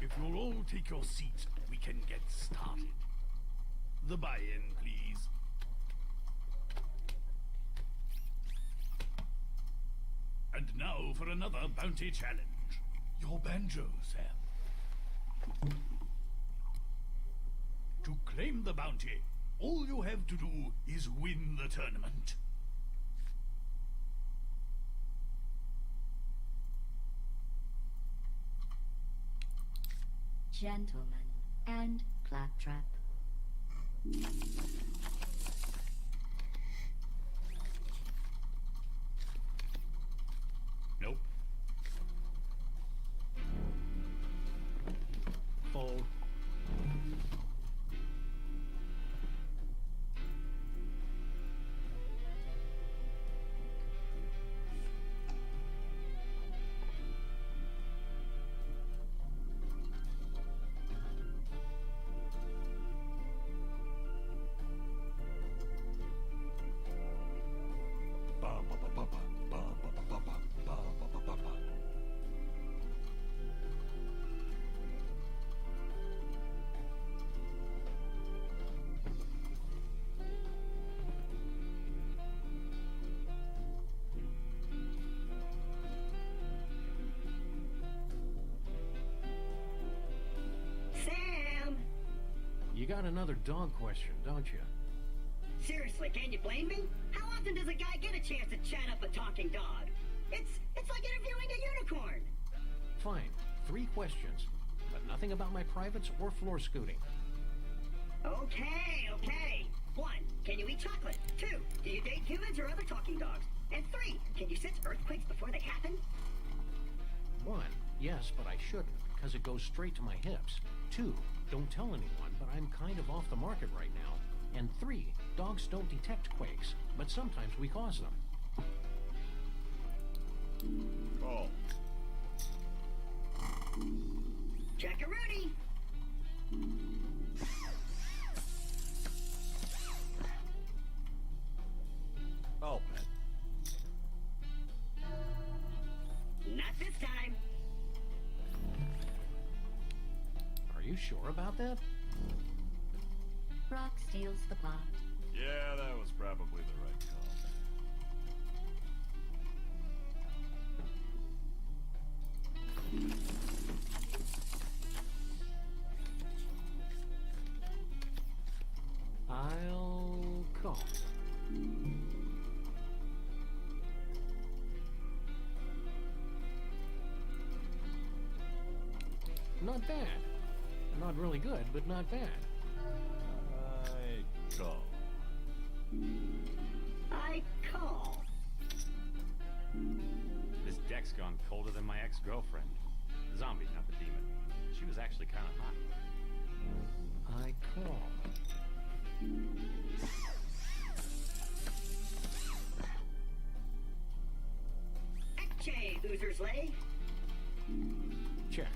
If you'll all take your seats, we can get started. The buy-in, please. And now for another bounty challenge. Your banjo, Sam. To claim the bounty, all you have to do is win the tournament. Gentlemen and Claptrap. Nope. Fold. You got another dog question, don't you? Seriously, can you blame me? How often does a guy get a chance to chat up a talking dog? It's like interviewing a unicorn. Fine. 3 questions, but nothing about my privates or floor scooting. Okay. 1, can you eat chocolate? 2, do you date humans or other talking dogs? And 3, can you sense earthquakes before they happen? 1, yes, but I shouldn't, because it goes straight to my hips. 2, don't tell anyone, but I'm kind of off the market right now. And 3, dogs don't detect quakes, but sometimes we cause them. Call. Jackaroonie! Oh, pet. Not this time. Are you sure about that? Rock steals the pot. Yeah, that was probably the right call. I'll call. Not bad. Not really good, but not bad. I call. I call. This deck's gone colder than my ex-girlfriend. The zombie, not the demon. She was actually kind of hot. I call. Acche, Oozer's Lay. Check.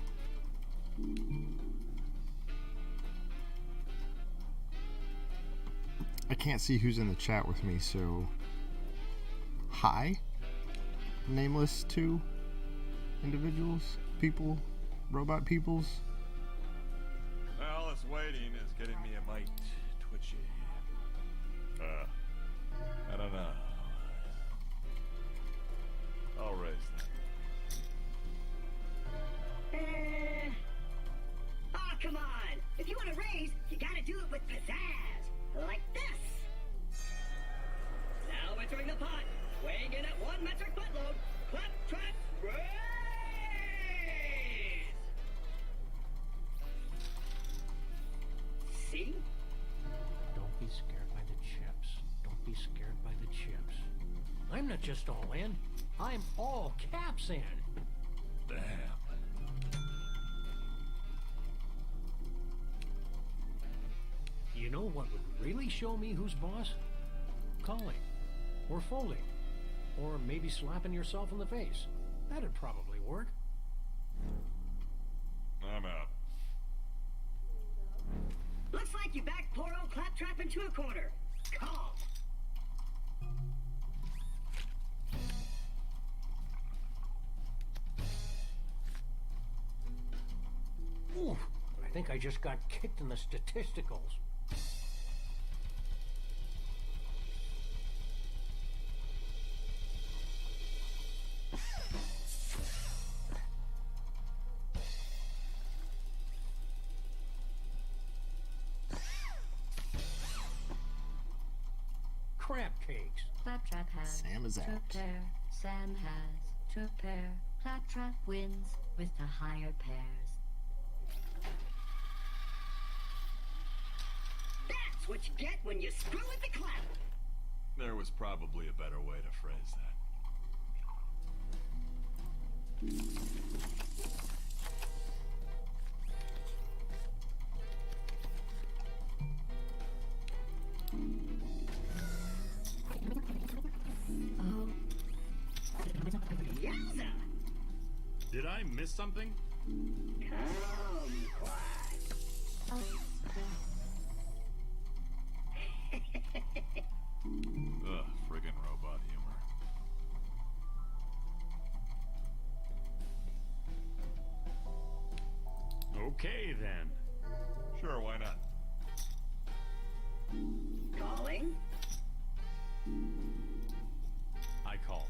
I can't see who's in the chat with me, so hi, nameless 2 individuals, people, robot peoples. Well, this waiting is getting me a mite twitchy. I don't know. not just all in. I'm all caps in. Damn. You know what would really show me who's boss? Calling. Or folding. Or maybe slapping yourself in the face. That'd probably work. I'm out. Looks like you backed poor old Claptrap into a corner. Call. Ooh, I think I just got kicked in the statisticals. Crab cakes. Claptrap has Sam is two out. pair. Sam has two pair. Claptrap wins with the higher pairs. That's what you get when you screw with the clap. There was probably a better way to phrase that. Oh, Yowza! Did I miss something? Kumquat. oh, Ugh, friggin' robot humor. Okay, then. Sure, why not? Calling. I call.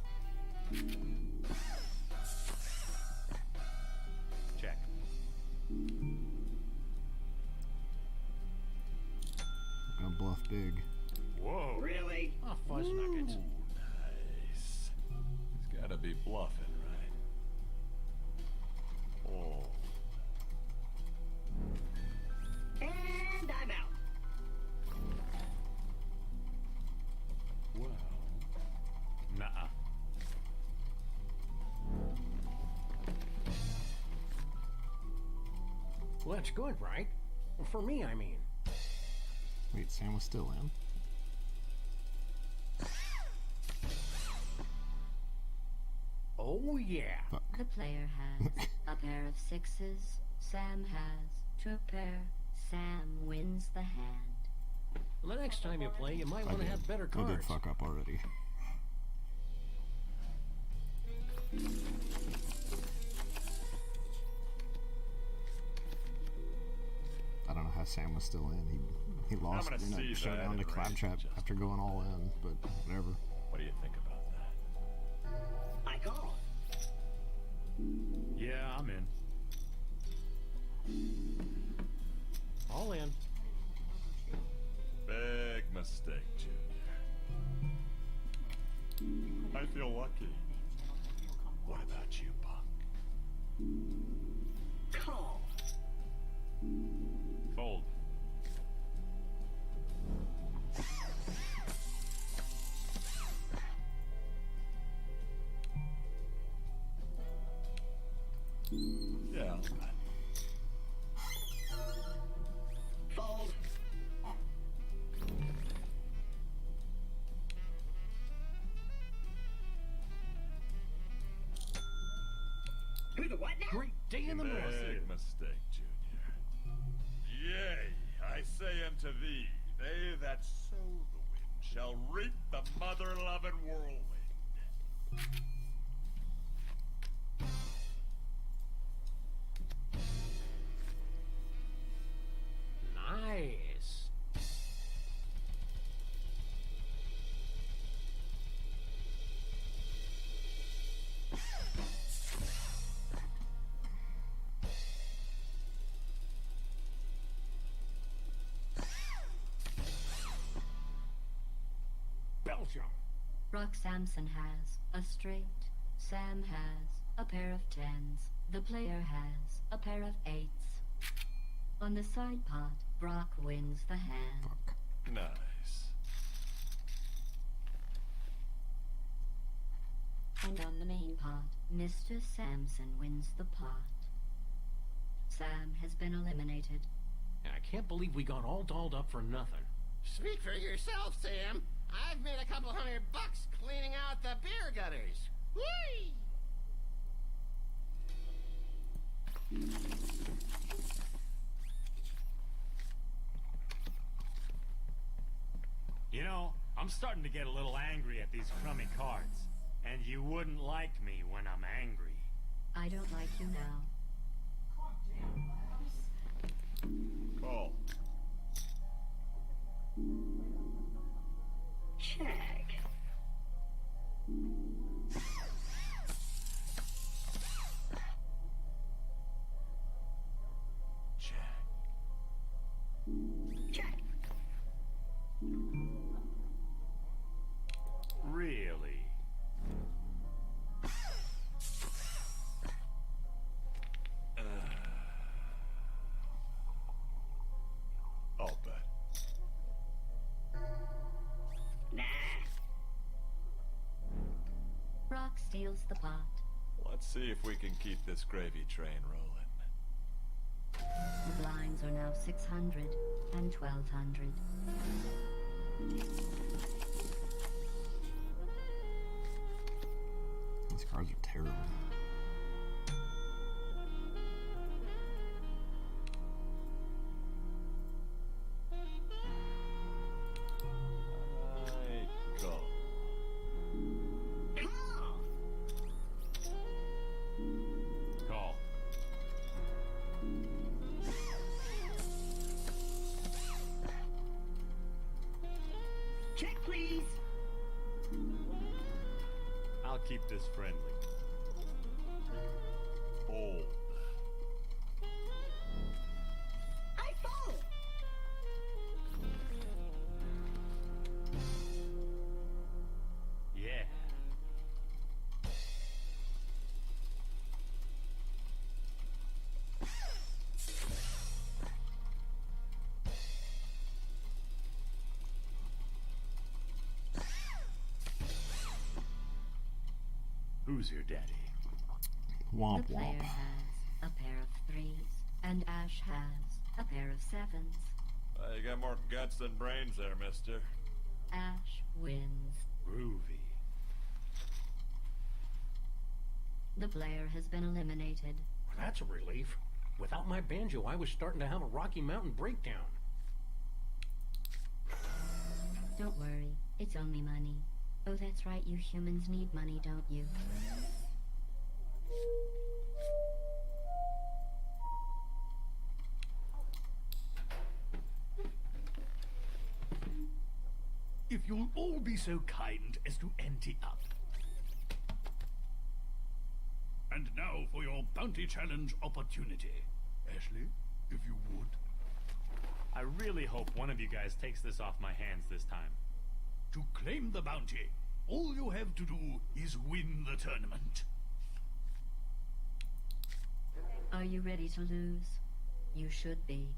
Check. Gonna bluff big. Whoa. Really? Ah, fuzz nuggets. Nice. He's gotta be bluffing, right? Oh. And I'm out. Well. Nuh-uh. Well, that's good, right? For me, I mean. Wait, Sam was still in? Oh, yeah. Fuck. the player has a pair of sixes. Sam has two pair. Sam wins the hand. Well, the next time you play, you might want to have better I cards. did fuck up already. I don't know how Sam was still in. He lost gonna in see a that showdown to in Claptrap range, after going all in, but whatever. What do you think about that? I call. Yeah, I'm in. All in. Big mistake, Junior. I feel lucky. What about you, punk? Call. Fold. Yeah, I'll bet. Fold. Who the what now? Great day in the north. Big mistake, Junior. Yea, I say unto thee, they that sow the wind shall reap the mother-loving whirlwind. Nice. Belgium. Rock Samson has a straight. Sam has a pair of tens. The player has a pair of eights. On the side pot, Brock wins the hand. Fuck. Nice. And on the main pot, Mr. Samson wins the pot. Sam has been eliminated. I can't believe we got all dolled up for nothing. Speak for yourself, Sam. I've made a couple $100 cleaning out the beer gutters. Whee! You know, I'm starting to get a little angry at these crummy cards. And you wouldn't like me when I'm angry. I don't like you now. Call. Check. Check. Check. Really? I'll bet. Nah. Rock steals the pot. Let's see if we can keep this gravy train rolling. The blinds are now 600 and 1200. These cards are terrible. I call. Call. Call. Check, please. I'll keep this friendly. Hold. I fold. Yeah. Who's your daddy? Womp The player womp. has a pair of threes, and Ash has a pair of sevens. You got more guts than brains there, mister. Ash wins. Groovy. The player has been eliminated. That's a relief. Without my banjo, I was starting to have a Rocky Mountain breakdown. Don't worry, it's only money. Oh, that's right, you humans need money, don't you? If you'll all be so kind as to ante up. And now for your bounty challenge opportunity. Ashley, if you would. I really hope one of you guys takes this off my hands this time. To claim the bounty, all you have to do is win the tournament. Are you ready to lose? You should be.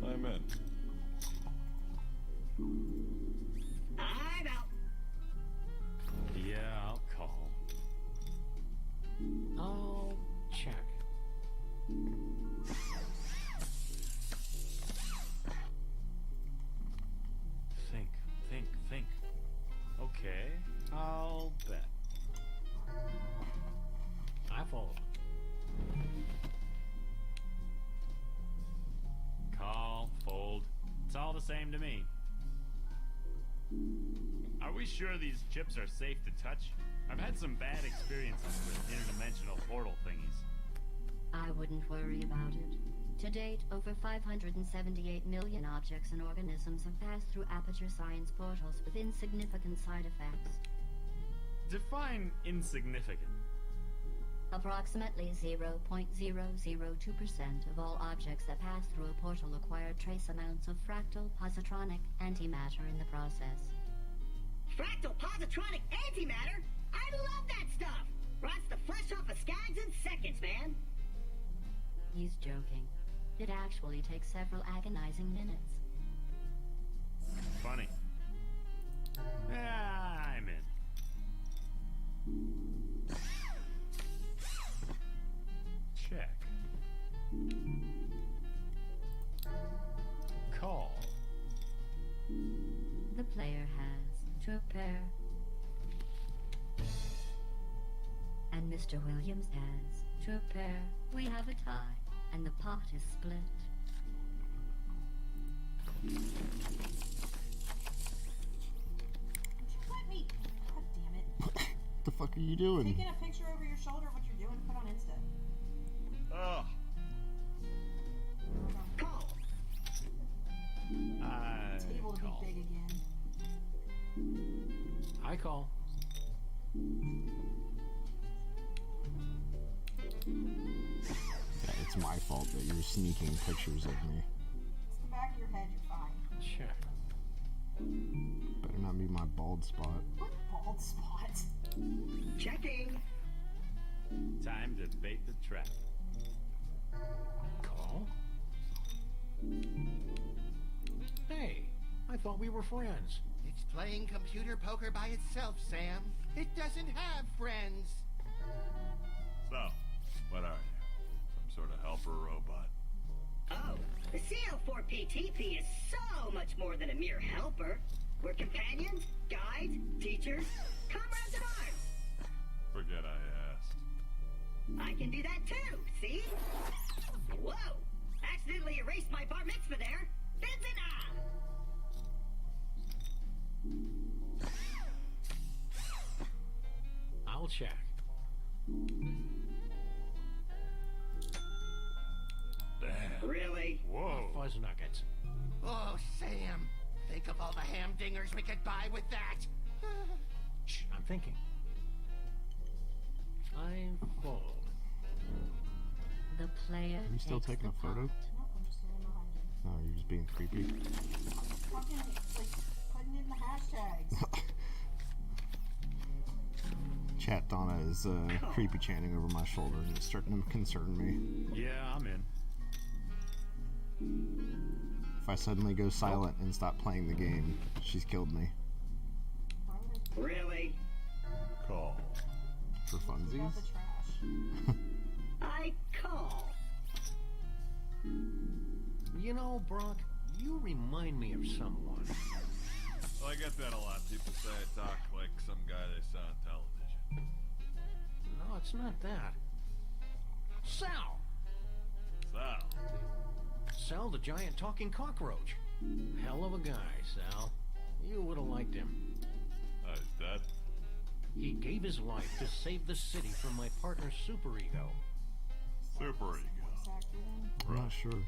I'm in. I'm out. Yeah, I'll call. I'll check. Think. Okay, I'll bet. I fold. Call, fold. It's all the same to me. Are we sure these chips are safe to touch? I've had some bad experiences with interdimensional portal thingies. I wouldn't worry about it. To date, over 578 million objects and organisms have passed through Aperture Science portals with insignificant side effects. Define insignificant. Approximately 0.002% of all objects that pass through a portal acquire trace amounts of fractal positronic antimatter in the process. Fractal positronic antimatter? I love that stuff! Rots the flesh off of skags in seconds, man! He's joking. It actually takes several agonizing minutes. Funny. Yeah, I'm in. Check. Call. The player has to pair. And Mr. Williams has to pair. We have a tie, and the pot is split. Would you let me? God damn it. What the fuck are you doing? Taking a picture over your shoulder of what you're doing to put on Insta. Oh, Call. Table to be Call. big again. I call. Yeah, it's my fault that you're sneaking pictures of me. It's the back of your head, you're fine. Check. Better not be my bald spot. What bald spot? Checking. Time to bait the trap. Call? Hey, I thought we were friends. It's playing computer poker by itself, Sam. It doesn't have friends. so, what are you? Some sort of helper robot? Oh, the CL4PTP is so much more than a mere helper. We're companions, guides, teachers, comrades in arms. Forget I asked. I can do that too, see? Whoa! Accidentally erased my bar mitzvah there. Benzina! I'll check. Damn. Really? Whoa. Fuzz nuggets. Oh, Sam. Think of all the hamdingers we could buy with that. Shh, I'm thinking. I fold. The player Are you still takes taking the a photo? pot. Nope, I'm just standing behind you. No, you're just being creepy. Fucking, like, putting in the hashtags. Chat Donna is creepy chanting over my shoulder and it's starting to concern me. Yeah, I'm in. If I suddenly go silent and stop playing the game, she's killed me. Really? Call. For funsies? Out the trash. I call. You know, Brock, you remind me of someone. Well, I get that a lot. People say I talk like some guy they saw on television. No, it's not that. Sal! Sal. Sal, the giant talking cockroach. Hell of a guy, Sal. You would have liked him. Oh, he's dead? He gave his life to save the city from my partner's superego. Super ego. Voice actor then. I'm not sure.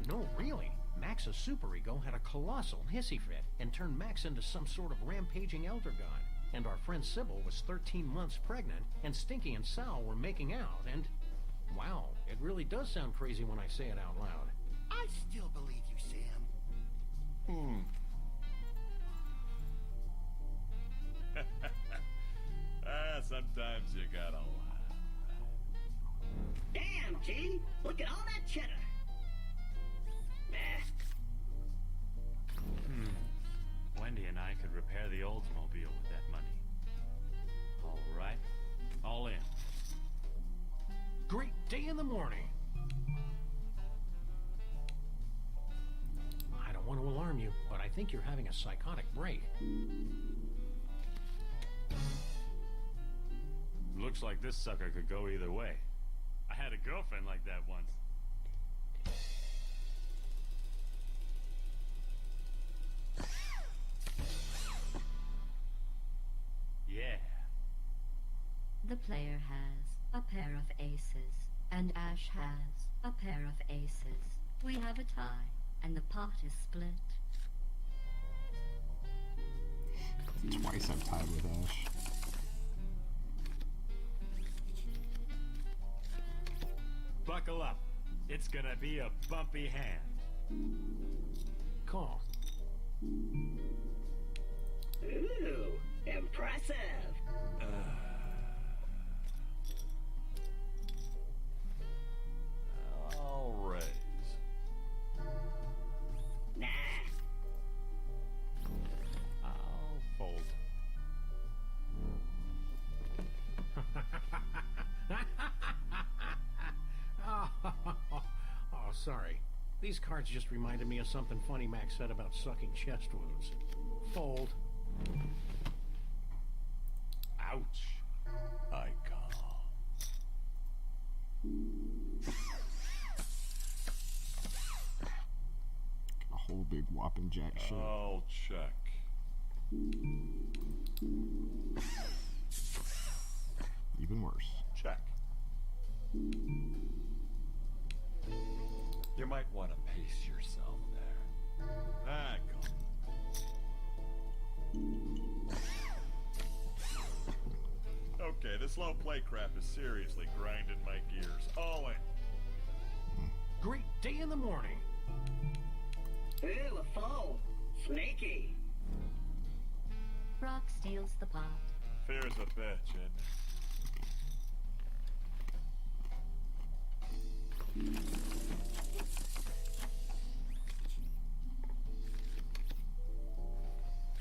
No, really. Max's superego had a colossal hissy fit and turned Max into some sort of rampaging elder god. And our friend Sybil was 13 months pregnant, and Stinky and Sal were making out, and... Wow, it really does sound crazy when I say it out loud. I still believe you, Sam. Sometimes you gotta lie. Damn, G! Look at all that cheddar. Nah. Wendy and I could repair the Oldsmobile with that money. All right. All in. Great day in the morning. I don't want to alarm you, but I think you're having a psychotic break. Looks like this sucker could go either way. I had a girlfriend like that once. Yeah. The player has a pair of aces, and Ash has a pair of aces. We have a tie, and the pot is split. Twice I've tied with Ash. Buckle up. It's gonna be a bumpy hand. Call. Ooh, impressive. I'll raise. Nah. I'll fold. Oh, sorry. These cards just reminded me of something funny Max said about sucking chest wounds. Fold. Ouch. I call. A whole big whopping jack shit. I'll check. Even worse. Check. You might want to pace yourself there. Ah, go. Okay, this low play crap is seriously grinding my gears. All in. Great day in the morning. Ooh, a fold. Sneaky. Brock steals the pot. Fear's a bitch, isn't it?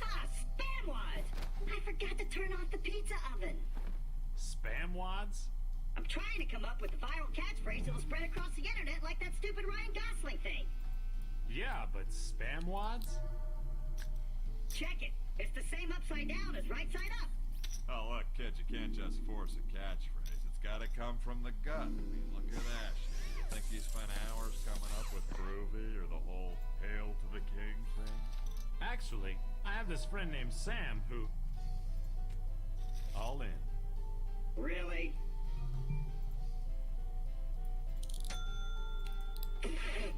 Ah, spam wads! I forgot to turn off the pizza oven. Spam wads? I'm trying to come up with a viral catchphrase that'll spread across the internet like that stupid Ryan Gosling thing. Yeah, but spam wads? Check it. It's the same upside down as right side up. Oh, look, kid, you can't just force a catchphrase. It's gotta come from the gut. I mean, look at that shit. You think you spent hours coming up with Groovy or the whole Hail to the King thing? Actually, I have this friend named Sam who... All in. Really?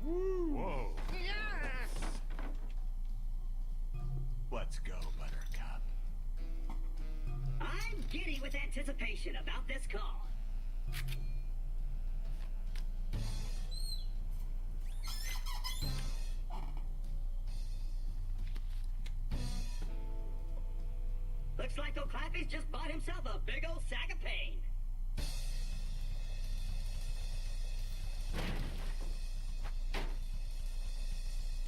Whoa. Yes! Let's go, Buttercup. I'm giddy with anticipation about this call. Looks like O'Claffy's just bought himself a big old sack of pain.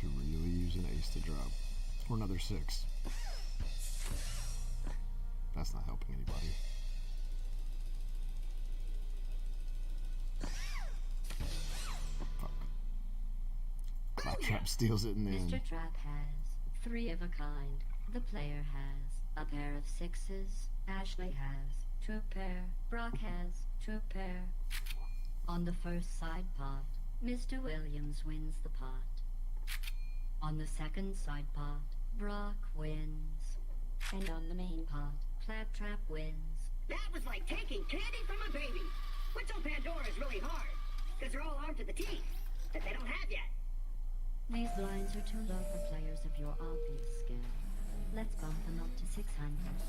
Could really use an ace to drop. Or another 6. That's not helping anybody. Fuck. Claptrap steals it in the end. Mr. Trap has 3 of a kind. The player has a pair of 6s. Ashley has 2 pair. Brock has 2 pair. On the first side pot, Mr. Williams wins the pot. On the second side pot, Brock wins. And on the main pot, Claptrap wins. That was like taking candy from a baby. What's on Pandora is really hard, because they're all armed to the teeth, that they don't have yet. These blinds are too low for players of your obvious skill. Let's bump them up to 600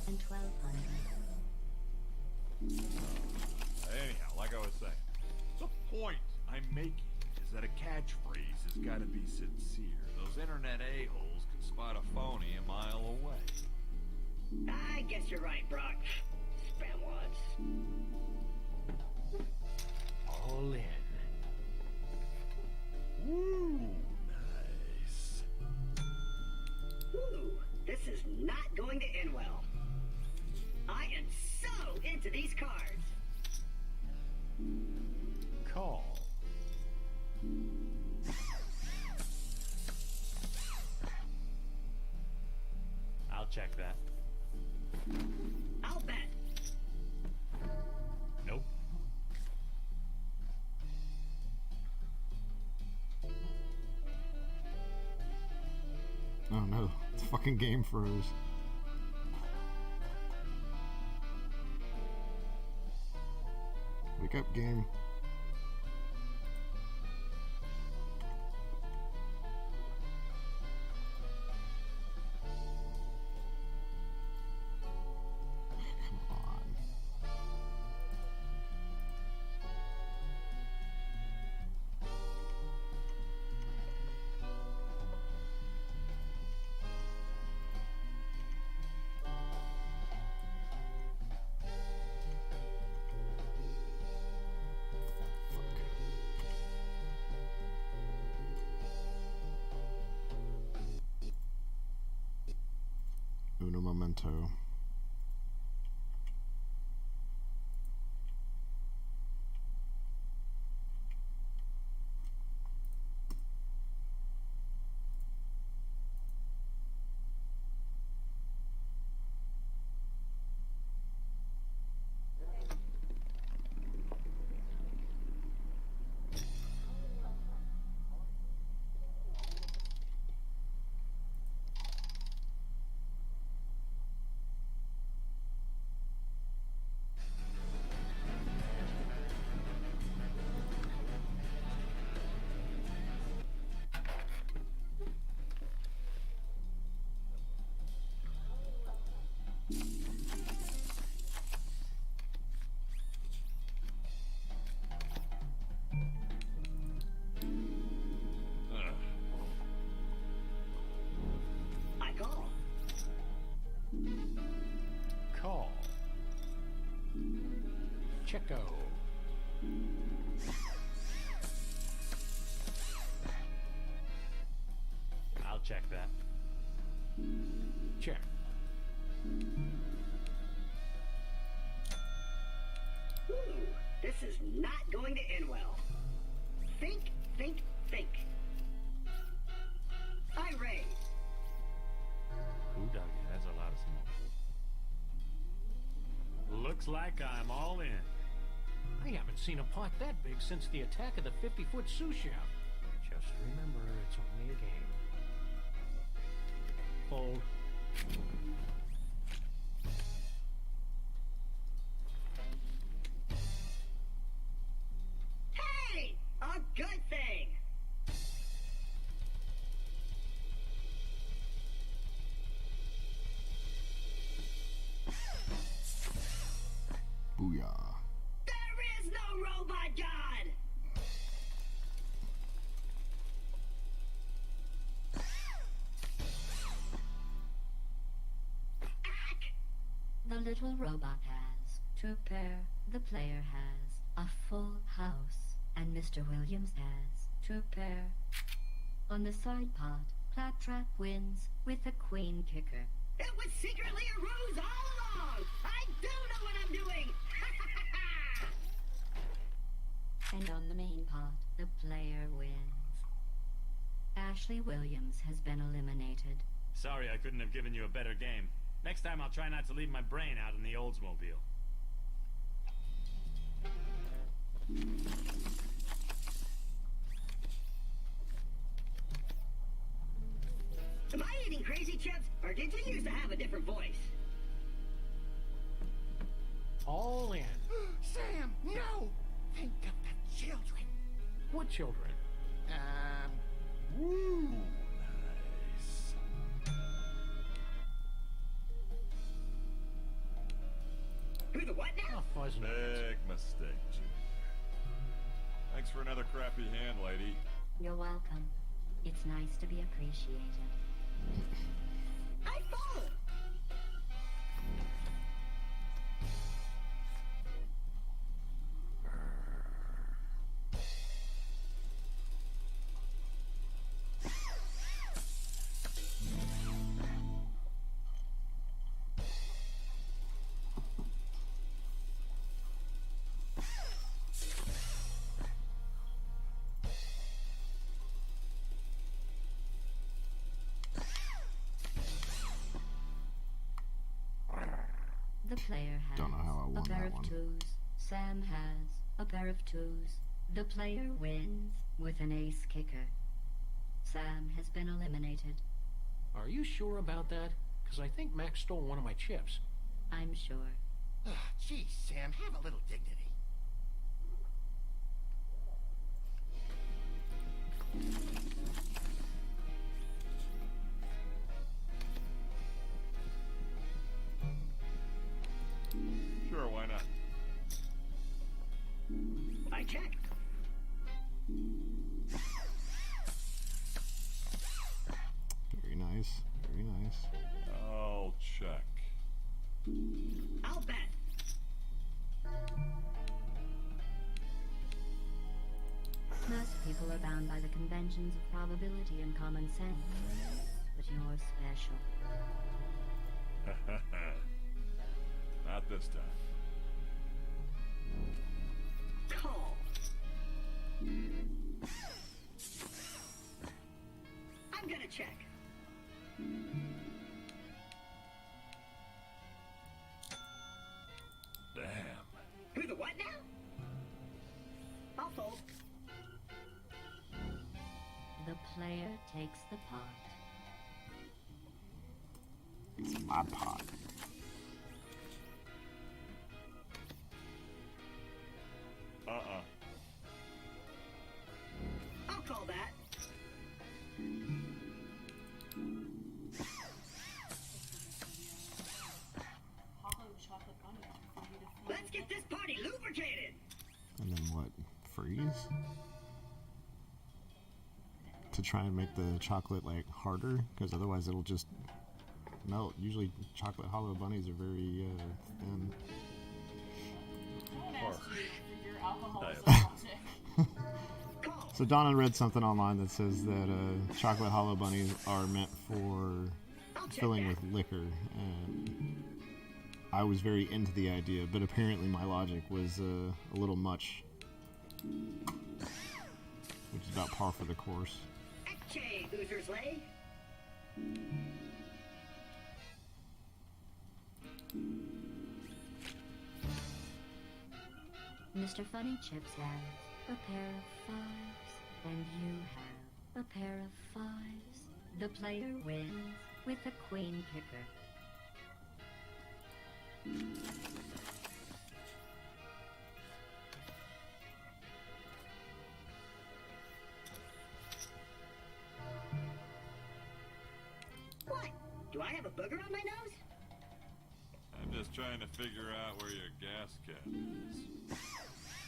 and 1200. Anyhow, like I was saying, the point I'm making is that a catchphrase has got to be sincere. Those internet a-holes can spot a phony a mile away. I guess you're right, Brock. Spam wads. All in. Woo, nice. Ooh, this is not going to end well. I am so into these cards. Call. I'll check that. I'll bet. Nope. Oh no, the fucking game froze. Wake up, game. Come on. no memento. I call. Call. Checo. I'll check that. Check. Ooh, this is not going to end well. Think, think, think. I raise. Who dug it? That's a lot of smoke. Looks like I'm all in. I haven't seen a pot that big since the attack of the 50-foot sous chef. Just remember, it's only a game. Fold. Hey! A good thing! Booyah. There is no robot god! Ack! The little robot has two pair, the player has a full house, and Mr. Williams has two pair. On the side pot, Claptrap wins with a queen kicker. It was secretly a ruse all along! I do know what I'm doing! And on the main pot, the player wins. Ashley Williams has been eliminated. Sorry I couldn't have given you a better game. Next time I'll try not to leave my brain out in the Oldsmobile. Am I eating crazy chips, or did you used to have a different voice? All in. Sam, no! Think of the children. What children? Woo! Nice. Who the what now? Oh, fuzz nuggets. Big mistake, Junior. Thanks for another crappy hand, lady. You're welcome. It's nice to be appreciated. I fold! The player has Don't know how I a won pair that of one. twos. Sam has a pair of twos. The player wins with an ace kicker. Sam has been eliminated. Are you sure about that? Because I think Max stole one of my chips. I'm sure. Ugh, geez, Sam, have a little dignity. Sure, why not? I check. Very nice. Very nice. I'll check. I'll bet. Most people are bound by the conventions of probability and common sense. But you're special. Not this time. Call. I'm gonna check. Damn. Who the what now? I'll fold. The player takes the pot. It's my pot. I'll call that. Hollow chocolate bunny for you to feel. Let's get this party lubricated. And then what? Freeze? To try and make the chocolate like harder, because otherwise it'll just melt. Usually chocolate hollow bunnies are very thin. Someone asked you if your alcoholism Call. So Donna read something online that says that chocolate hollow bunnies are meant for I'll check filling that. with liquor, and I was very into the idea, but apparently my logic was a little much, which is about par for the course. Eche, Oozer's leg. Mr. Funny Chips has a pair of fives, and you have a pair of fives. The player wins with a queen kicker. What? Do I have a booger on my nose? I'm just trying to figure out where your gas cap is.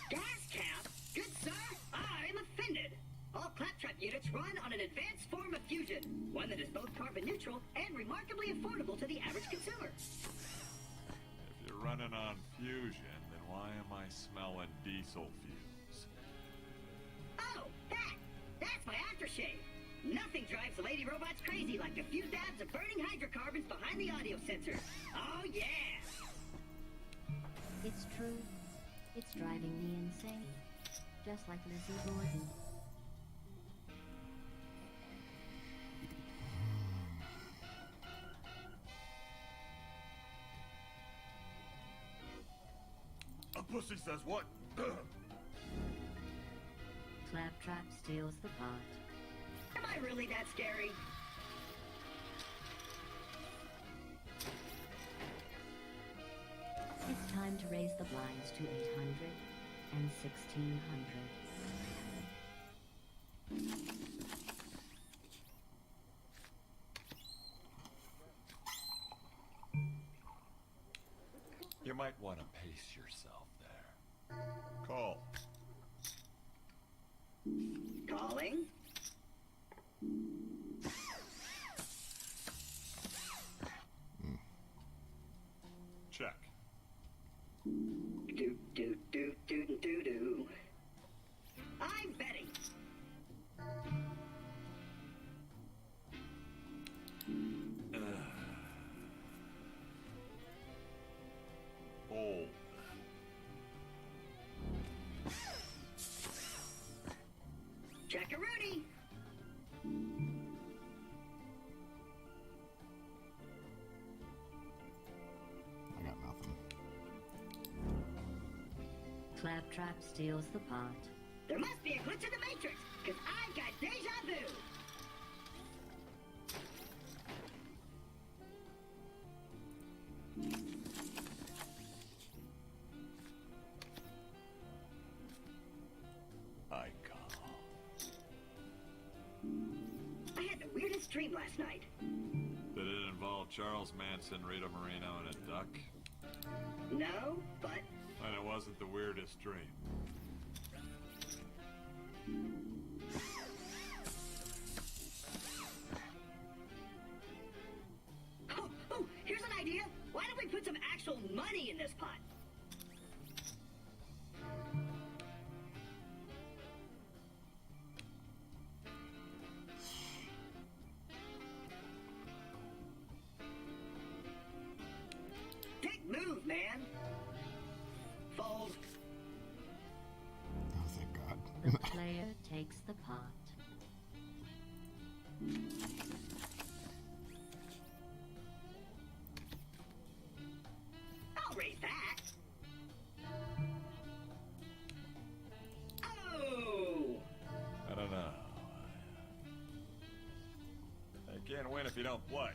Gas cap? Good sir, I'm offended. All claptrap units run on an advanced form of fusion, one that is both carbon neutral and remarkably affordable to the average consumer. If you're running on fusion, then why am I smelling diesel fumes? Oh, that's my aftershave. Nothing drives the lady robots crazy like a few dabs of burning hydrocarbons behind the audio sensor. Oh yeah! It's true. It's driving me insane. Just like Lizzie Gordon. A pussy says what? Claptrap steals the pot. Am I really that scary? It's time to raise the blinds to 800 and 1600. You might want to pace yourself there. Call. Calling? Check. Do do do do do do. I'm betting. Hold. Jackaroonie. I got nothing. Claptrap steals the pot. There must be a glitch in the Matrix, because I've got deja vu. I call. I had the weirdest dream last night. Did it involve Charles Manson, Rita Moreno, and a duck? No, but And it wasn't the weirdest dream. oh, here's an idea. Why don't we put some actual money in this pot? makes the pot. I'll raise that. Oh! I don't know. I can't win if you don't play.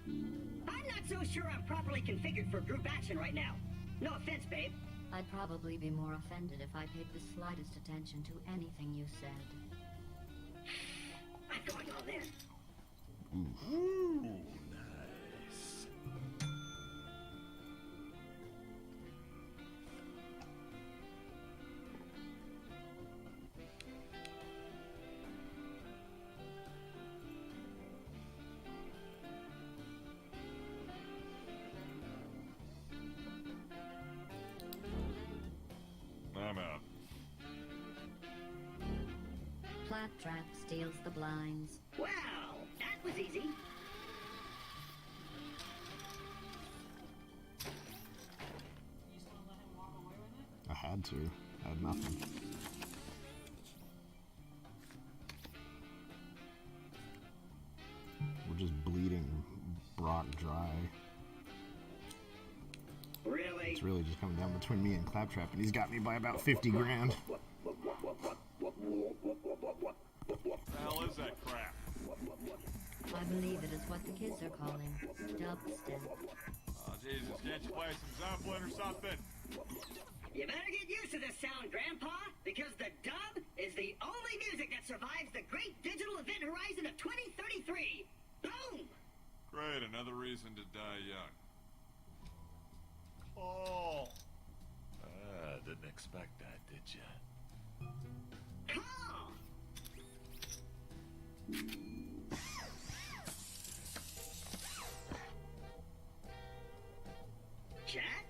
I'm not so sure I'm properly configured for group action right now. No offense, babe. I'd probably be more offended if I paid the slightest attention to anything you said. I'm going all in. Ooh, nice. I'm out. Claptrap steals the blinds. Well, that was easy. You just want to let him walk away with it? I had to. I had nothing. We're just bleeding Brock dry. Really? It's really just coming down between me and Claptrap, and he's got me by about 50 grand. What the hell is that crap? I believe it is what the kids are calling dubstep. Oh, Jesus, can't you play some Zeppelin or something? You better get used to this sound, Grandpa, because the dub is the only music that survives the great digital event horizon of 2033. Boom! Great, another reason to die young. Oh! Didn't expect that, did you? Call! Jack?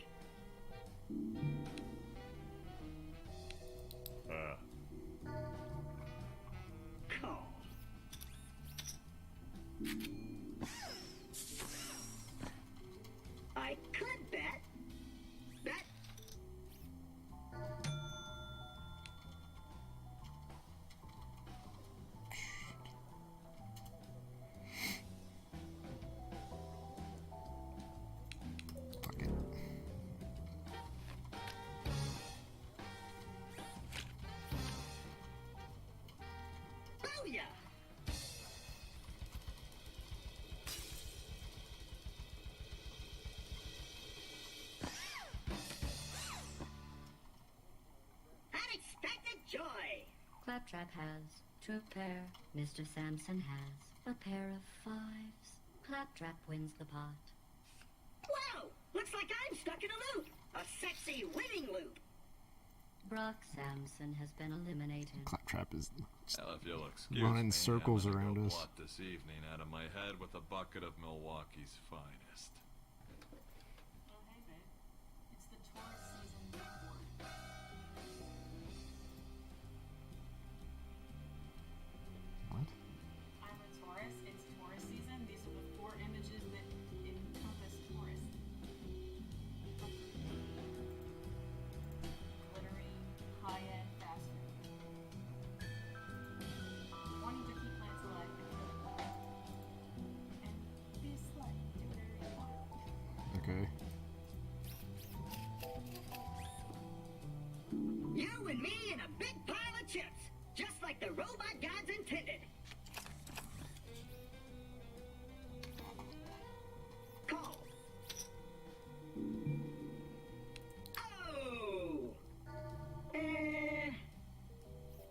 Call. I could bet. Fuck it. Booyah! Unexpected joy! Claptrap has 2 pair. Mr. Sampson has a pair of 5s. Claptrap wins the pot. Whoa! Looks like I'm stuck in a loop! A sexy winning loop! Brock Sampson has been eliminated. Claptrap is Hell, if you'll excuse running me, circles I'm gonna around go us. blot this evening out of my head with a bucket of Milwaukee's finest. Oh, hey, babe. It's the tourist season report. What? I'm a tourist. It's tourist season. These are the 4 images that encompass tourist. Glittery, high-end fast food. Wanting to keep plants alive. And be a slut. Do whatever you want. Okay. You and me and a big pile of chips! Just like the robot gods intended! Call. Oh!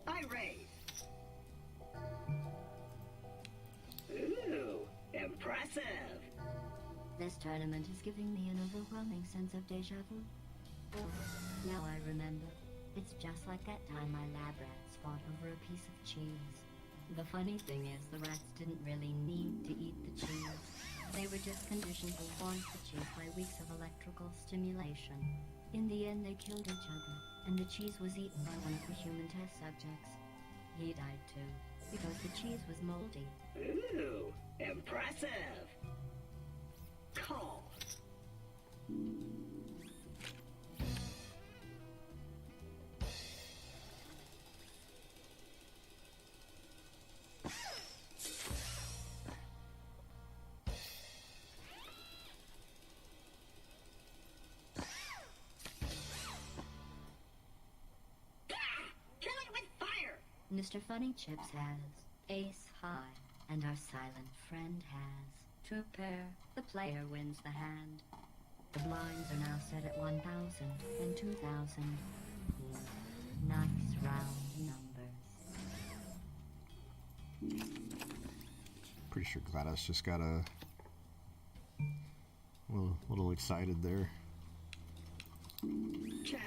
I raise. Ooh, impressive. This tournament is giving me an overwhelming sense of deja vu. Now I remember. It's just like that time my lab rats fought over a piece of cheese. The funny thing is, the rats didn't really need to eat the cheese. They were just conditioned to want the cheese by weeks of electrical stimulation. In the end, they killed each other, and the cheese was eaten by one of the human test subjects. He died too, because the cheese was moldy. Ooh, impressive. Call. Mr. Funny Chips has ace high, and our silent friend has two pair. The player wins the hand. The blinds are now set at 1,000 and 2,000. Nice round numbers. Pretty sure Gladys just got a little excited there. Check.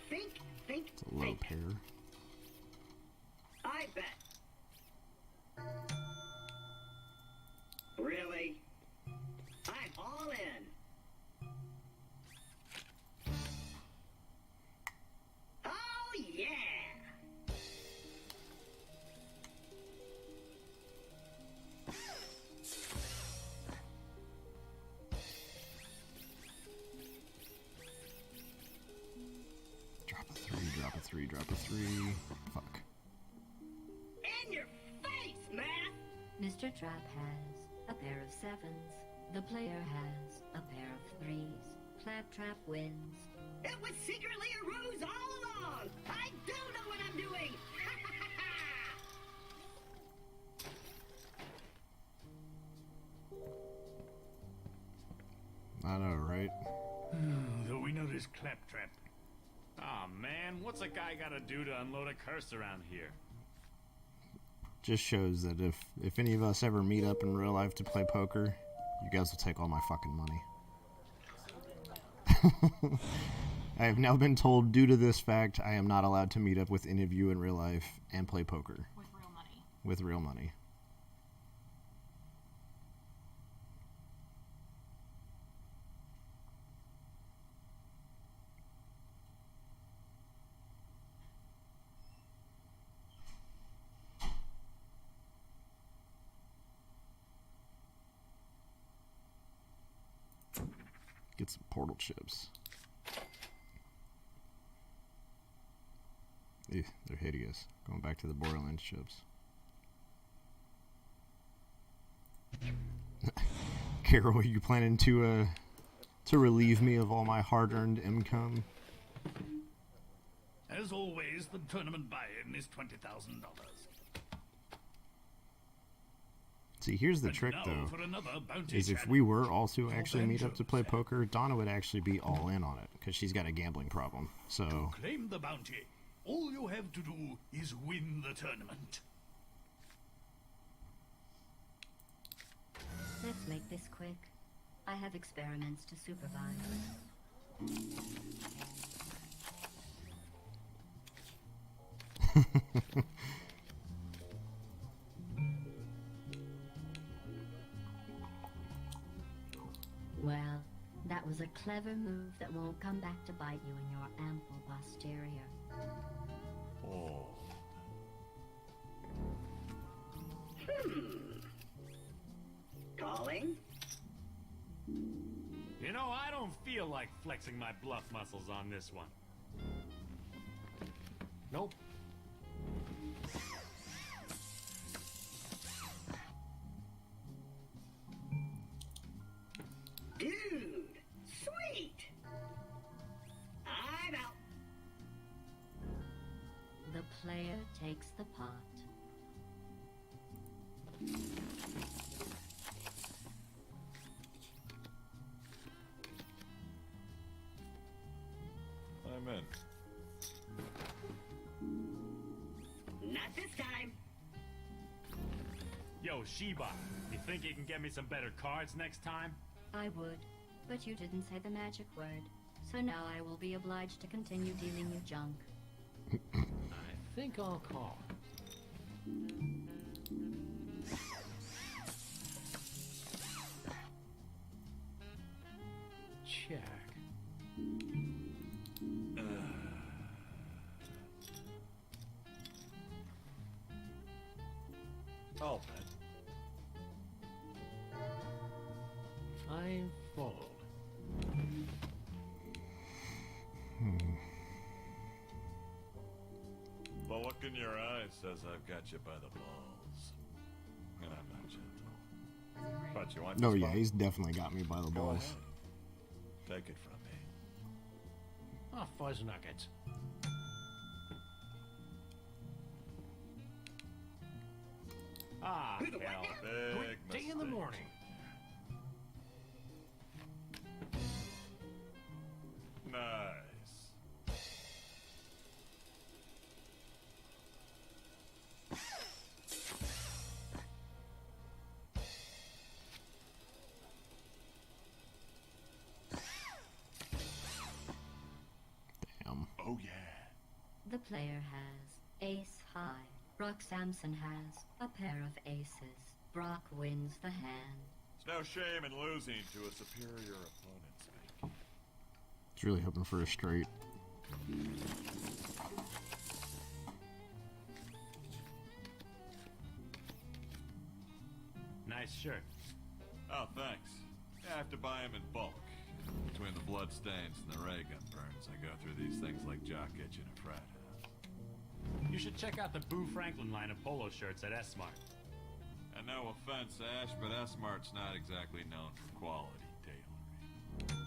Think, It's a low think. pair. I bet. Really? I'm all in. Oh, yeah! Drop a 3, drop a 3, drop a 3. Fuck. In your face, man! Mr. Trap has a pair of sevens. The player has a pair of threes. Claptrap wins. It was secretly a ruse all along! I do know what I'm doing! I know, right? Though we know this Claptrap. Aw, man, what's a guy gotta do to unload a curse around here? Just shows that if any of us ever meet up in real life to play poker, you guys will take all my fucking money. I have now been told, due to this fact, I am not allowed to meet up with any of you in real life and play poker. With real money. With real money. Get some portal chips. Ew, they're hideous. Going back to the Borderlands chips. Carol, are you planning to relieve me of all my hard-earned income? As always, the tournament buy-in is $20,000. See, here's the And trick, now though, for another bounty is if challenge. we were all to actually Then meet up to play Jones. poker, Donna would actually be all in on it, because she's got a gambling problem. So, Claim the bounty. All you have to do is win the tournament. Let's make this quick. I have experiments to supervise. Well, that was a clever move that won't come back to bite you in your ample posterior. Oh. Calling? You know, I don't feel like flexing my bluff muscles on this one. Nope. Dude! Sweet! I'm out. The player takes the pot. I'm in. Not this time. Yo, Sheba, you think you can get me some better cards next time? I would, but you didn't say the magic word. So now I will be obliged to continue dealing you junk. I think I'll call. Check. I'll bet. I fold. The look in your eyes says I've got you by the balls. And I'm not gentle. But you want no, this yeah, spot? he's definitely got me by the Go balls. ahead. Take it from me. Oh, fuzz nuggets. Ah, Who the what hell. now? Big Great day in the mistake. morning. Nice. Damn. Oh yeah. The player has ace high. Brock Samson has a pair of aces. Brock wins the hand. There's no shame in losing to a superior opponent, Spanky. He's really hoping for a straight. Nice shirt. Oh, thanks. Yeah, I have to buy them in bulk. Between the blood stains and the ray gun burns, I go through these things like jock itch in a frat house. You should check out the Boo Franklin line of polo shirts at S-Mart. And no offense, Ash, but S-Mart's not exactly known for quality tailoring.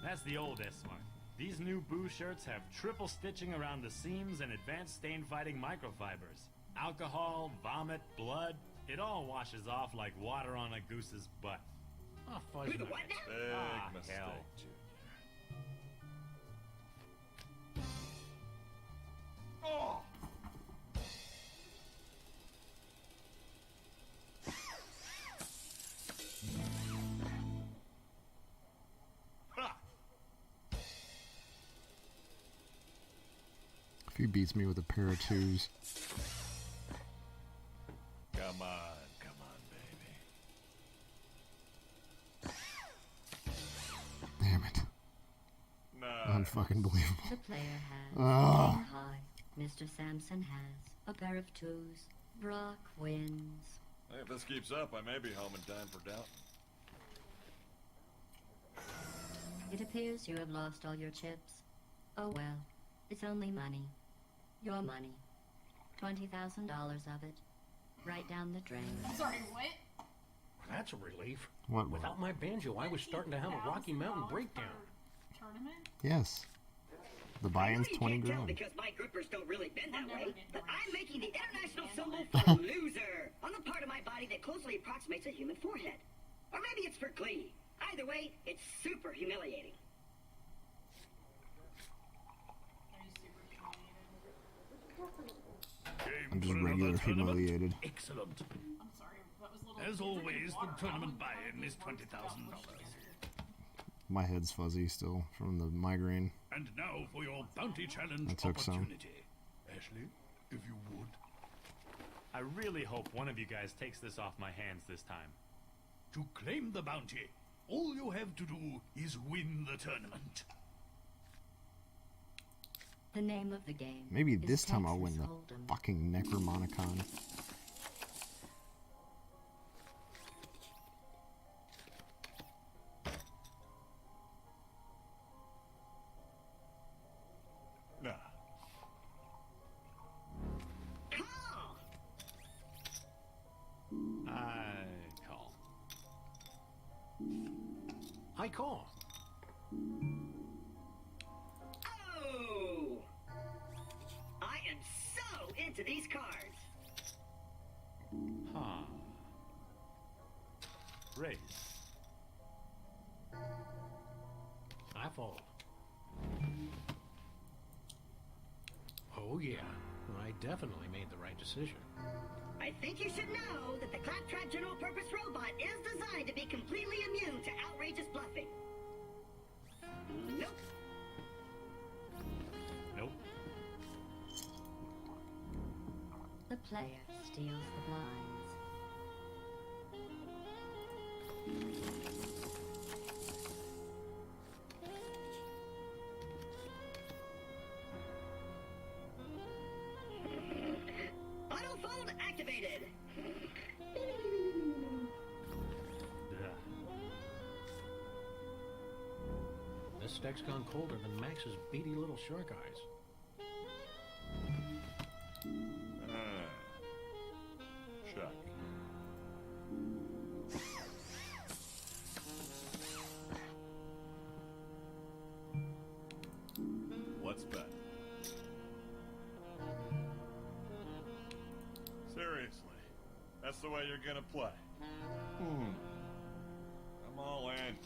That's the old S-Mart. These new Boo shirts have triple stitching around the seams and advanced stain-fighting microfibers. Alcohol, vomit, blood, it all washes off like water on a goose's butt. Oh, fuzz Who the nuggets. what now? Big Ah, mistake, hell. Junior. Oh! Ha! If he beats me with a pair of twos, Come on, baby. damn it. Nice. Unfucking believable. The player has Ah. king high. Mr. Samson has a pair of twos. Brock wins. Hey, if this keeps up, I may be home in time for Downton. It appears you have lost all your chips. Oh well, it's only money. Your money. $20,000 of it. Right down the drain. I'm sorry, what? That's a relief. What? Without my banjo, I was starting to have a Rocky Mountain $1,000 breakdown. per Tournament? Yes. The I know buy-in's you 20 can't tell grand. because my grippers don't really bend that I'll way, never get but rich. I'm making the international Stand symbol on for loser on the part of my body that closely approximates a human forehead. Or maybe it's for glee. Either way, it's super humiliating. Are you super humiliated? I'm just For regular another tournament? humiliated. Excellent. I'm sorry, that was a little... As you're always, drinking the water. tournament I wouldn't buy-in is know if $20,000. My head's fuzzy still from the migraine. And now for your bounty challenge I took some. opportunity. Ashley, if you would. I really hope one of you guys takes this off my hands this time. To claim the bounty, all you have to do is win the tournament. The name of the game. Maybe is this time I'll win Texas the Hold'em. fucking Necromonicon. Nah. Call! I call. I call. Oh! I am so into these cards. Huh. Raise. I fold. Oh, yeah. I definitely made the right decision. I think you should know that the Claptrap General Purpose Robot is designed to be completely immune to outrageous bluffing. Nope. Nope. The player steals the blinds. Autofold activated. Ugh. This deck's gone colder than Max's beady little shark eyes. Check. What's better? Seriously, that's the way you're gonna play. I'm all in.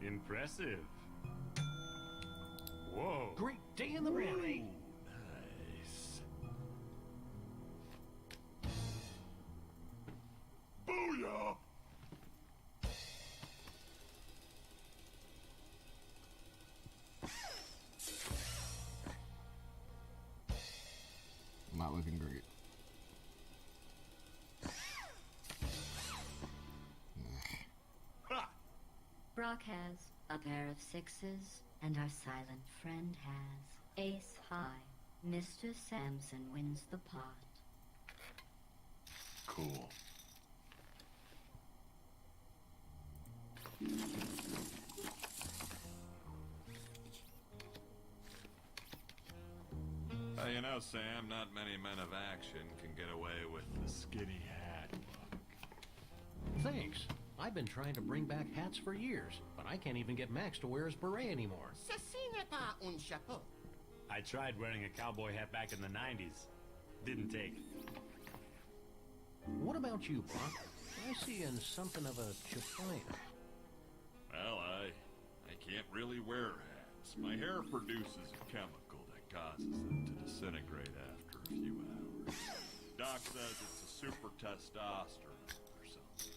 Impressive. Whoa. Great day in the morning. Nice. Booyah! Not looking great. Ha! Brock has a pair of sixes, and our silent friend has ace high. Mr. Samson wins the pot. Cool. You know, Sam, not many men of action can get away with the skinny hat look. Thanks. I've been trying to bring back hats for years, but I can't even get Max to wear his beret anymore. Ceci n'est pas un chapeau. I tried wearing a cowboy hat back in the 90s. Didn't take. What about you, Brock? I see you in something of a chaplain. Well, I can't really wear hats. My hair produces a chemical that causes them to disintegrate after a few hours. Doc says it's a super testosterone or something.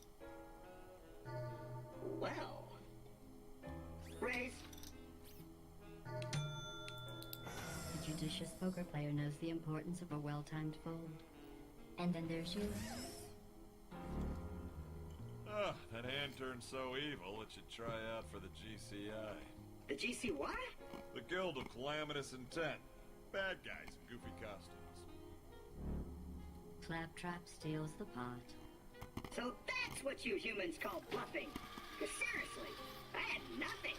Well. Raise. The judicious poker player knows the importance of a well-timed fold. And then there's you. That hand turned so evil it should try out for the GCI. The GC what? The Guild of Calamitous Intent. Bad guys in goofy costumes. Claptrap steals the pot. So that's what you humans call bluffing. 'Cause seriously, I had nothing.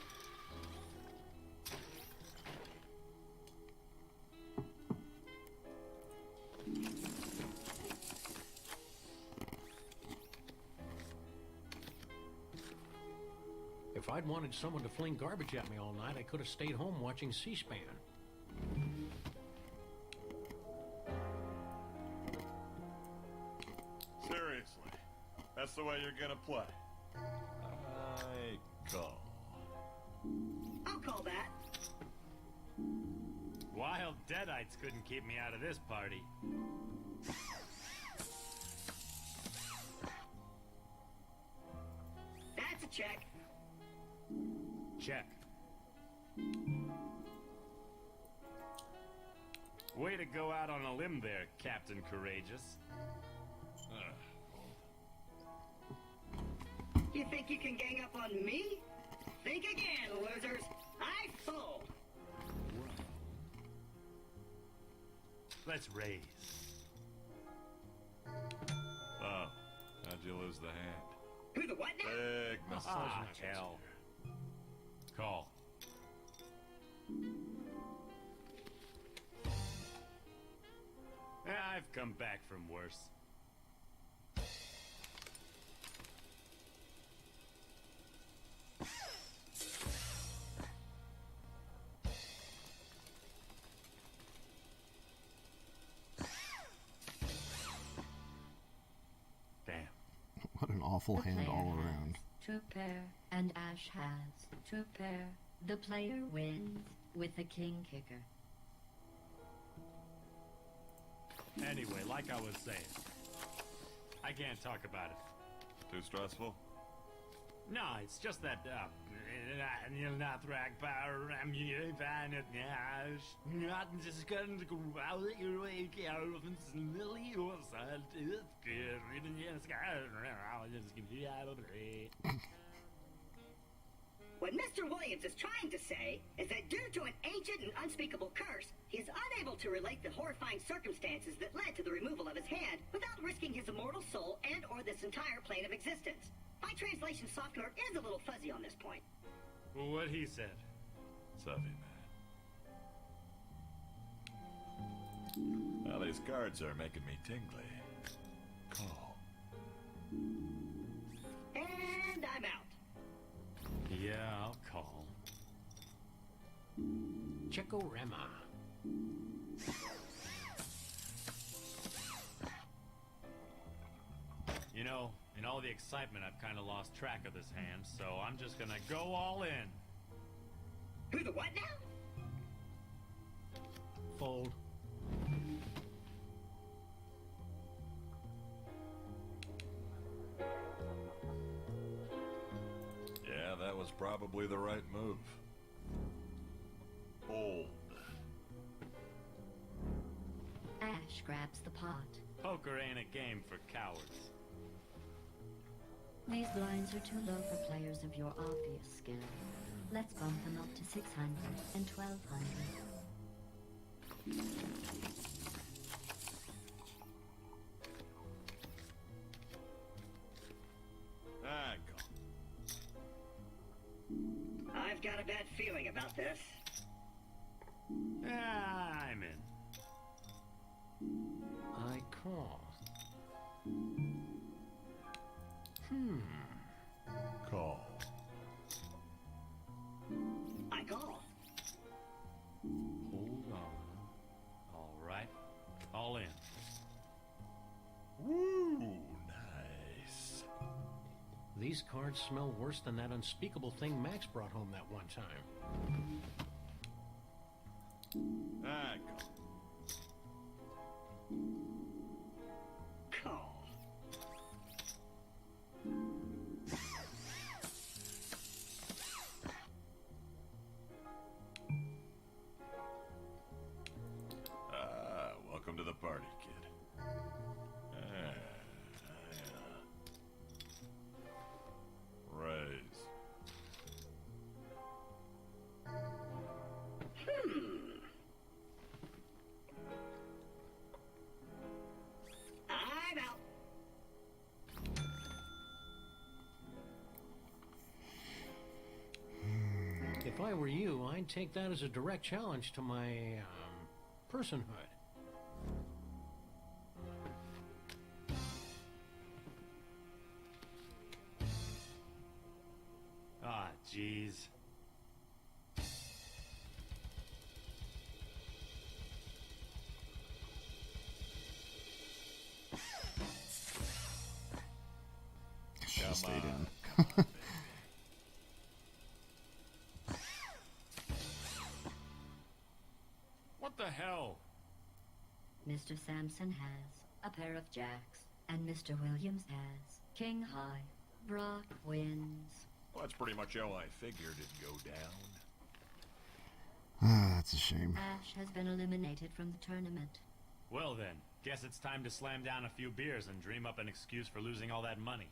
If I'd wanted someone to fling garbage at me all night, I could have stayed home watching C-SPAN. Seriously, that's the way you're gonna play. I call. I'll call that. Wild deadites couldn't keep me out of this party. That's a check. Check. Way to go out on a limb there, Captain Courageous. You think you can gang up on me? Think again, losers. I fold. Let's raise. Oh, how'd you lose the hand? Who the what now? Big mistake. Ah, hell. Call. I've come back from worse. Damn. What an awful The hand player all has around. two pair, and Ash has two pair. The player wins with the king kicker. Anyway, like I was saying, I can't talk about it. Too stressful? No, it's just that, you'll not track power, I'm you find it, not just going to go out your way, elephants and lily or side, it's good, even in the sky, just give you out of the way. What Mr. Williams is trying to say is that due to an ancient and unspeakable curse, he is unable to relate the horrifying circumstances that led to the removal of his hand without risking his immortal soul and or this entire plane of existence. My translation software is a little fuzzy on this point. What he said. Savvy man. Well, these cards are making me tingly. Call. And I'm out. Yeah, I'll call. Checorema. You know, in all the excitement, I've kind of lost track of this hand, so I'm just gonna go all in. Who the what now? Fold. Yeah, that was probably the right move. Fold. Ash grabs the pot. Poker ain't a game for cowards. These blinds are too low for players of your obvious skill. Let's bump them up to 600 and 1200. Ah, go. I've got a bad feeling about this. I'm in. I call. Call. I call. Hold on. All right. All in. Woo, nice. These cards smell worse than that unspeakable thing Max brought home that one time. Ah, go. Call. Welcome to the party, kid. Raise. I'm out. If I were you, I'd take that as a direct challenge to my, personhood. Ah, jeez. Should have stayed in. What the hell? Mr. Sampson has a pair of jacks, and Mr. Williams has king high. Brock wins. Well, that's pretty much how I figured it'd go down. Ah, that's a shame. Ash has been eliminated from the tournament. Well then, guess it's time to slam down a few beers and dream up an excuse for losing all that money.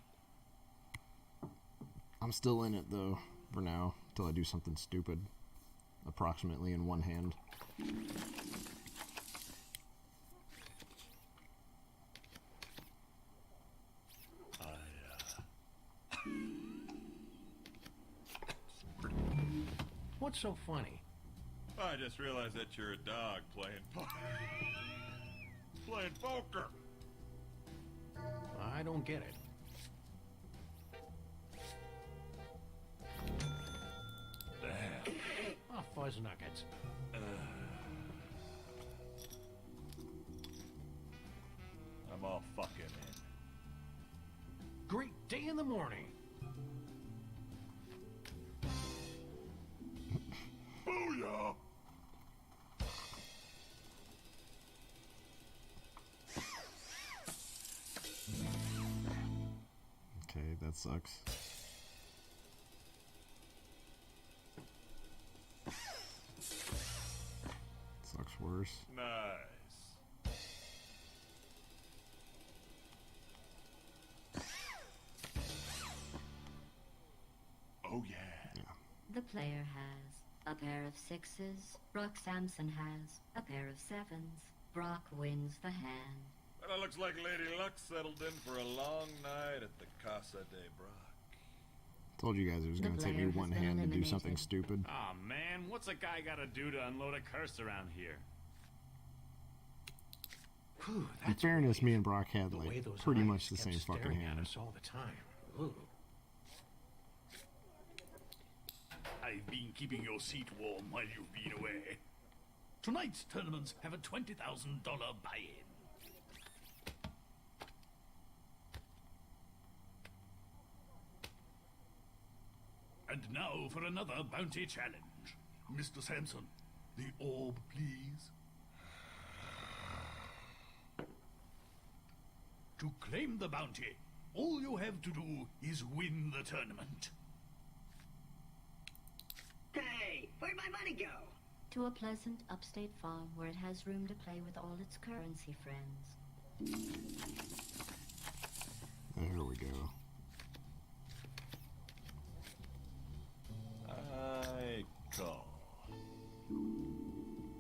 I'm still in it, though, for now, until I do something stupid. Approximately in one hand. What's so funny? I just realized that you're a dog playing playing poker. I don't get it. Damn. Oh, fuzz nuggets. I'm all fucking in. Great day in the morning. Booyah! Okay, that sucks. Sucks worse. Nice. Oh yeah. The player has a pair of sixes. Brock Sampson has a pair of sevens. Brock wins the hand. Well, it looks like Lady Luck settled in for a long night at the Casa de Brock. Told you guys it was The going to take me player has one been hand to do eliminated. something stupid. Aw, man, what's a guy gotta do to unload a curse around here? Whew, In that's fairness, relief. me and Brock had The way like those pretty eyes much the kept same fucking staring at hand. us all the time. Ooh. I've been keeping your seat warm while you've been away. Tonight's tournaments have a $20,000 buy-in. And now for another bounty challenge. Mr. Sampson, the orb, please. To claim the bounty, all you have to do is win the tournament. Hey, where'd my money go? To a pleasant upstate farm where it has room to play with all its currency friends. There we go. I call.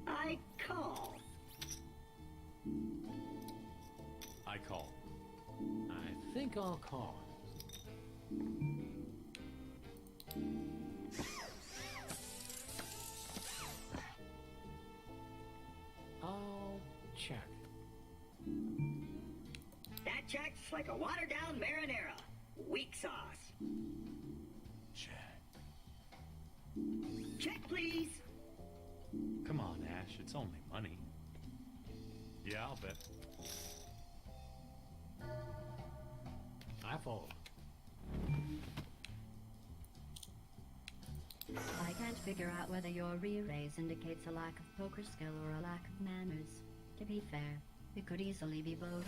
I call. I call. I think I'll call. I'll check. That check's like a watered-down marinara. Weak sauce. Check. Check, please. Come on, Ash. It's only money. Yeah, I'll bet. I fold. I can't figure out whether your re-raise indicates a lack of poker skill or a lack of manners. To be fair, it could easily be both.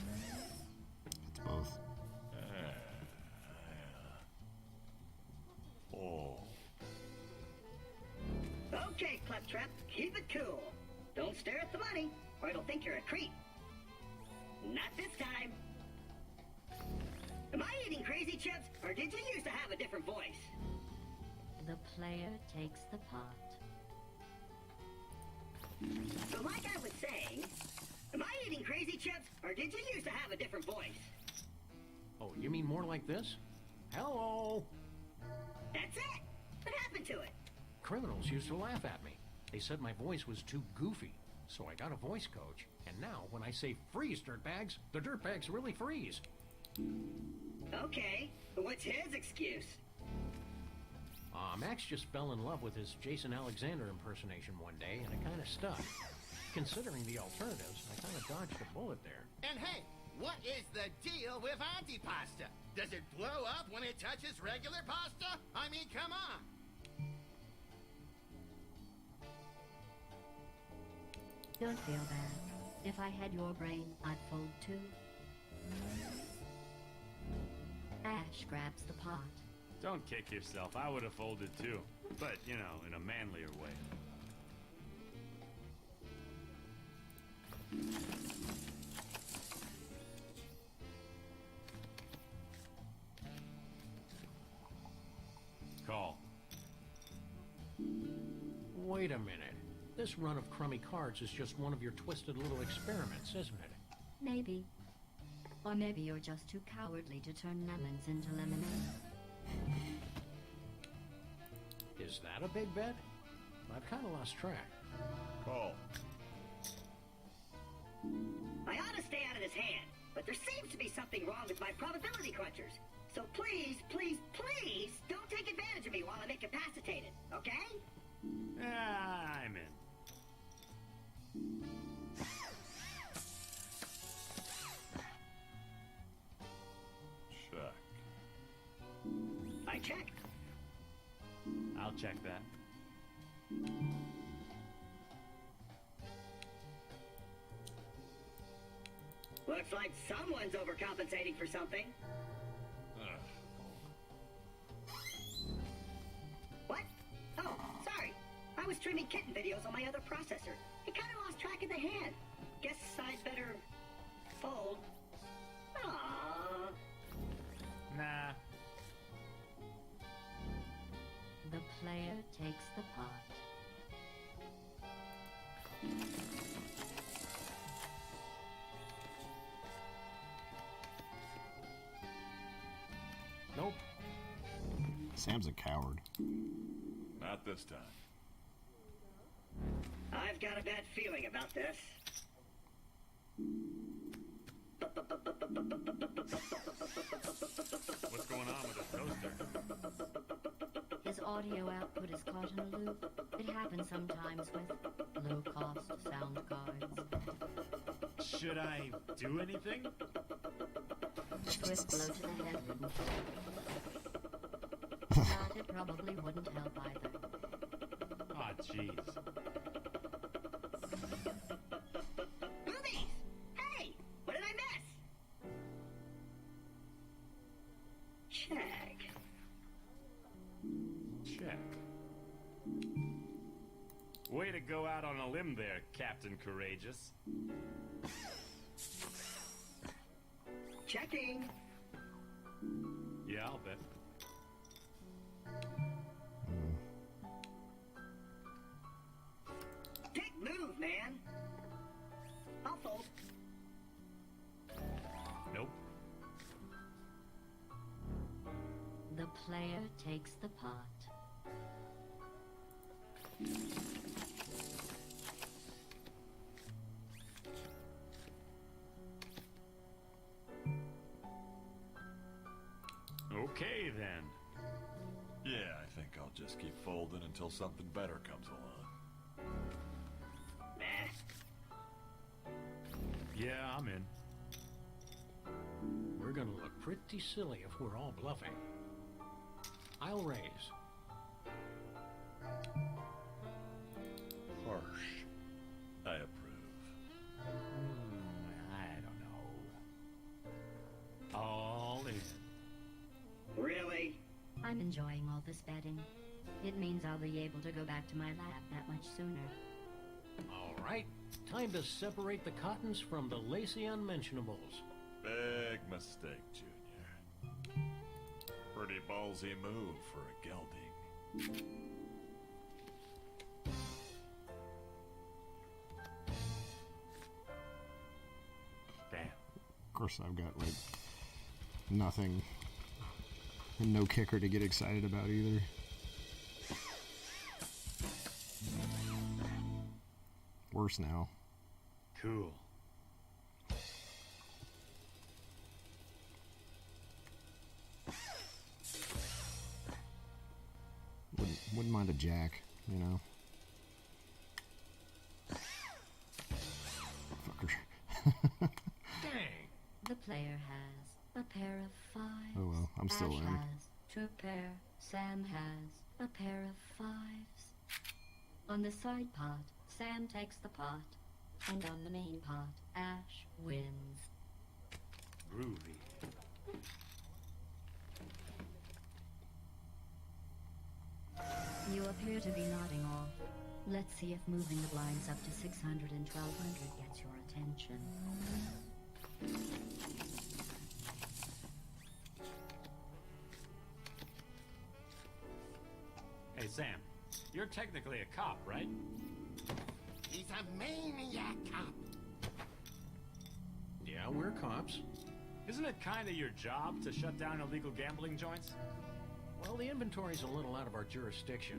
It's both. Oh. Okay, Claptrap, keep it cool. Don't stare at the money, or it'll think you're a creep. Not this time. Am I eating crazy chips, or did you used to have a different voice? The player takes the pot. So like I was saying, am I eating crazy chips, or did you used to have a different voice? Oh, you mean more like this? Hello! That's it. What happened to it? Criminals used to laugh at me. They said my voice was too goofy. So I got a voice coach. And now, when I say freeze, dirtbags, the dirtbags really freeze. Okay, but what's his excuse? Max just fell in love with his Jason Alexander impersonation one day, and it kind of stuck. Considering the alternatives, I kind of dodged a bullet there. And hey, what is the deal with antipasta? Does it blow up when it touches regular pasta? I mean, come on. Don't feel bad. If I had your brain, I'd fold too. Ash grabs the pot. Don't kick yourself. I would have folded too. But, you know, in a manlier way. Call. Wait a minute. This run of crummy cards is just one of your twisted little experiments, isn't it? Maybe. Or maybe you're just too cowardly to turn lemons into lemonade. Is that a big bet? I've kind of lost track. Call. I ought to stay out of this hand, but there seems to be something wrong with my probability crunchers. So please, please, please, don't take advantage of me while I'm incapacitated, okay? I'm in. Check. I check. I'll check that. Looks like someone's overcompensating for something. What? Oh, sorry. I was streaming kitten videos on my other processor. I kind of lost track of the hand. Guess I'd better fold. Aww. Nah. The player takes the pot. Nope. Sam's a coward. Not this time. I've got a bad feeling about this. What's going on with the toaster? His audio output is caught in a loop. It happens sometimes with low-cost sound cards. Should I do anything? A swift blow to the head wouldn't but it probably wouldn't help either. Aw, jeez. Movies! Hey! What did I miss? Check. Check. Way to go out on a limb there, Captain Courageous. Checking. Yeah, I'll bet. Big move, man. I'll fold. Nope. The player takes the pot. Okay, then. Yeah, I think I'll just keep folding until something better comes along. Nah. Yeah, I'm in. We're gonna look pretty silly if we're all bluffing. I'll raise. Harsh. I approve. I don't know. All in. Really? I'm enjoying all this betting. It means I'll be able to go back to my lab that much sooner. All right, time to separate the cottons from the lacy unmentionables. Big mistake, Junior. Pretty ballsy move for a gelding. Damn. Of course, I've got like nothing and no kicker to get excited about either. Worse now. Cool. Wouldn't mind a jack, you know. Fucker. Dang! The player has a pair of fives. Oh well, I'm still Ash in. has two pair. Sam has a pair of fives. On the side pot, Sam takes the pot. And on the main pot, Ash wins. Groovy. You appear to be nodding off. Let's see if moving the blinds up to 600 and 1200 gets your attention. Hey, Sam. You're technically a cop, right? He's a maniac cop. Yeah, we're cops. Isn't it kind of your job to shut down illegal gambling joints? Well, the inventory's a little out of our jurisdiction.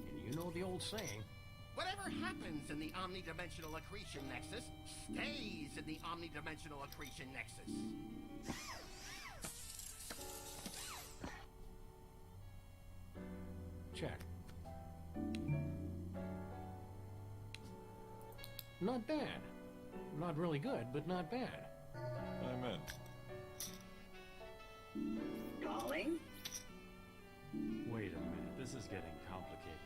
And you know the old saying, Whatever happens in the omnidimensional accretion nexus stays in the omnidimensional accretion nexus. check. Not bad. Not really good, but not bad. I'm in. Calling? Wait a minute, this is getting complicated.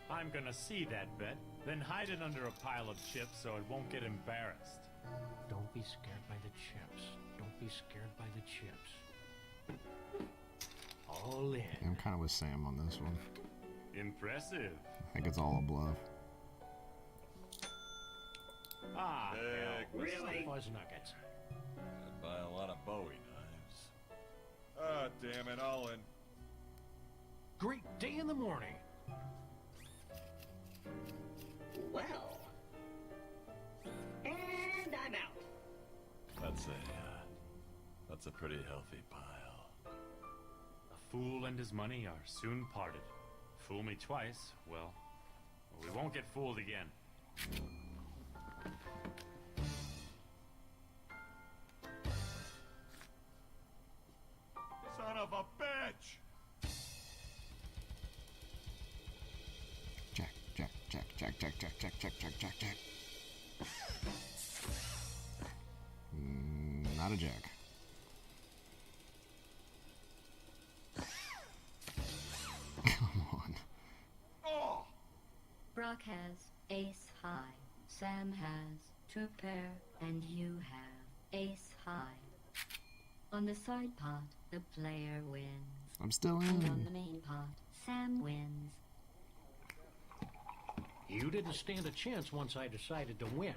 I'm gonna see that bet, then hide it under a pile of chips so it won't get embarrassed. Don't be scared by the chips. Don't be scared by the chips. All in. Yeah, I'm kind of with Sam on this one. Impressive. I think it's all a bluff. Ah, hell. Big mistake. Really? Fuzz nuggets. I'd buy a lot of Bowie knives. Ah, damn it, all in. Great day in the morning. Well. And I'm out. That's a pretty healthy pile. A fool and his money are soon parted. Fool me twice, well, we won't get fooled again. Son of a bitch! Jack, Jack, Jack, Jack, Jack, Jack, Jack, Jack. Not a jack. Come on. Brock has ace high. Sam has two pair, and you have ace high. On the side pot, the player wins. I'm still And on in. the main pot, Sam wins. You didn't stand a chance once I decided to win.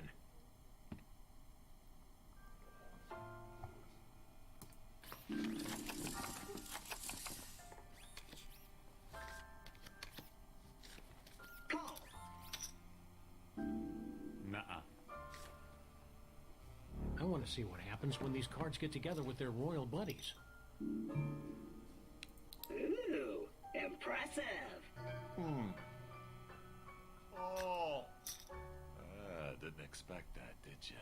Call. Nuh-uh. I want to see what happens when these cards get together with their royal buddies. Ooh, impressive. Oh. Didn't expect that, did you?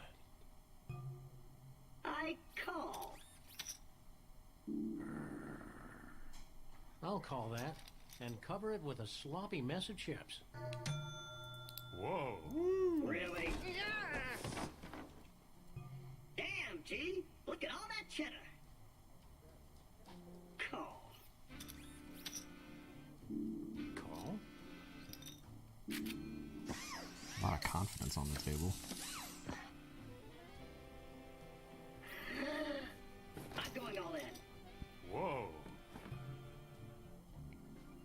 I call. I'll call that, and cover it with a sloppy mess of chips. Whoa. Really? Damn, G. Look at all that cheddar. Call. Call? A lot of confidence on the table. I'm going all in. Whoa.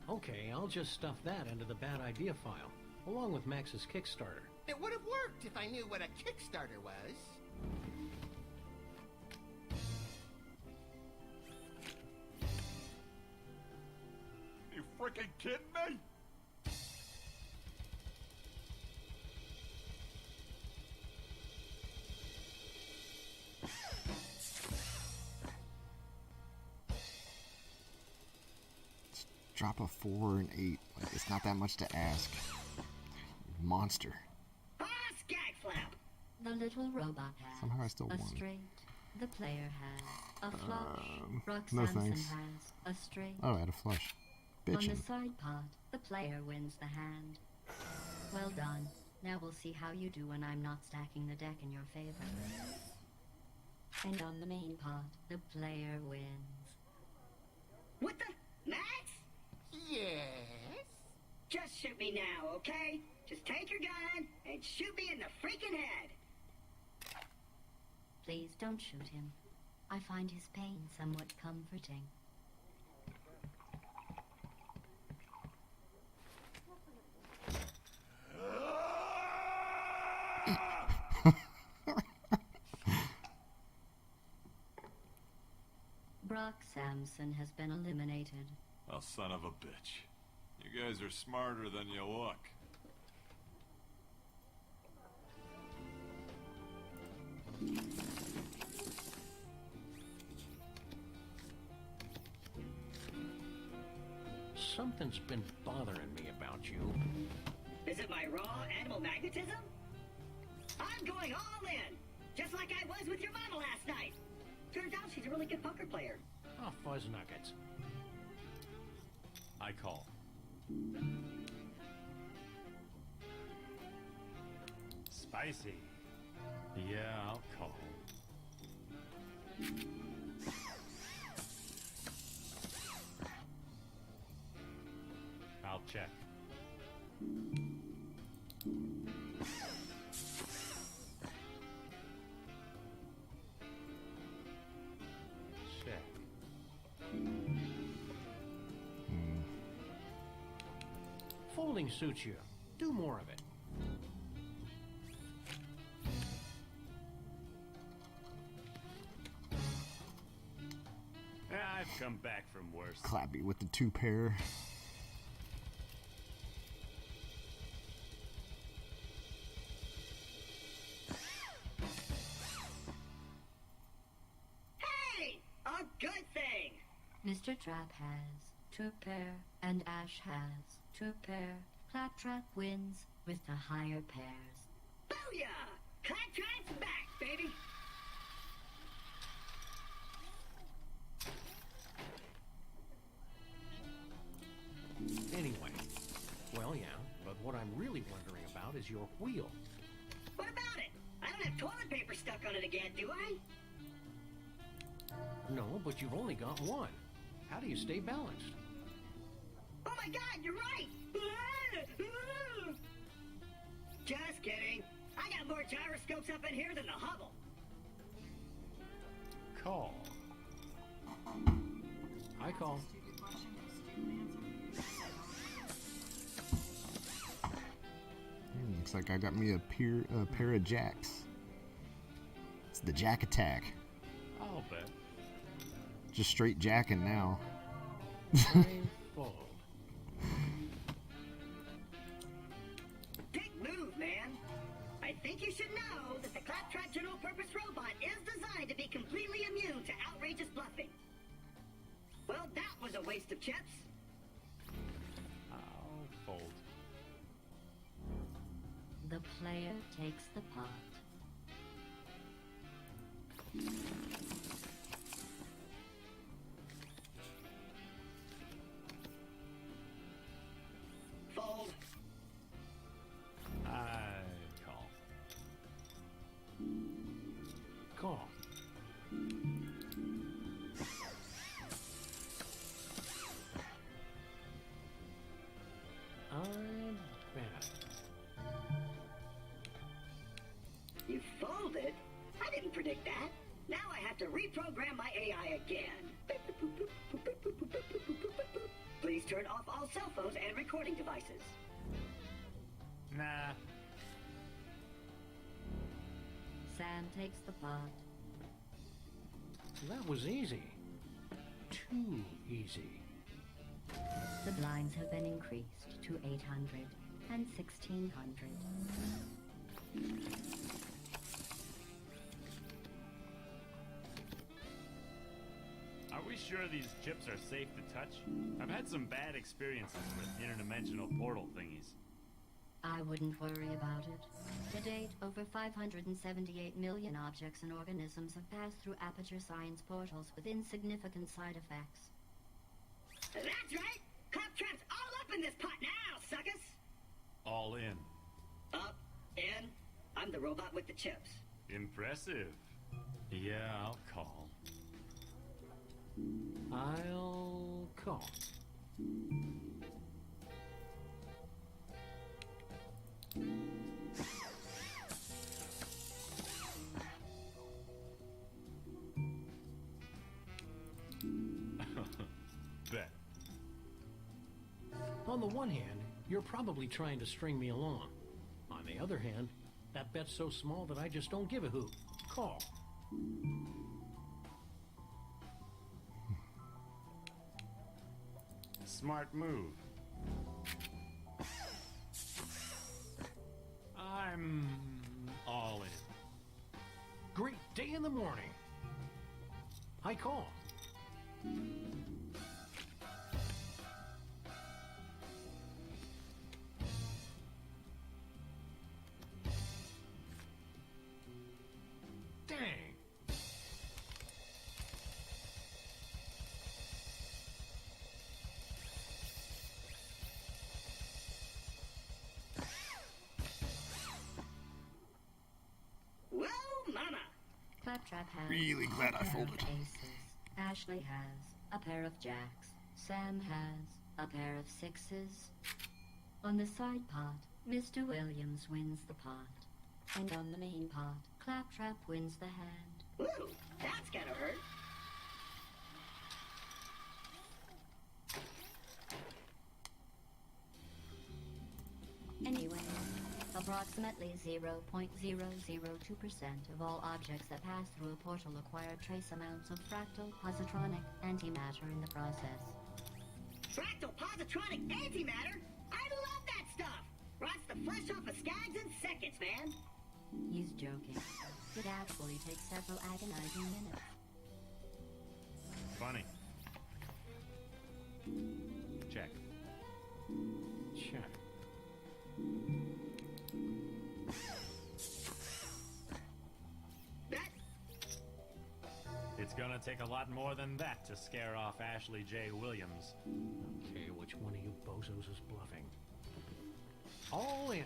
Okay, I'll just stuff that into the bad idea file, along with Max's Kickstarter. It would have worked if I knew what a Kickstarter was. You freaking kidding me? Drop a 4 and 8. Like, it's not that much to ask. Monster. Ah, skag flap. The little robot has Somehow I still a won. straight. The player has a flush. Brock no Samson thanks. has a straight. Oh, I had a flush. On the Bitchin'. side pot, the player wins the hand. Well done. Now we'll see how you do when I'm not stacking the deck in your favor. And on the main pot, the player wins. What the? Max? Yes? Just shoot me now, okay? Just take your gun and shoot me in the freaking head. Please don't shoot him. I find his pain somewhat comforting. Brock Samson has been eliminated. Oh, son of a bitch. You guys are smarter than you look. Something's been bothering me about you. Is it my raw animal magnetism? I'm going all in, just like I was with your mama last night. Turns out she's a really good poker player. Oh, fuzz nuggets. I call. Spicy. Yeah, I'll call. I'll check. Check. Folding suits you. Do more of it. I've come back from worse. Clappy with the 2 pair. Hey, a good thing. Mr. Trap has 2 pair, and Ash has 2 pair. Claptrap wins with the higher pairs. Booyah! Claptrap's back, baby. Anyway, well, yeah, but what I'm really wondering about is your wheel. What about it? I don't have toilet paper stuck on it again, do I? No, but you've only got one. How do you stay balanced? Oh my god, you're right! Just kidding. I got more gyroscopes up in here than the Hubble. Call. I call. Stupid question, stupid answer. Looks like I got me a pair of jacks. It's the jack attack. I'll bet. Just straight jacking now. I fold. Big move, man. I think you should know that the Claptrap General Purpose Robot is designed to be completely immune to outrageous bluffing. Well, that was a waste of chips. I'll fold. The player takes the pot. Fold. I call. Call. I bet. You folded? I didn't predict that. Now I have to reprogram my AI again. Please turn off all cell phones and recording devices. Nah. Sam takes the pot. That was easy. Too easy. The blinds have been increased to 800 and 1600. Are we sure these chips are safe to touch? I've had some bad experiences with interdimensional portal thingies. I wouldn't worry about it. To date, over 578 million objects and organisms have passed through Aperture Science portals with insignificant side effects. That's right! Claptrap's all up in this pot now, suckers! All in. Up, in, I'm the robot with the chips. Impressive. Yeah, I'll call. I'll call. Bet. On the one hand, you're probably trying to string me along. On the other hand, that bet's so small that I just don't give a hoot. Call. Smart move. I'm all in. Great day in the morning. I call. Dang. Whoa, mama! Claptrap has Really glad I a pair folded. of aces. Ashley has a pair of jacks. Sam has a pair of sixes. On the side pot, Mr. Williams wins the pot. And on the main pot, Claptrap wins the hand. Ooh, that's gonna hurt. Anyway, approximately 0.002% of all objects that pass through a portal acquire trace amounts of fractal positronic antimatter in the process. Fractal positronic antimatter? I love that stuff! Rots the flesh off of skags in seconds, man! He's joking. It actually takes several agonizing minutes. Funny. Check. Check. That It's gonna take a lot more than that to scare off Ashley J. Williams. Okay, which one of you bozos is bluffing? All in.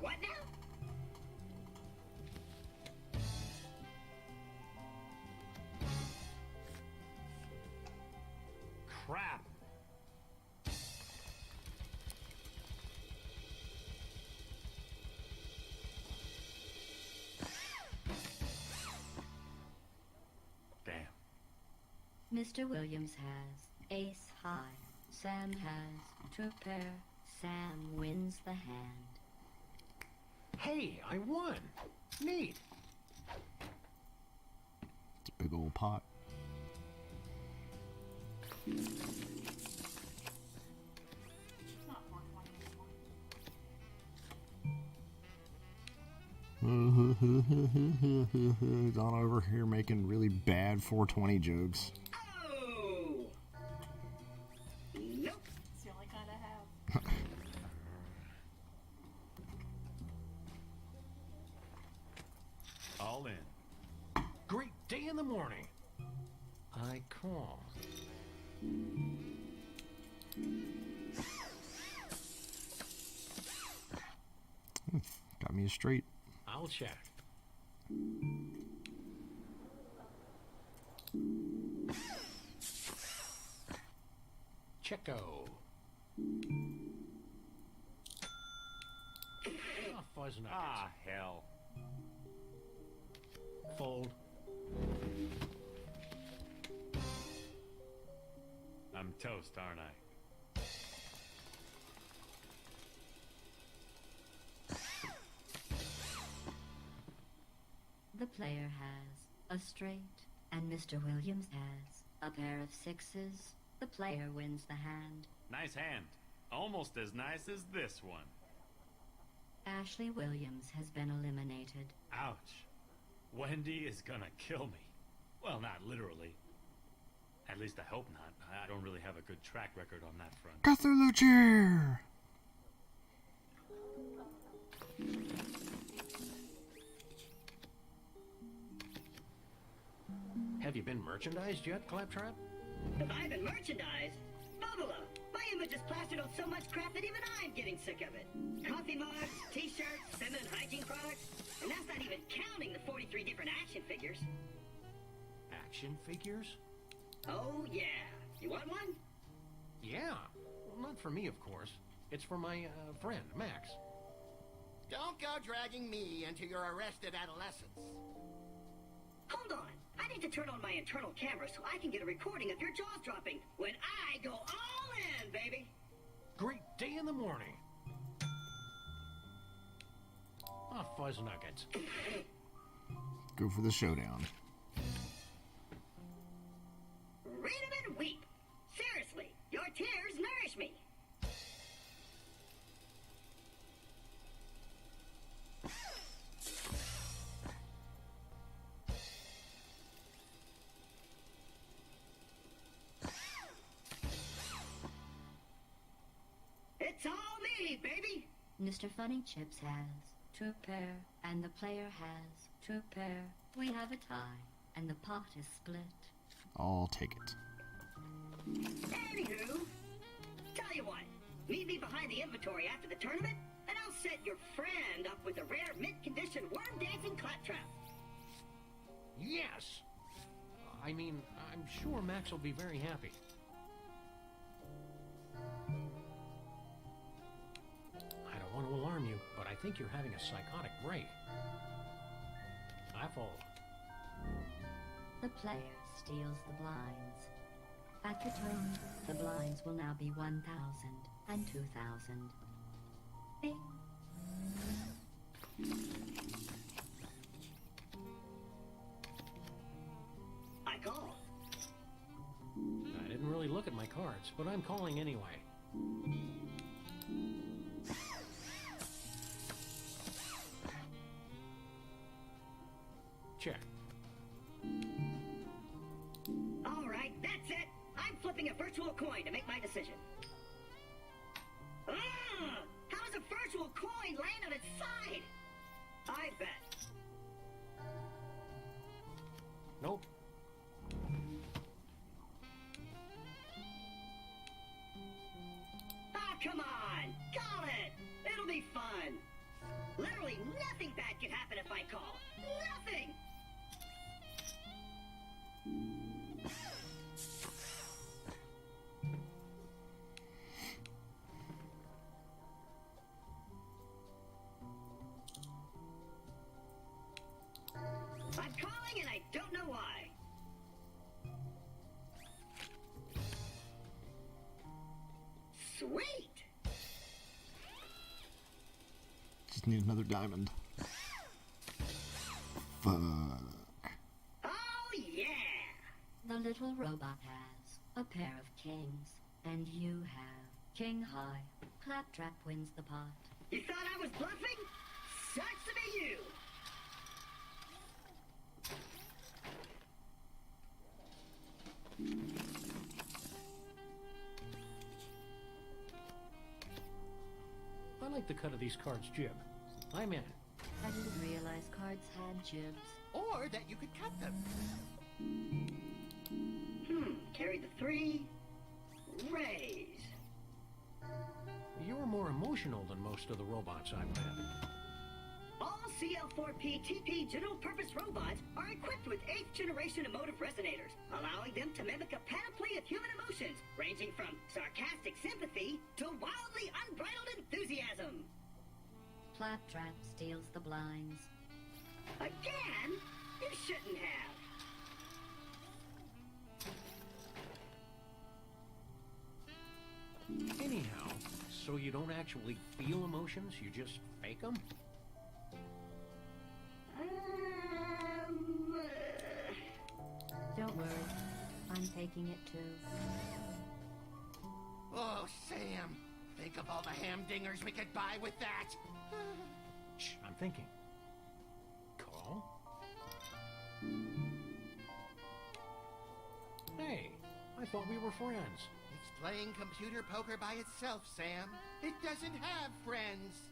what now? Crap. Damn. Mr. Williams has ace high. Sam has two pair. Sam wins the hand. Hey, I won. Neat. It's a big old pot. It's not 420 anymore. Don over here making really bad 420 jokes. Oh! Nope. It's the only kind I have. All in. Great day in the morning. I call. Got me a straight. I'll check. Checko. Ah, fuzz nuggets. Ah, hell. Fold. I'm toast, aren't I? The player has a straight, and Mr. Williams has a pair of sixes. The player wins the hand. Nice hand. Almost as nice as this one. Ashley Williams has been eliminated. Ouch. Wendy is gonna kill me. Well, not literally. At least I hope not. I don't really have a good track record on that front. Cthulhu chair! Have you been merchandised yet, Claptrap? Have I been merchandised? Bubba, my image is plastered on so much crap that even I'm getting sick of it. Coffee mugs, t-shirts, feminine hygiene products, and that's not even counting the 43 different action figures. Action figures? Oh, yeah. You want one? Yeah. Well, not for me, of course. It's for my friend, Max. Don't go dragging me into your arrested adolescence. Hold on. I need to turn on my internal camera so I can get a recording of your jaws dropping when I go all in, baby. Great day in the morning. Ah, fuzz nuggets. Go for the showdown. Read 'em and weep. Seriously, your tears nourish me. It's all me, baby. Mr. Funny Chips has two pair, and the player has two pair. We have a tie, and the pot is split. I'll take it. Anywho, tell you what, meet me behind the inventory after the tournament, and I'll set your friend up with a rare mint-condition worm-dancing claptrap. Yes! I mean, I'm sure Max will be very happy. I don't want to alarm you, but I think you're having a psychotic break. I fold. The player steals the blinds. At the turn, the blinds will now be 1,000 and 2,000. Bing. I call. I didn't really look at my cards, but I'm calling anyway. Check. All right, that's it. I'm flipping a virtual coin to make my decision. How does a virtual coin land on its side? I bet. Nope. Oh, come on. Call it. It'll be fun. Literally nothing bad can happen if I call. Nothing! I'm calling and I don't know why. Sweet! Just need another diamond. Fuck. Oh yeah! The little robot has a pair of kings, and you have king high. Claptrap wins the pot. You thought I was bluffing? Sucks to be you! I like the cut of these cards' jib. I'm in. I didn't realize cards had jibs. Or that you could cut them. Carry the 3. Raise. You're more emotional than most of the robots I've met. All CL4P TP general purpose robots are equipped with 8th generation emotive resonators, allowing them to mimic a panoply of human emotions, ranging from sarcastic sympathy to wildly unbridled enthusiasm. Claptrap steals the blinds. Again? You shouldn't have. Anyhow, so you don't actually feel emotions, you just fake them? Don't worry, I'm taking it too. Oh, Sam. Think of all the hamdingers we could buy with that. Shh, I'm thinking. Call? Hey, I thought we were friends. It's playing computer poker by itself, Sam. It doesn't have friends.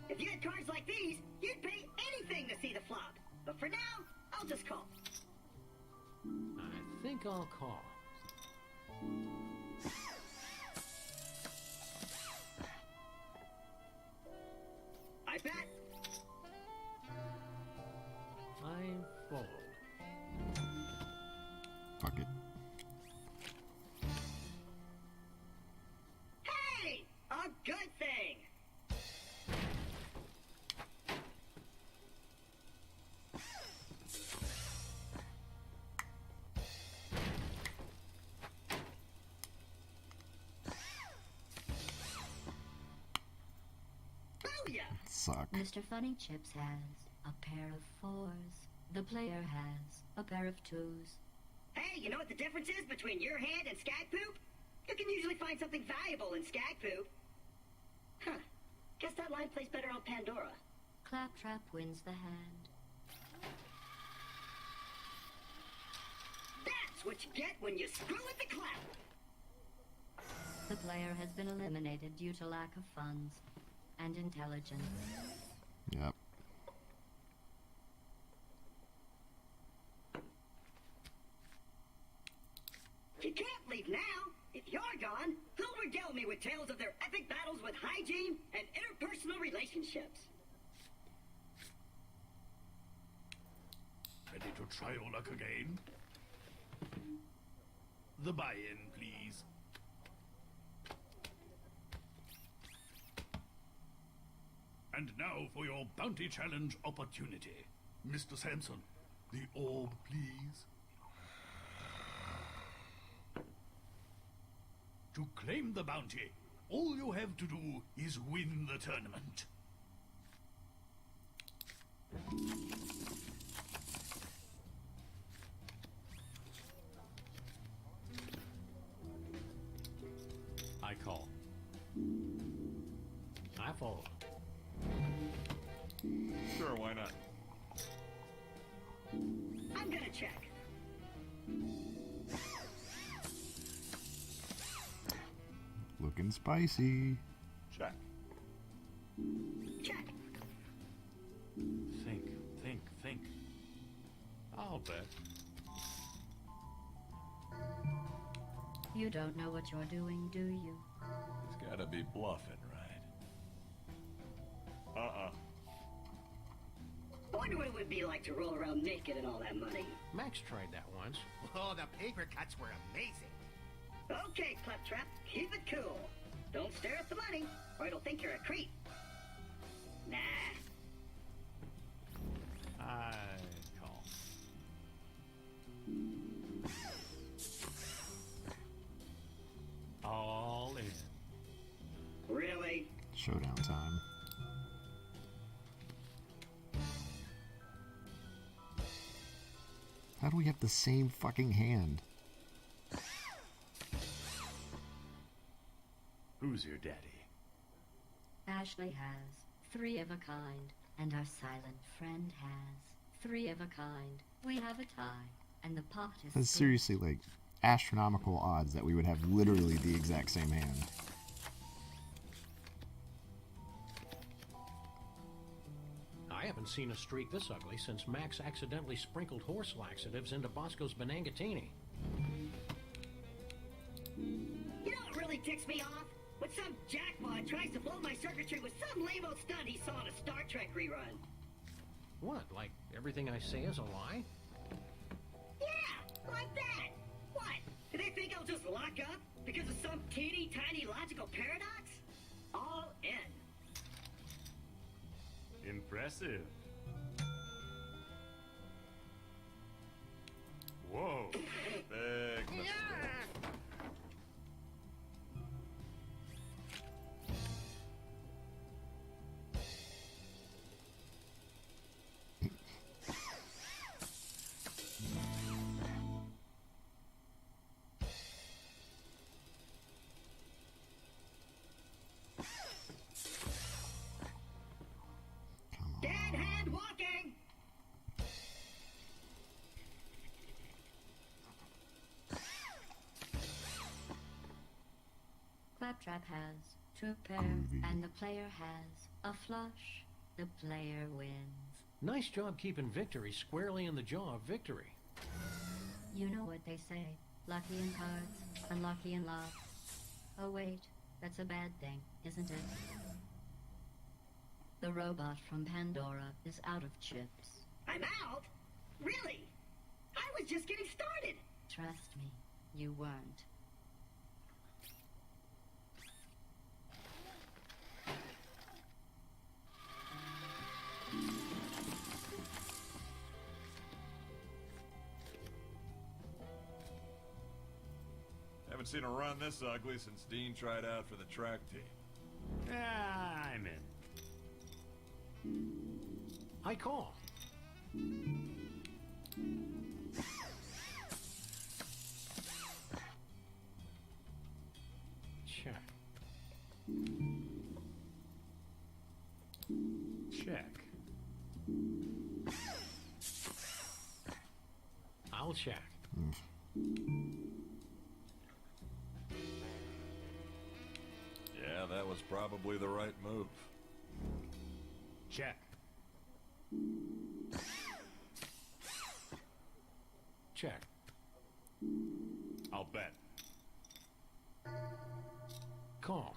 If you had cards like these, you'd pay anything to see the flop. But for now, I'll just call. I think I'll call. I bet. I fold. Fuck it. Hey! A good thing! Booyah! Suck. Mr. Funny Chips has a pair of 4s. The player has a pair of 2s. Hey, you know what the difference is between your hand and skag poop? You can usually find something valuable in skag poop. Huh. Guess that line plays better on Pandora. Claptrap wins the hand. That's what you get when you screw with the clap! The player has been eliminated due to lack of funds and intelligence. Yep. You can't leave now. If you're gone, who'll regale me with tales of their epic battles with hygiene and interpersonal relationships? Ready to try your luck again? The buy-in, please. And now for your bounty challenge opportunity. Mr. Sampson, the orb, please. To claim the bounty, all you have to do is win the tournament. I call. I fold. Sure, why not? I'm gonna check. Looking spicy. Check. Check. Think. I'll bet. You don't know what you're doing, do you? He's gotta be bluffing, right? would be like to roll around naked and all that money. Max tried that once. Oh, the paper cuts were amazing. Okay, Claptrap, keep it cool. Don't stare at the money, or it'll think you're a creep. Nah. I call. All in. Really? Showdown time. How do we have the same fucking hand? Who's your daddy? Ashley has 3 of a kind, and our silent friend has 3 of a kind. We have a tie, and the pot is That's split. seriously like astronomical odds that we would have literally the exact same hand. I haven't seen a streak this ugly since Max accidentally sprinkled horse laxatives into Bosco's Benangatini. You know what really ticks me off? When some jackpot tries to blow my circuitry with some lame-o stunt he saw in a Star Trek rerun. What, like everything I say is a lie? Yeah, like that. What? Do they think I'll just lock up because of some teeny-tiny logical paradox? All in. Impressive. Whoa. Big mistake. Dead hand walking! Claptrap has 2 pair, and the player has a flush. The player wins. Nice job keeping victory squarely in the jaw of victory. You know what they say. Lucky in cards, unlucky in love. Oh wait, that's a bad thing, isn't it? The robot from Pandora is out of chips. I'm out? Really? I was just getting started. Trust me, you weren't. Haven't seen a run this ugly since Dean tried out for the track team. I'm in. I call. Check. Check. I'll check. Yeah, that was probably the right move. Check. Check. I'll bet. Call.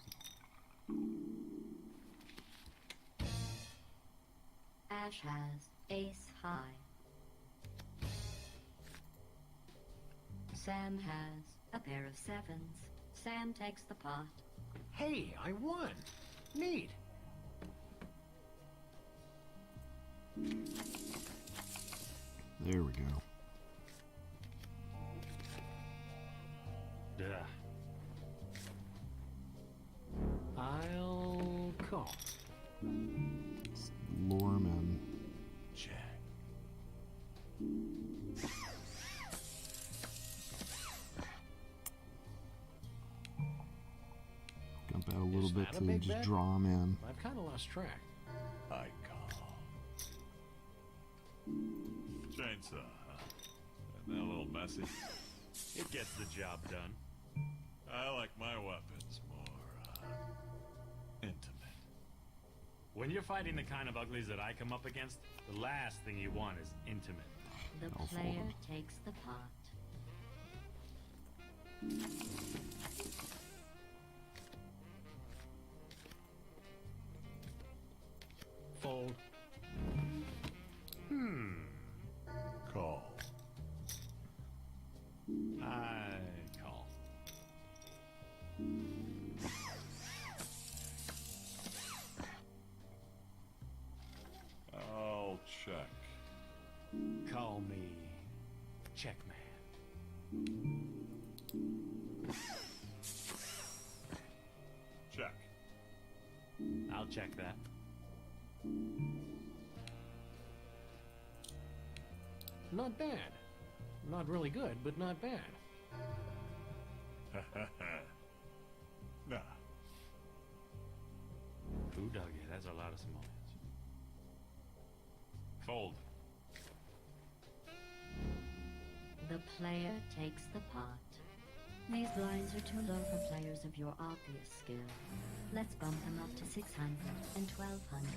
Ash has ace high. Sam has a pair of 7s. Sam takes the pot. Hey, I won. Neat. There we go. Duh. I'll call. Let's lure him in. Check. Gump out a little Is bit that a to big just bet? draw him in. I've kind of lost track. I call. Chainsaw, huh? Isn't that a little messy? It gets the job done. I like my weapons more, intimate. When you're fighting the kind of uglies that I come up against, the last thing you want is intimate. The I'll player fold. takes the pot. Fold. Hmm. check. Call me Checkman. Check. I'll check that. Not bad. Not really good, but not bad. Nah. Who dug it? That's a lot of simoleons. Fold. The player takes the pot. These blinds are too low for players of your obvious skill. Let's bump them up to 600 and 1200.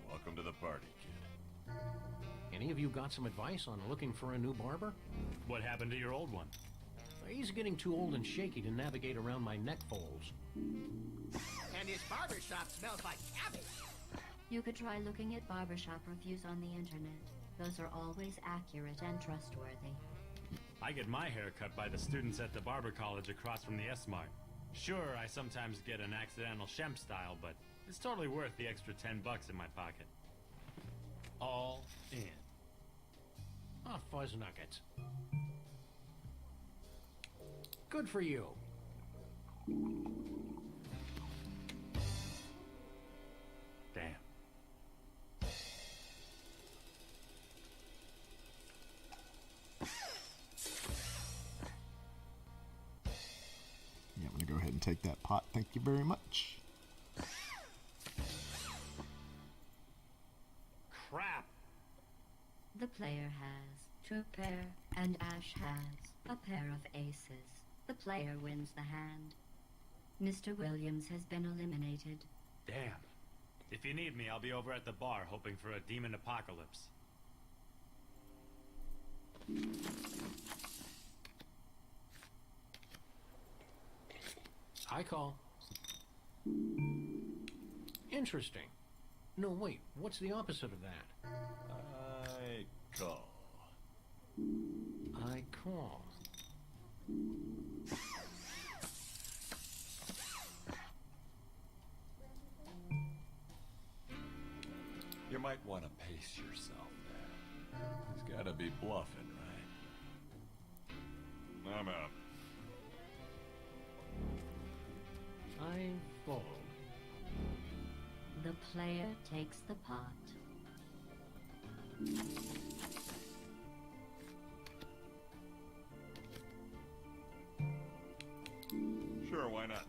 Welcome to the party, kid. Any of you got some advice on looking for a new barber? What happened to your old one? He's getting too old and shaky to navigate around my neck folds. And his barber shop smells like cabbage. You could try looking at barbershop reviews on the internet. Those are always accurate and trustworthy. I get my hair cut by the students at the barber college across from the S-Mart. Sure, I sometimes get an accidental Shemp style, but it's totally worth the extra $10 in my pocket. All in. Ah, fuzz nuggets. Good for you. Damn. Yeah, I'm gonna go ahead and take that pot. Thank you very much. Crap! The player has two pair and Ash has a pair of aces. The player wins the hand. Mr. Williams has been eliminated. Damn. If you need me, I'll be over at the bar hoping for a demon apocalypse. I call. Interesting. No, wait. What's the opposite of that? I call. I call. You might want to pace yourself there. He's got to be bluffing, right? I'm out. I fold. The player takes the pot. Sure, why not?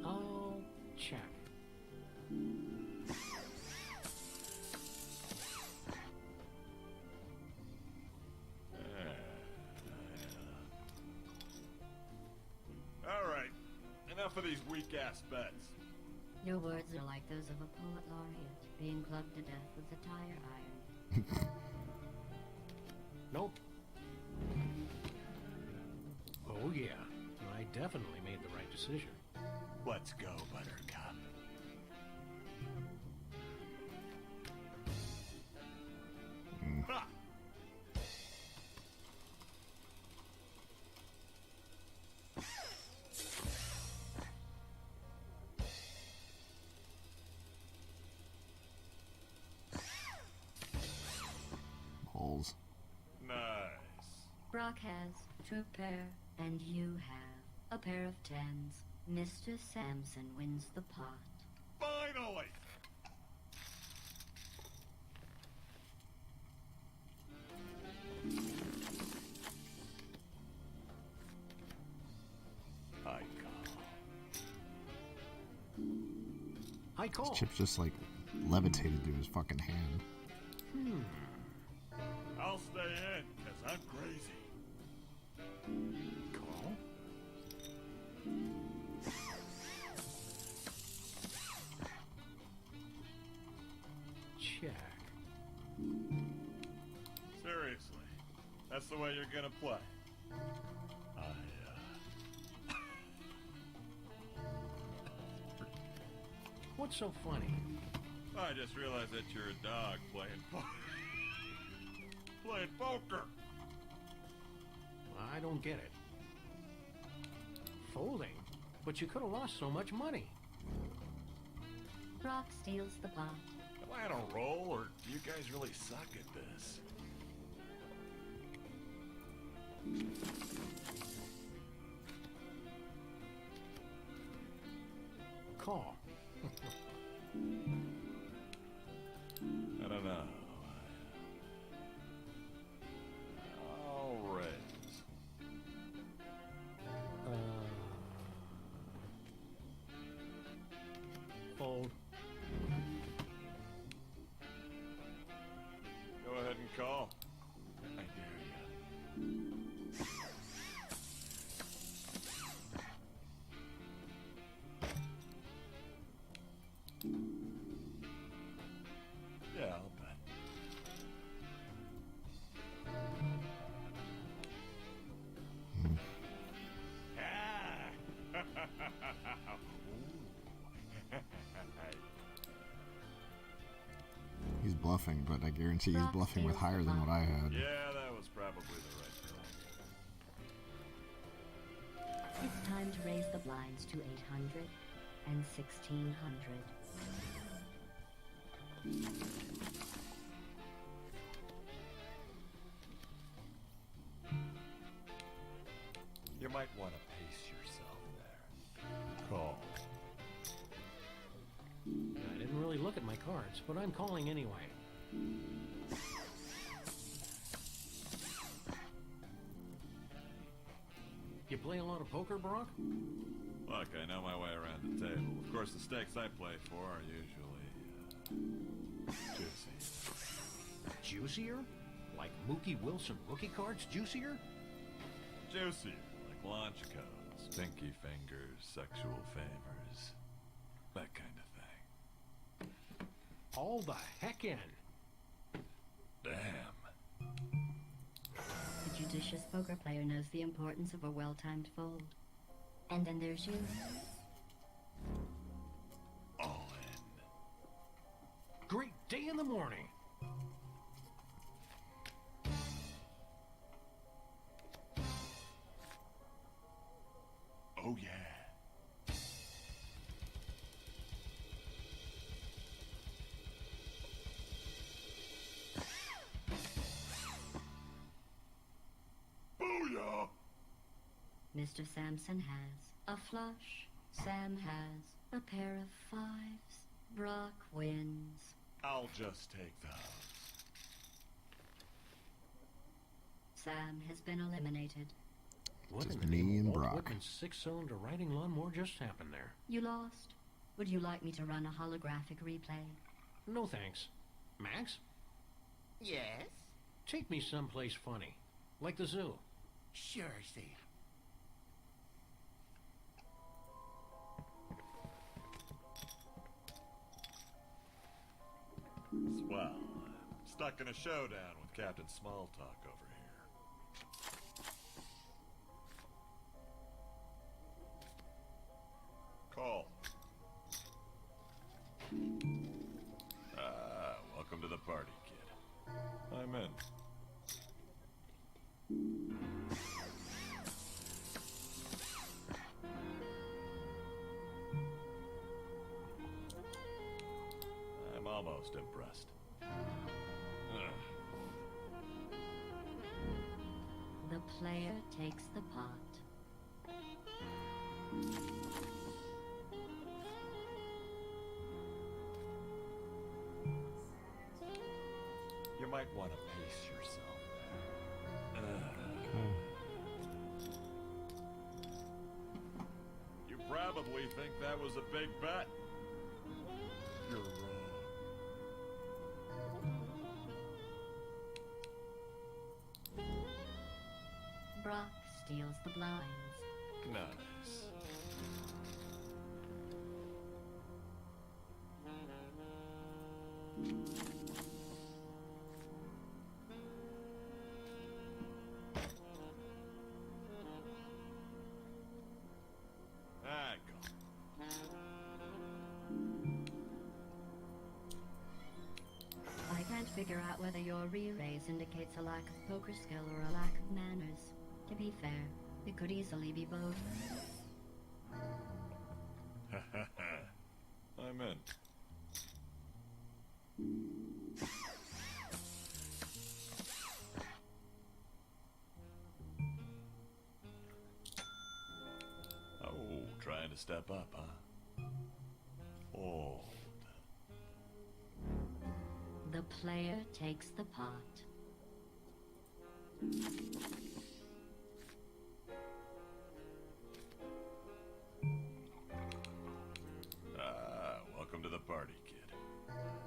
I'll check. All right. Enough of these weak-ass bets. Your words are like those of a poet laureate being clubbed to death with a tire iron. Nope. Oh yeah, I definitely made the right decision. Let's go, Buttercup. Ha! Balls. Nice. Brock has two pair, and you have a pair of tens. Mr. Samson wins the pot. Finally! I I call. Chip's just like levitated through his fucking hand. I'll stay in, because I'm crazy. Call. Check. Seriously, that's the way you're gonna play. What's so funny? I just realized that you're a dog playing playing poker. I don't get it. Folding? But you could have lost so much money. Brock steals the pot. Am I on a roll, or do you guys really suck at this? Call. I don't know. I'll raise. Fold. Go ahead and call. I dare you. Yeah, I'll bet. He's bluffing, but I guarantee he's bluffing with higher than what I had. Yeah, that was probably the right call. It's time to raise the blinds to 800 and 1600. You might want to pace yourself there. Call. I didn't really look at my cards, but I'm calling anyway. You play a lot of poker, Brock? Look, I know my way around the table. Of course, the stakes I play for are usually juicy. Juicier? Like Mookie Wilson rookie cards juicier? Juicy, like launch codes, pinky fingers, sexual favors, that kind of thing. All the heck in. Damn. The judicious poker player knows the importance of a well-timed fold. And then there's you. All in. Great day in the morning. Oh, yeah. Booyah! Mr. Sampson has a flush. Sam has a pair of fives. Brock wins. I'll just take those. Sam has been eliminated. What Just in the me name and of Walt Brock. Whitman's six-cylinder riding lawnmower just happened there? You lost. Would you like me to run a holographic replay? No thanks. Max, Yes? take me someplace funny. Like the zoo. Sure, Sam. Swell. Stuck in a showdown with Captain Smalltalk over here. Call. Welcome to the party, kid. I'm in. I'm almost impressed. Ugh. The player takes the pot. You might want to pace yourself there. You probably think that was a big bet. You're wrong. Brock steals the blinds. Nice. Go. I can't figure out whether your re-raise indicates a lack of poker skill or a lack of manners. To be fair, it could easily be both. I'm in. Oh, trying to step up, huh? Hold. The player takes the pot. Welcome to the party, kid.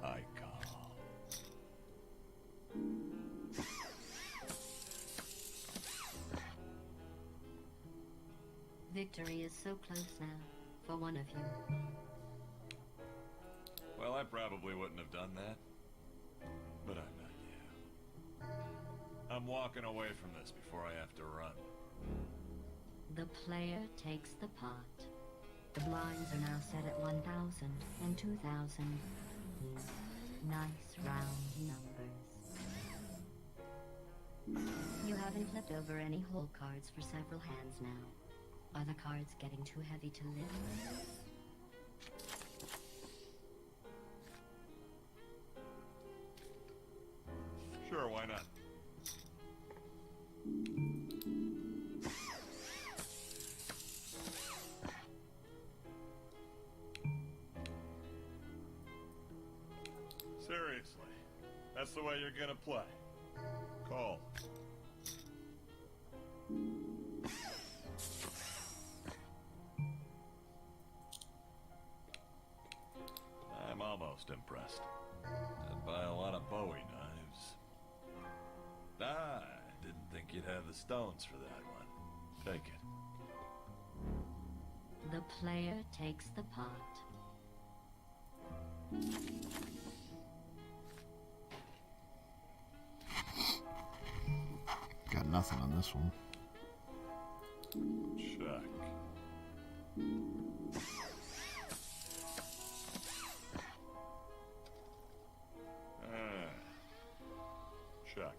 I call. Victory is so close now, for one of you. Well, I probably wouldn't have done that. But I'm not you. I'm walking away from this before I have to run. The player takes the pot. The blinds are now set at 1,000 and 2,000. Nice round numbers. You haven't flipped over any hole cards for several hands now. Are the cards getting too heavy to lift? Sure, why not? Seriously, that's the way you're gonna play. Call. I'm almost impressed. I'd buy a lot of Bowie knives. I didn't think you'd have the stones for that one. Take it. The player takes the pot. Got nothing on this one. Check. Check.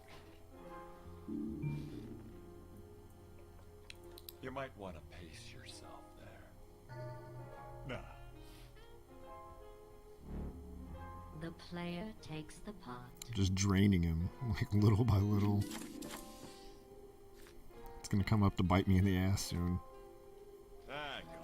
You might want to pace yourself there. Nah. The player takes the pot. Just draining him, like little by little. It's gonna come up to bite me in the ass soon. Ah, go.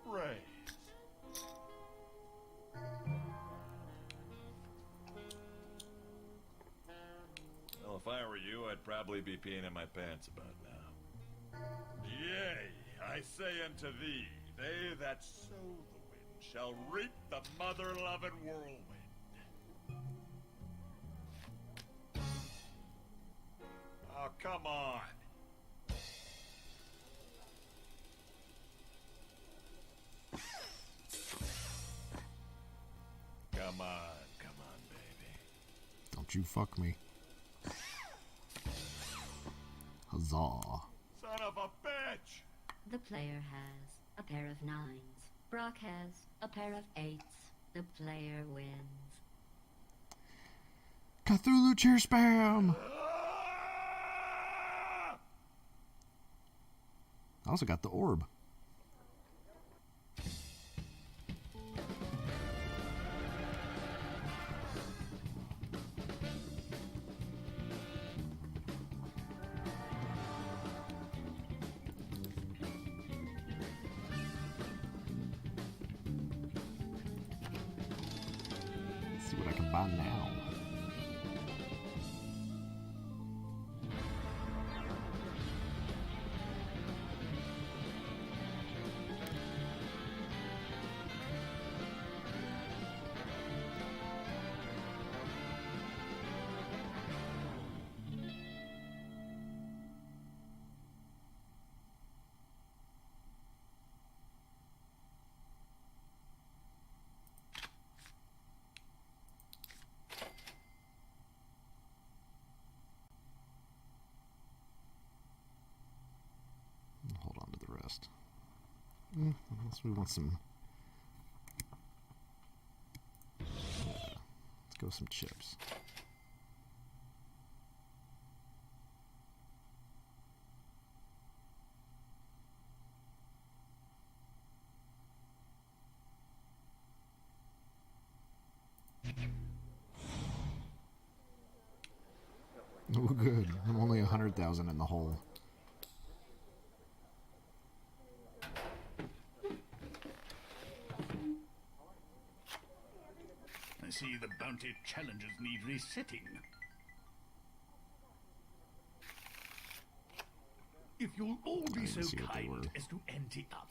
Raise. Well, if I were you, I'd probably be peeing in my pants about now. Yea, I say unto thee, they that sow the wind shall reap the mother-loving whirlwind. Oh, come on. Come on, baby. Don't you fuck me. Huzzah. Son of a bitch! The player has a pair of 9s. Brock has a pair of 8s. The player wins. Cthulhu cheer spam! I also got the orb. Let's see what I can buy now. chest. Unless we want some... Yeah, let's go with some chips. Oh, good. I'm only 100,000 in the hole. I see the bounty challenges need resetting. If you'll all be so kind as to ante up.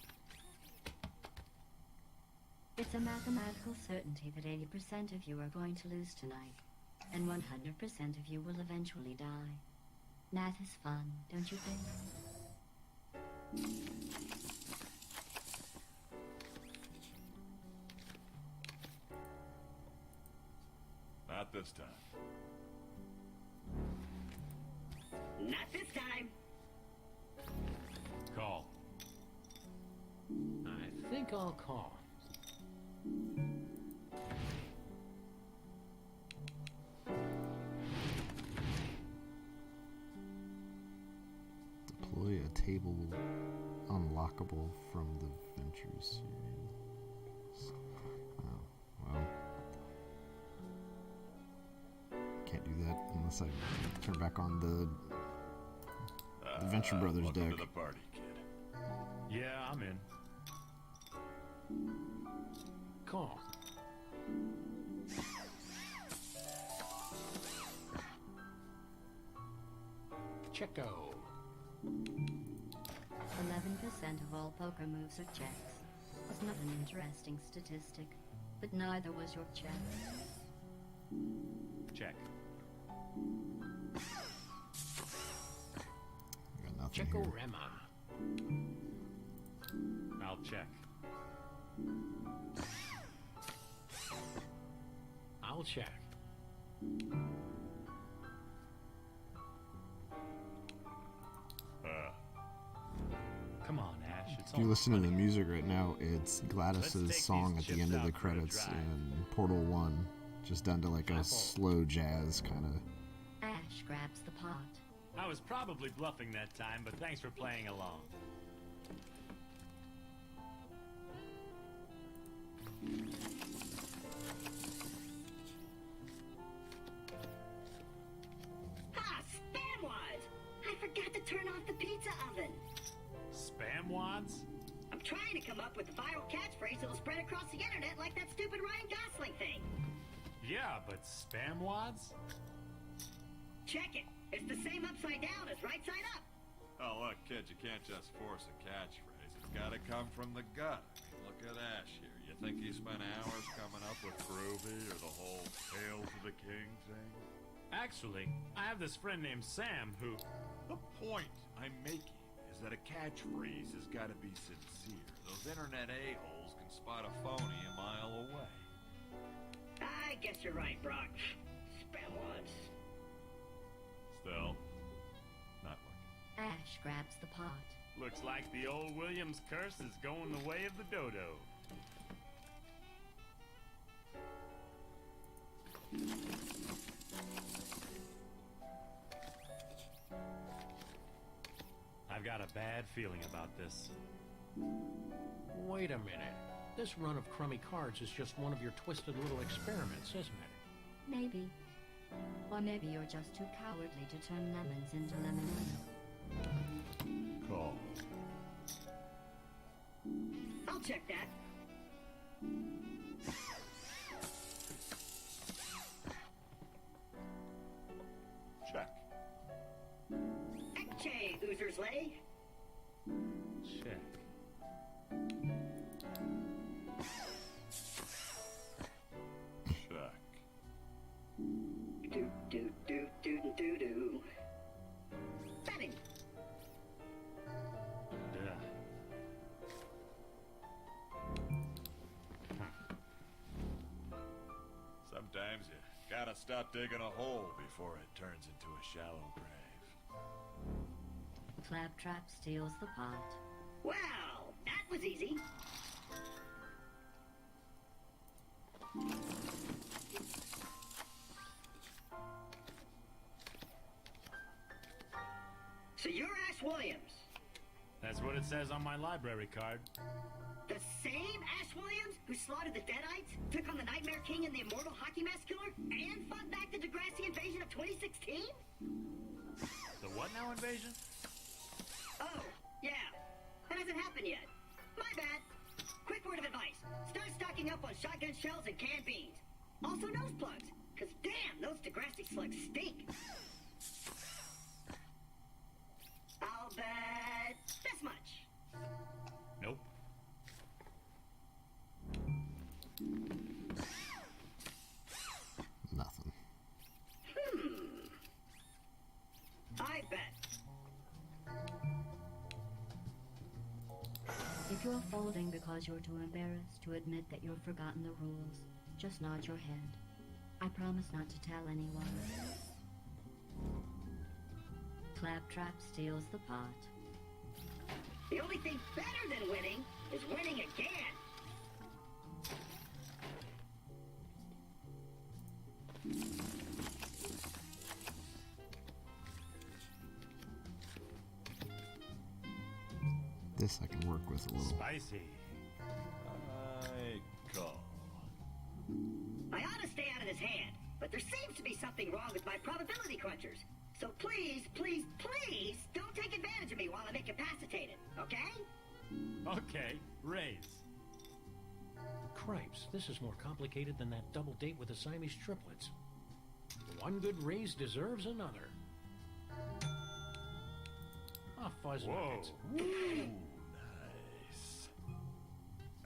It's a mathematical certainty that 80% of you are going to lose tonight, and 100% of you will eventually die. Math is fun, don't you think? Not this time. Not this time. Call. I think I'll call. Deploy a table unlockable from the Venture series. Oh, well. Can't do that unless I turn back on the Venture Brothers welcome deck. to the party, kid. Yeah, I'm in. Call. Checo. 11% of all poker moves are checks. It's not an interesting statistic, but neither was your check. Check. Got nothing here. Checorama. I'll check. I'll check. Come on, Ash. It's If you all listen to the funny. music right now, it's Let's Gladys's take song these at the end chips of the out for a credits drive. in Portal 1. Just done to like a Apple. slow jazz kind of. Ash grabs the pot. I was probably bluffing that time, but thanks for playing along. Ha! Spam wads! I forgot to turn off the pizza oven. Spam wads? I'm trying to come up with a viral catchphrase that'll spread across the internet like that stupid Ryan Gosling thing. Yeah, but spam wads? Check it. It's the same upside down as right side up. Oh, look, kid, you can't just force a catchphrase. It's gotta come from the gut. I mean, look at Ash here. You think he spent hours coming up with Groovy or the whole Hail to the King thing? Actually, I have this friend named Sam who... The point I'm making is that a catchphrase has gotta be sincere. Those internet a-holes can spot a phony a mile away. I guess you're right, Brock. Spam wads. Still, not working. Ash grabs the pot. Looks like the old Williams curse is going the way of the dodo. I've got a bad feeling about this. Wait a minute. This run of crummy cards is just one of your twisted little experiments, isn't it? Maybe. Or maybe you're just too cowardly to turn lemons into lemonade. Call. I'll check that. Check. Ekche, Oozer's Lay. Check. Check. Do, do, do, do, do, do. Betting. Ugh. Sometimes you gotta stop digging a hole before it turns into a shallow grave. Claptrap steals the pot. Well, that was easy. So you're Ash Williams. That's what it says on my library card. The same Ash Williams who slaughtered the Deadites, took on the Nightmare King and the Immortal Hockey Mask Killer, and fought back the Degrassi invasion of 2016? The what now invasion? Oh, yeah. That hasn't happened yet. My bad. Quick word of advice. Start stocking up on shotgun shells and canned beans. Also nose plugs, because damn, those Degrassi slugs stink. I'll bet this much. Nope. Nothing. I bet. If you're folding because you're too embarrassed to admit that you've forgotten the rules, just nod your head. I promise not to tell anyone. Claptrap steals the pot. The only thing better than winning is winning again. This I can work with a little. Spicy. I call. I ought to stay out of this hand, but there seems to be something wrong with my probability crunchers. So please, please, please don't take advantage of me while I'm incapacitated, okay? Okay, raise. Cripes, this is more complicated than that double date with the Siamese triplets. One good raise deserves another. Ah, fuzz Whoa. nuggets. Ooh, nice.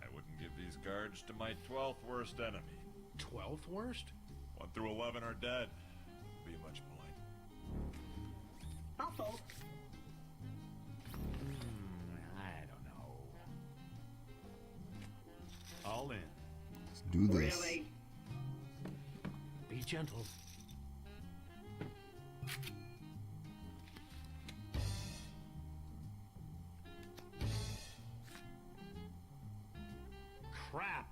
I wouldn't give these cards to my 12th worst enemy. 12th worst? 1 through 11 are dead. Be much point. I'll fold. I don't know. All in. Let's do this. Really? Be gentle. Crap.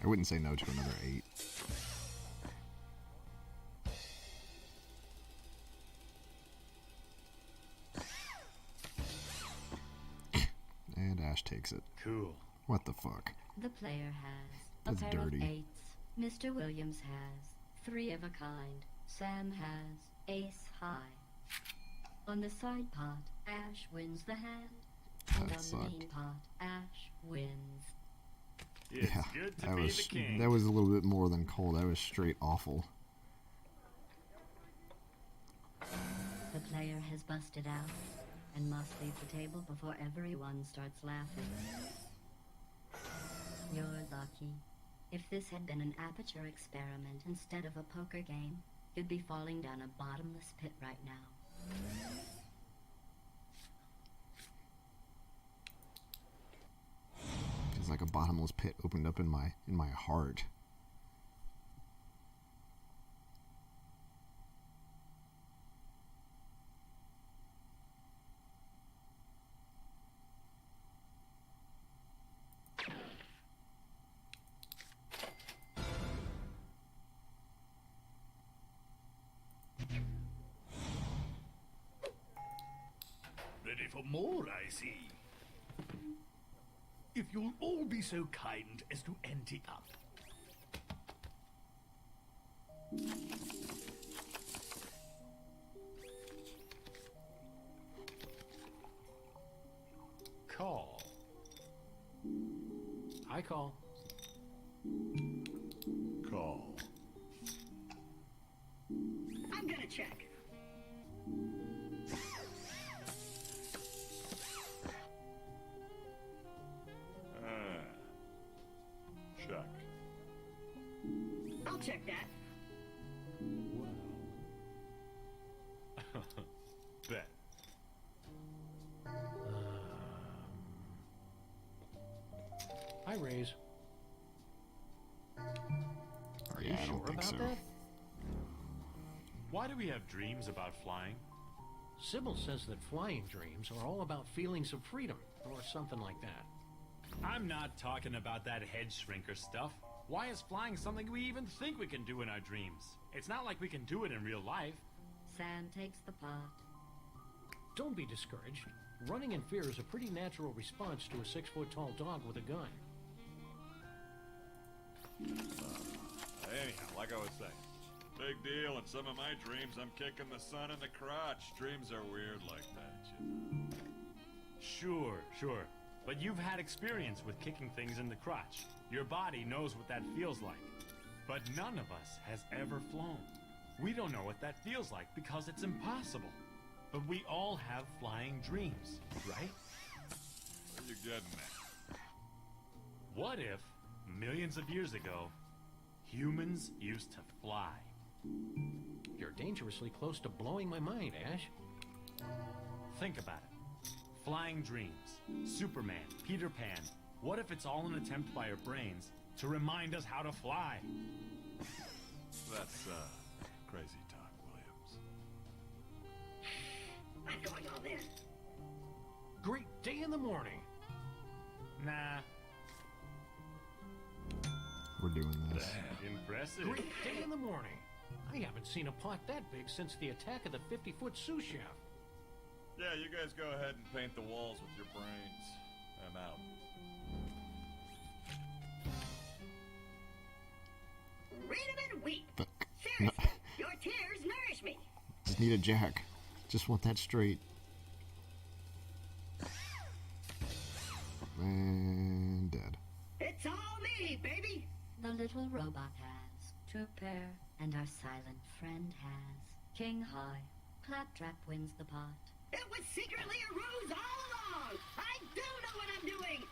I wouldn't say no to another 8. And Ash takes it. Cool. What the fuck? The player has That's a pair dirty. of 8s. Mr. Williams has 3 of a kind. Sam has ace high. On the side pot, Ash wins the hand. And That on sucked. the main pot, Ash wins. It's Yeah, good to that be was the king. that was a little bit more than cold. That was straight awful. The player has busted out and must leave the table before everyone starts laughing. You're lucky. If this had been an aperture experiment instead of a poker game, you'd be falling down a bottomless pit right now. Feels like a bottomless pit opened up in my heart. Ready for more, I see. If you'll all be so kind as to ante up. Call. I call. Call. I'm gonna check. Check. I'll check that. Bet. about so. that? Why do we have dreams about flying? Sybil says that flying dreams are all about feelings of freedom, or something like that. I'm not talking about that head shrinker stuff. Why is flying something we even think we can do in our dreams? It's not like we can do it in real life. Sam takes the pot. Don't be discouraged. Running in fear is a pretty natural response to a 6-foot-tall dog with a gun. Anyhow, like I was saying, big deal. In some of my dreams, I'm kicking the sun in the crotch. Dreams are weird like that, you know. Sure. But you've had experience with kicking things in the crotch. Your body knows what that feels like. But none of us has ever flown. We don't know what that feels like because it's impossible. But we all have flying dreams, right? What are you getting at? What if, millions of years ago, humans used to fly? You're dangerously close to blowing my mind, Ash. Think about it. Flying dreams, Superman, Peter Pan. What if it's all an attempt by our brains to remind us how to fly? That's, crazy talk, Williams. I'm going all in. Great day in the morning. Nah, We're doing this. impressive. Great day in the morning. I haven't seen a pot that big since the attack of the 50-foot sous chef. Yeah, you guys go ahead and paint the walls with your brains. I'm out. Read 'em and weep. Fuck. Seriously, your tears nourish me. Just need a jack. Just want that straight. And dead. It's all me, baby. The little robot has. Two pair, and our silent friend has. King high. Claptrap wins the pot. It was secretly a ruse all along. I do know what I'm doing.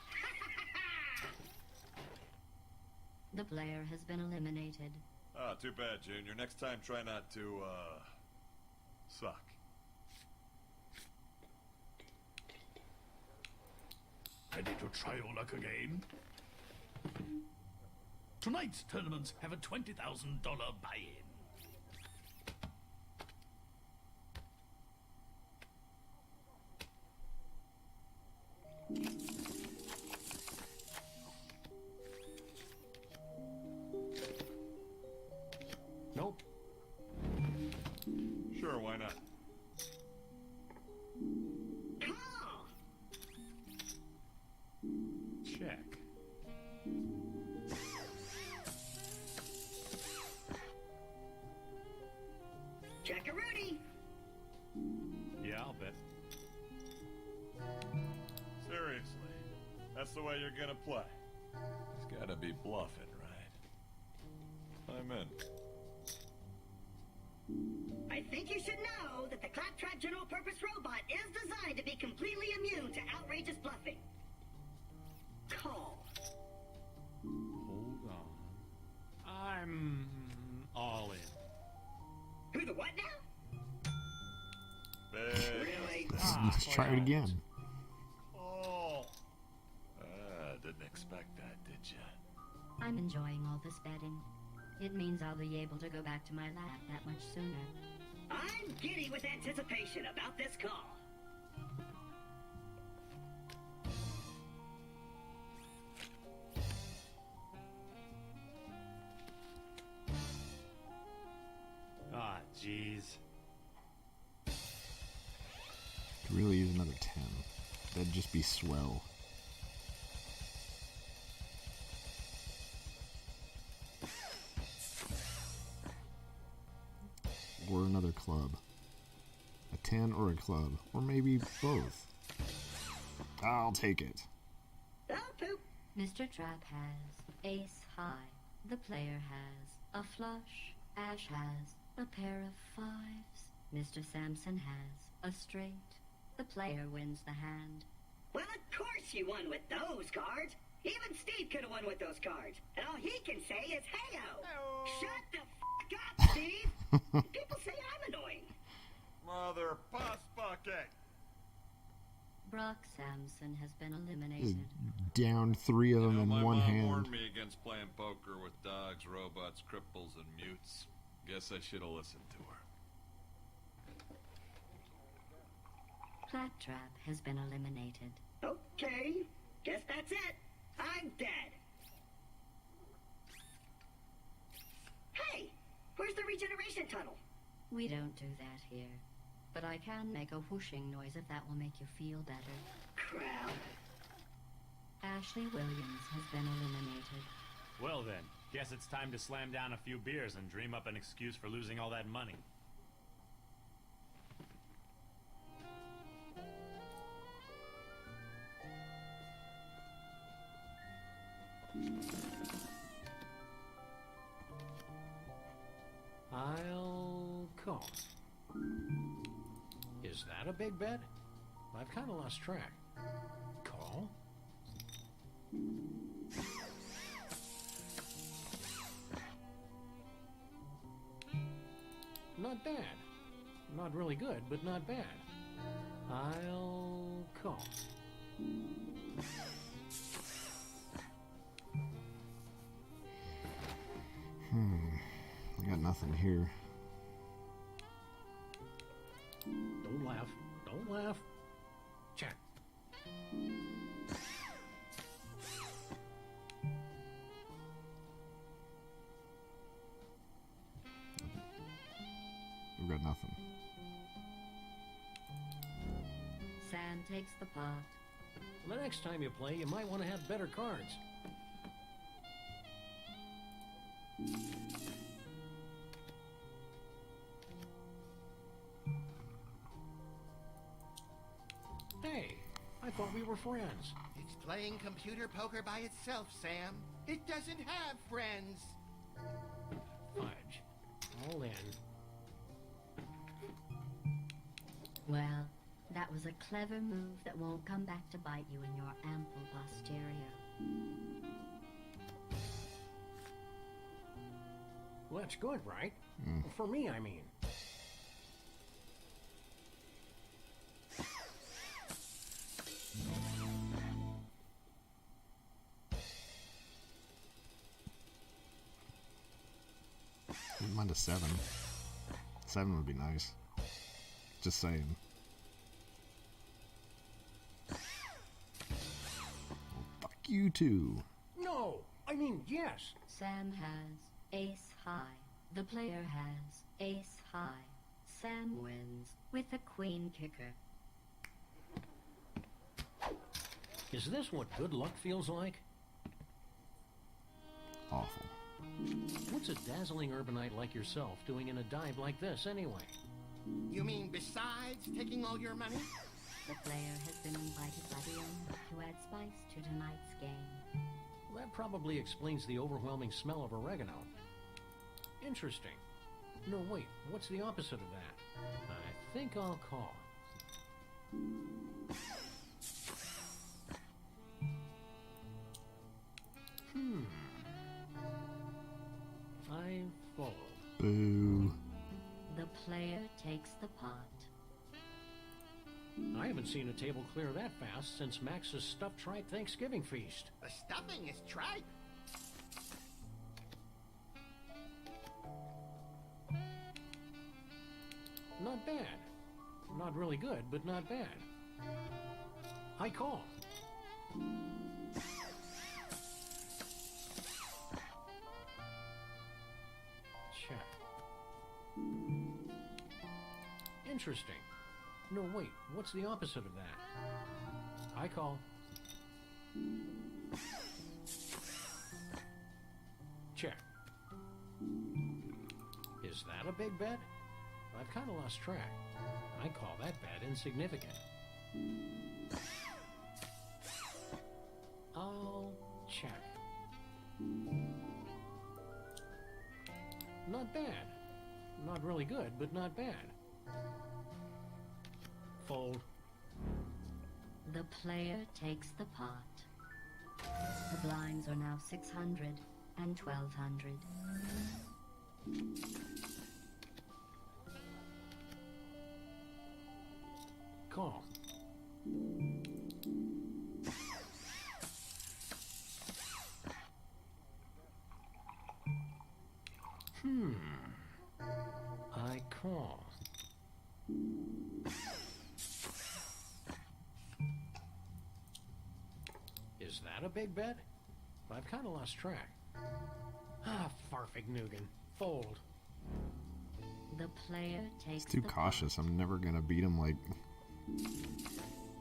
The player has been eliminated. Ah, too bad, Junior. Next time, try not to, suck. Ready to try your luck again? Tonight's tournaments have a $20,000 buy-in. Nope. Sure, why not? Call. Check. Jackaroonie. Yeah, I'll bet. Seriously, that's the way you're gonna play. It's gotta be bluffing, right? I'm in. I think you should know that the Claptrap General Purpose Robot is designed to be completely immune to outrageous bluffing. Call. Hold on. I'm all in. Who the what now? Big. Really? Let's try it again. Oh. Didn't expect that, did ya? I'm enjoying all this betting. It means I'll be able to go back to my lab that much sooner. I'm giddy with anticipation about this call. Ah, jeez. Could really use another 10. That'd just be swell. Or another club. A 10 or a club. Or maybe both. I'll take it. Oh, poop. Mr. Trap has ace high. The player has a flush. Ash has a pair of fives. Mr. Sampson has a straight. The player wins the hand. Well, of course you won with those cards. Even Steve could have won with those cards. And all he can say is, hey-o. Shut the fuck up, Steve. People say I'm annoying. Mother puss bucket. Brock Samson has been eliminated. Down 3 of them in my one mom hand. warned me against playing poker with dogs, robots, cripples, and mutes. Guess I should have listened to her. Claptrap has been eliminated. Okay, guess that's it. I'm dead. Hey, where's the regeneration tunnel? We don't do that here. But I can make a whooshing noise if that will make you feel better. Crap. Ashley Williams has been eliminated. Well then, guess it's time to slam down a few beers and dream up an excuse for losing all that money. I'll call. Is that a big bet? I've kind of lost track. Call? Not bad. Not really good, but not bad. I'll call. I got nothing here. Don't laugh. Don't laugh. Check. We've got nothing. Sam takes the pot. The next time you play, you might want to have better cards. Hey, I thought we were friends. It's playing computer poker by itself, Sam. It doesn't have friends. Fudge. All in. Well, that was a clever move that won't come back to bite you in your ample posterior. Well, that's good, right? For me, I mean. Wouldn't mind a 7. 7 would be nice. Just saying. Well, fuck you too. No! I mean, yes! Sam has ace high. The player has ace high. Sam wins with a queen kicker. Is this what good luck feels like? Awful. What's a dazzling urbanite like yourself doing in a dive like this, anyway? You mean besides taking all your money? The player has been invited by the owner to add spice to tonight's game. Well, that probably explains the overwhelming smell of oregano. Interesting. No, wait, what's the opposite of that? I think I'll call. I fold. Boo. The player takes the pot. I haven't seen a table clear that fast since Max's stuffed tripe Thanksgiving feast. The stuffing is tripe. Not bad. Not really good, but not bad. I call. Check. Interesting. No, wait, what's the opposite of that? I call. Check. Is that a big bet? I've kind of lost track. I call that bet insignificant. I'll check. Not bad. Not really good, but not bad. Fold. The player takes the pot. The blinds are now 600 and 1200. Call. Is that a big bet? I've kind of lost track. Ah, Farfignugan. Fold. The player takes It's too the cautious. I'm never gonna beat him like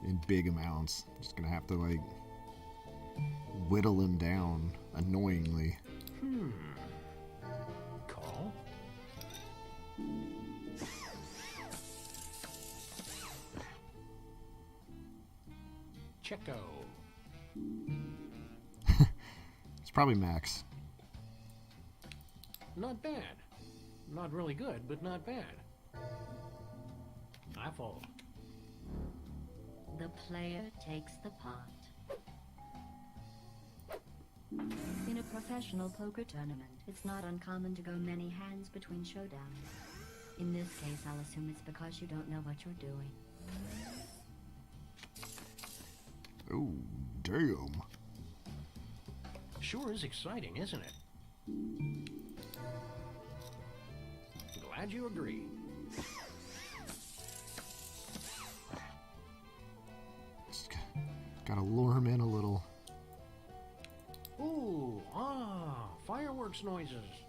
in big amounts. Just gonna have to like whittle him down annoyingly. Call. Checo. It's probably max. Not bad. Not really good, but not bad. I fold. The player takes the pot. In a professional poker tournament, it's not uncommon to go many hands between showdowns. In this case, I'll assume it's because you don't know what you're doing. Oh, damn. Sure is exciting, isn't it? Glad you agree. Just gotta lure him in a little. Ooh, fireworks noises.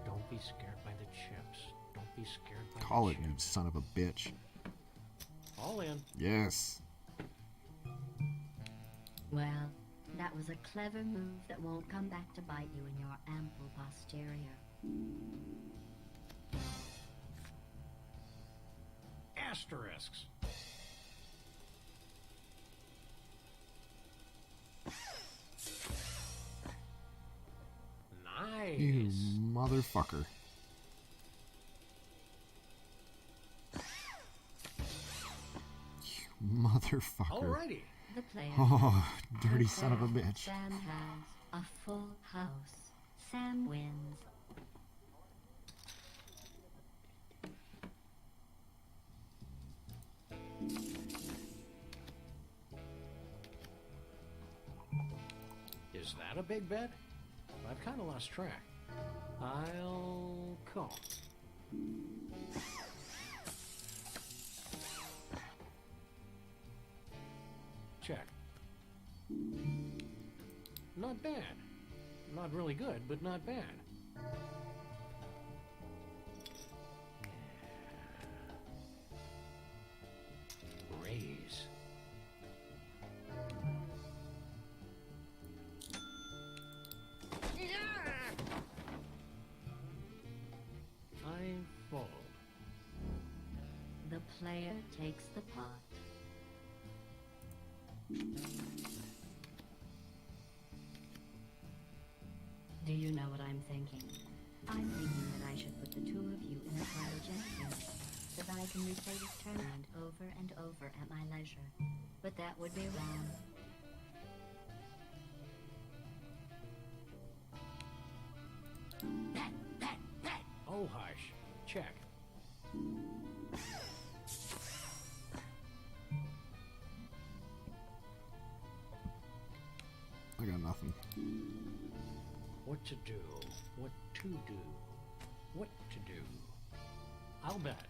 Don't be scared by the chips. Don't be scared by Call the it, you chips. son of a bitch. All in. Yes. Well, that was a clever move that won't come back to bite you in your ample posterior. Asterisks. Nice. You motherfucker. You motherfucker. Alrighty. The player. Oh, dirty son of a bitch. Sam has a full house. Sam wins. Is that a big bet? I've kind of lost track. I'll call. Check. Not bad. Not really good, but not bad. Raise. I fold. The player takes the pot. Do you know what I'm thinking? I'm thinking that I should put the two of you in a cryogenic unit so that I can replay this tournament over and over at my leisure. But that would be wrong. Oh, hush. Check. I got nothing. What to do? What to do? What to do? I'll bet.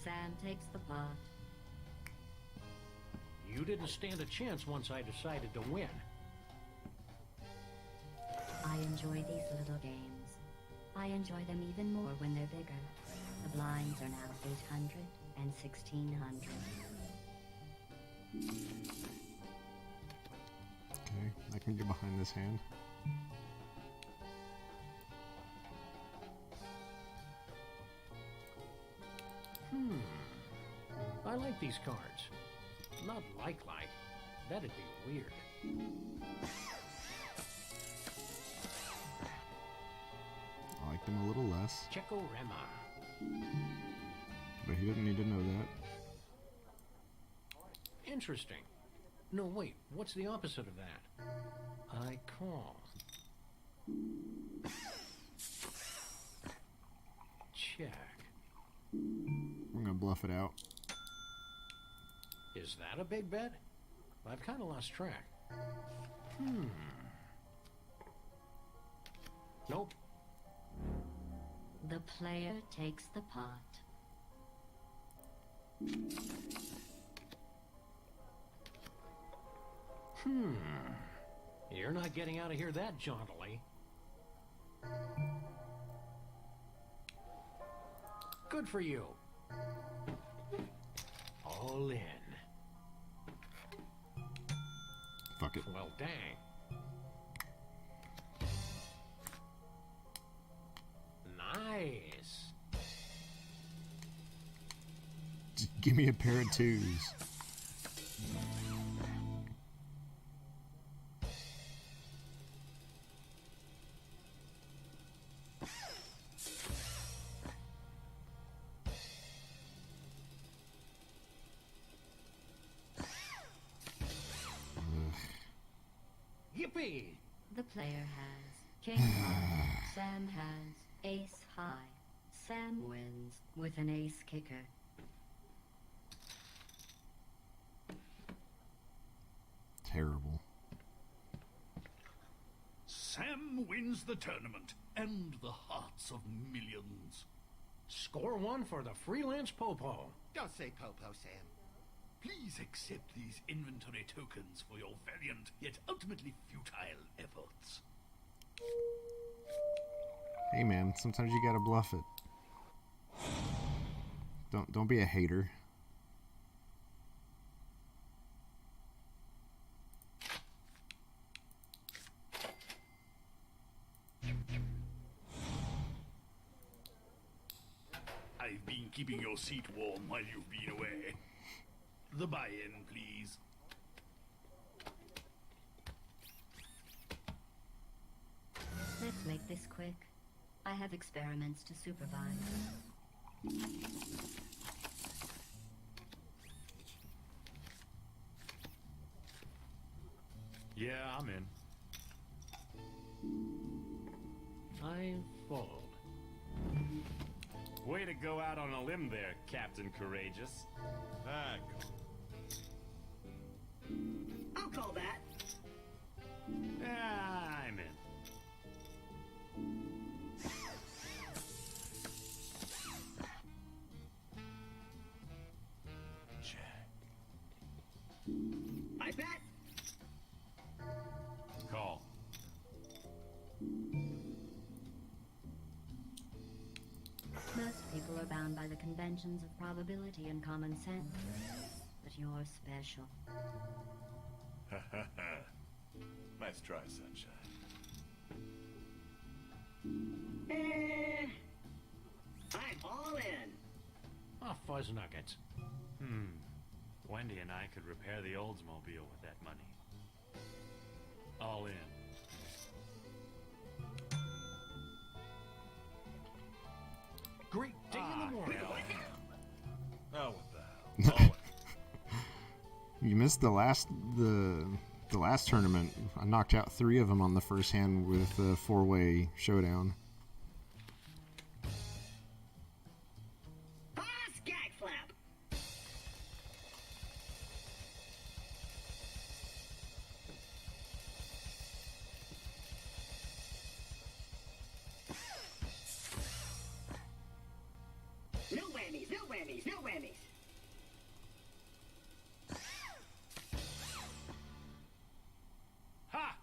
Sam takes the pot. You didn't stand a chance once I decided to win. I enjoy these little games. I enjoy them even more when they're bigger. The blinds are now 800 and 1600. Okay, I can get behind this hand. I like these cards. Not like. That'd be weird. I like them a little less, Checorema. but he didn't need to know that. Interesting. No, wait. What's the opposite of that? I call. Check. I'm gonna bluff it out. Is that a big bet? I've kind of lost track. Nope. player takes the pot. You're not getting out of here that jauntily. Good for you. All in. Fuck it. Well, dang. Nice. Just give me a pair of twos. Yippee! The player has king high. Sam has ace high. Sam wins with an ace kicker. Terrible. Sam wins the tournament and the hearts of millions. Score one for the freelance Popo. Don't say Popo, Sam. Please accept these inventory tokens for your valiant yet ultimately futile efforts. Hey man, sometimes you gotta bluff it. Don't be a hater. I've been keeping your seat warm while you've been away. The buy-in, please. Let's make this quick. I have experiments to supervise. Yeah, I'm in. I fold. Way to go out on a limb there, Captain Courageous. Heck. I'll call that. Yeah, I'm in. I bet. Call. Most people are bound by the conventions of probability and common sense. But you're special. Nice try, Sunshine. I'm all in. Ah, fuzz nuggets. Wendy and I could repair the Oldsmobile with that money. All in. Great day in the morning. Oh, what the hell? All in. You missed the last tournament. I knocked out 3 of them on the first hand with a 4-way showdown. Boss gag flap. No whammies, no whammies, no whammies. Ha!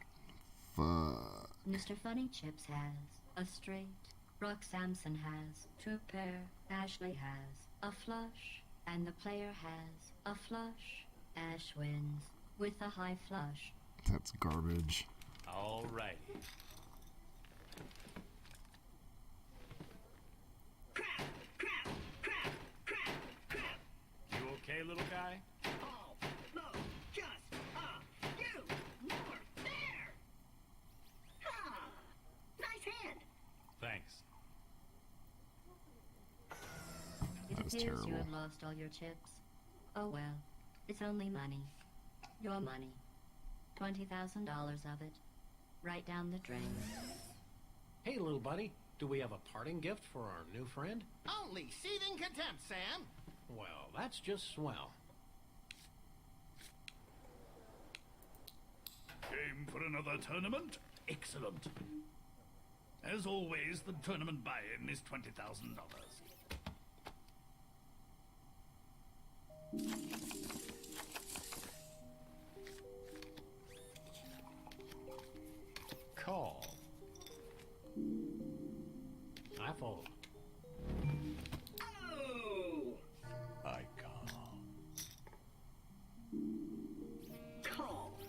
Fuck. Mr. Funny Chips has a straight. Rock Samson has 2 pair. Ashley has a flush. And the player has a flush. Ash wins with a high flush. That's garbage. All right. Crap, crap, crap, crap, crap. You okay, little guy? All low, just a few more there. Ah, nice hand. Thanks. It That was appears you terrible. have lost all your chips. Oh well, it's only money. Your money. $20,000 of it. Right down the drain. Hey, little buddy, do we have a parting gift for our new friend? Only seething contempt, Sam. Well, that's just swell. Game for another tournament? Excellent. As always, the tournament buy-in is $20,000. Call. I fold. Oh! I call. Call.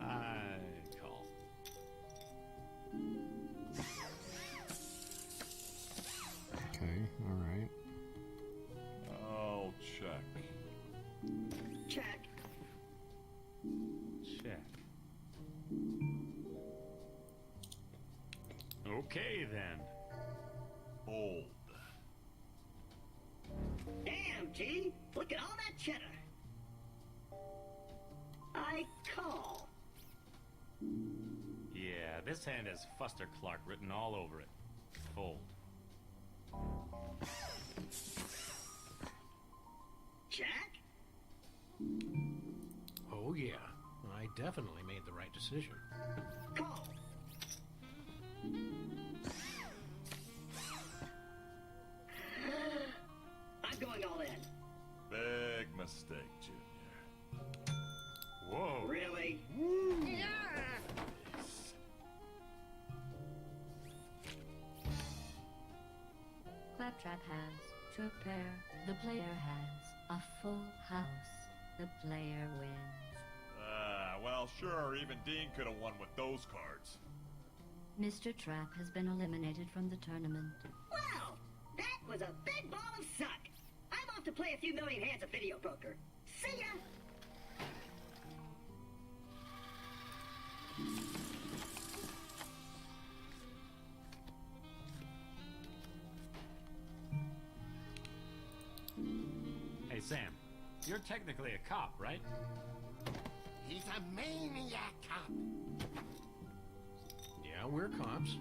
I call. Okay, alright. I'll check. Check. Check. Okay then. Hold. Damn, G! Look at all that cheddar. I call. Yeah, this hand has Fuster Clark written all over it. Fold. Jack? Oh, yeah. I definitely made the right decision. Call. I'm going all in. Big mistake, Junior. Whoa. Really? Claptrap has two pair. The player has a full house. The player wins. Well, sure, even Dean could have won with those cards. Mr. Trap has been eliminated from the tournament. Well, that was a big ball of suck. I'm off to play a few million hands of video poker. See ya! Hey, Sam. You're technically a cop, right? He's a maniac cop. Yeah, we're cops.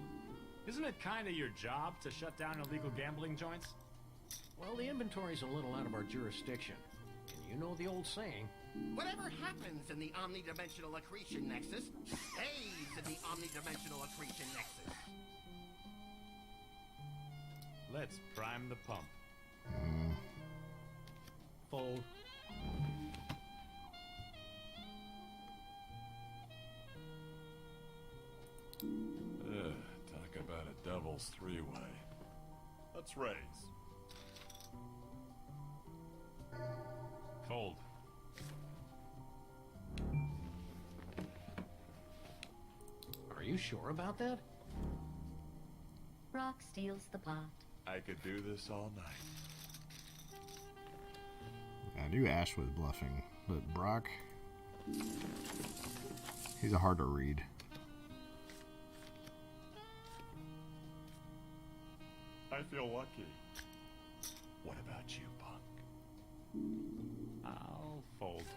Isn't it kind of your job to shut down illegal gambling joints? Well, the inventory's a little out of our jurisdiction. And you know the old saying. Whatever happens in the omnidimensional accretion nexus stays in the omnidimensional accretion nexus. Let's prime the pump. Fold. Talk about a devil's three-way. Let's raise. Fold. Are you sure about that? Brock steals the pot. I could do this all night. I knew Ash was bluffing, but Brock, he's a hard to read. I feel lucky. What about you, Punk? I'll fold.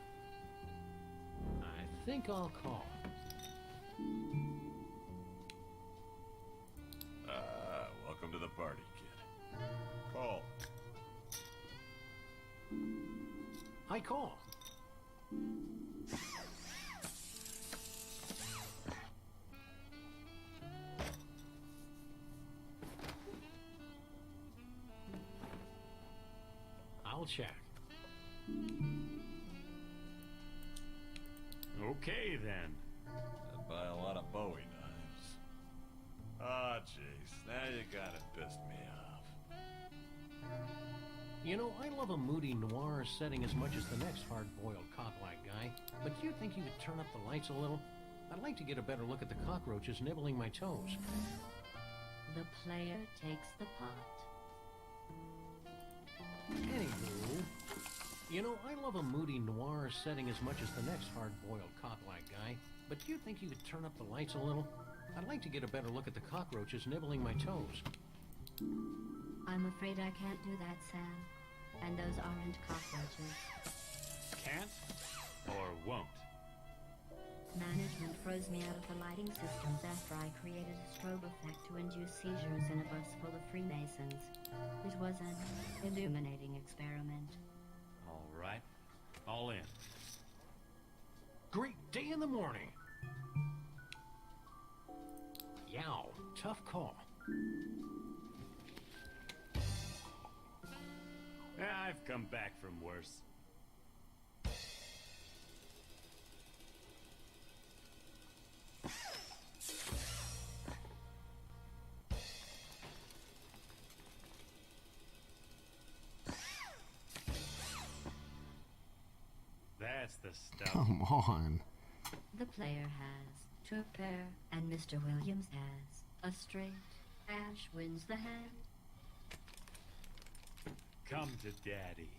I think I'll call. Welcome to the party, kid. Call. I call. I'll check. Okay then. I'd buy a lot of Bowie knives. Ah, jeez. Now you got it pissed me off. You know, I love a moody noir setting as much as the next hard-boiled cop-like guy, but do you think you could turn up the lights a little? I'd like to get a better look at the cockroaches nibbling my toes. The player takes the pot. Anywho, you know, I love a moody noir setting as much as the next hard-boiled cop-like guy, but do you think you could turn up the lights a little? I'd like to get a better look at the cockroaches nibbling my toes. I'm afraid I can't do that, Sam. And those aren't cockroaches. Can't or won't? Management froze me out of the lighting systems after I created a strobe effect to induce seizures in a bus full of Freemasons. It was an illuminating experiment. All right. All in. Great day in the morning. Yow, tough call. I've come back from worse. That's the stuff. Come on. The player has to pair, and Mr. Williams has a straight. Ash wins the hand. Come to daddy.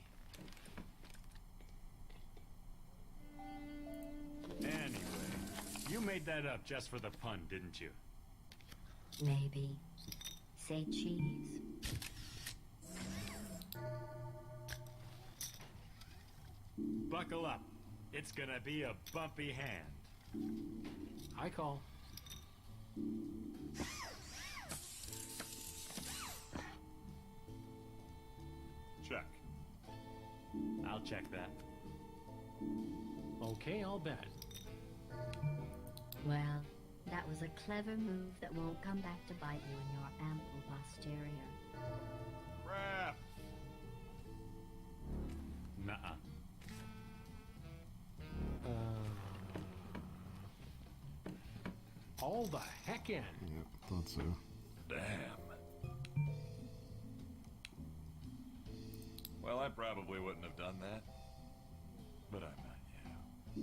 Anyway, you made that up just for the pun, didn't you? Maybe. Say cheese. Buckle up. It's gonna be a bumpy hand. I call. Check. I'll check that. Okay, I'll bet. Well, that was a clever move that won't come back to bite you in your ample posterior. Crap. Nuh-uh. All the heck in. Yep, thought so. Damn. Well, I probably wouldn't have done that. But I'm not you.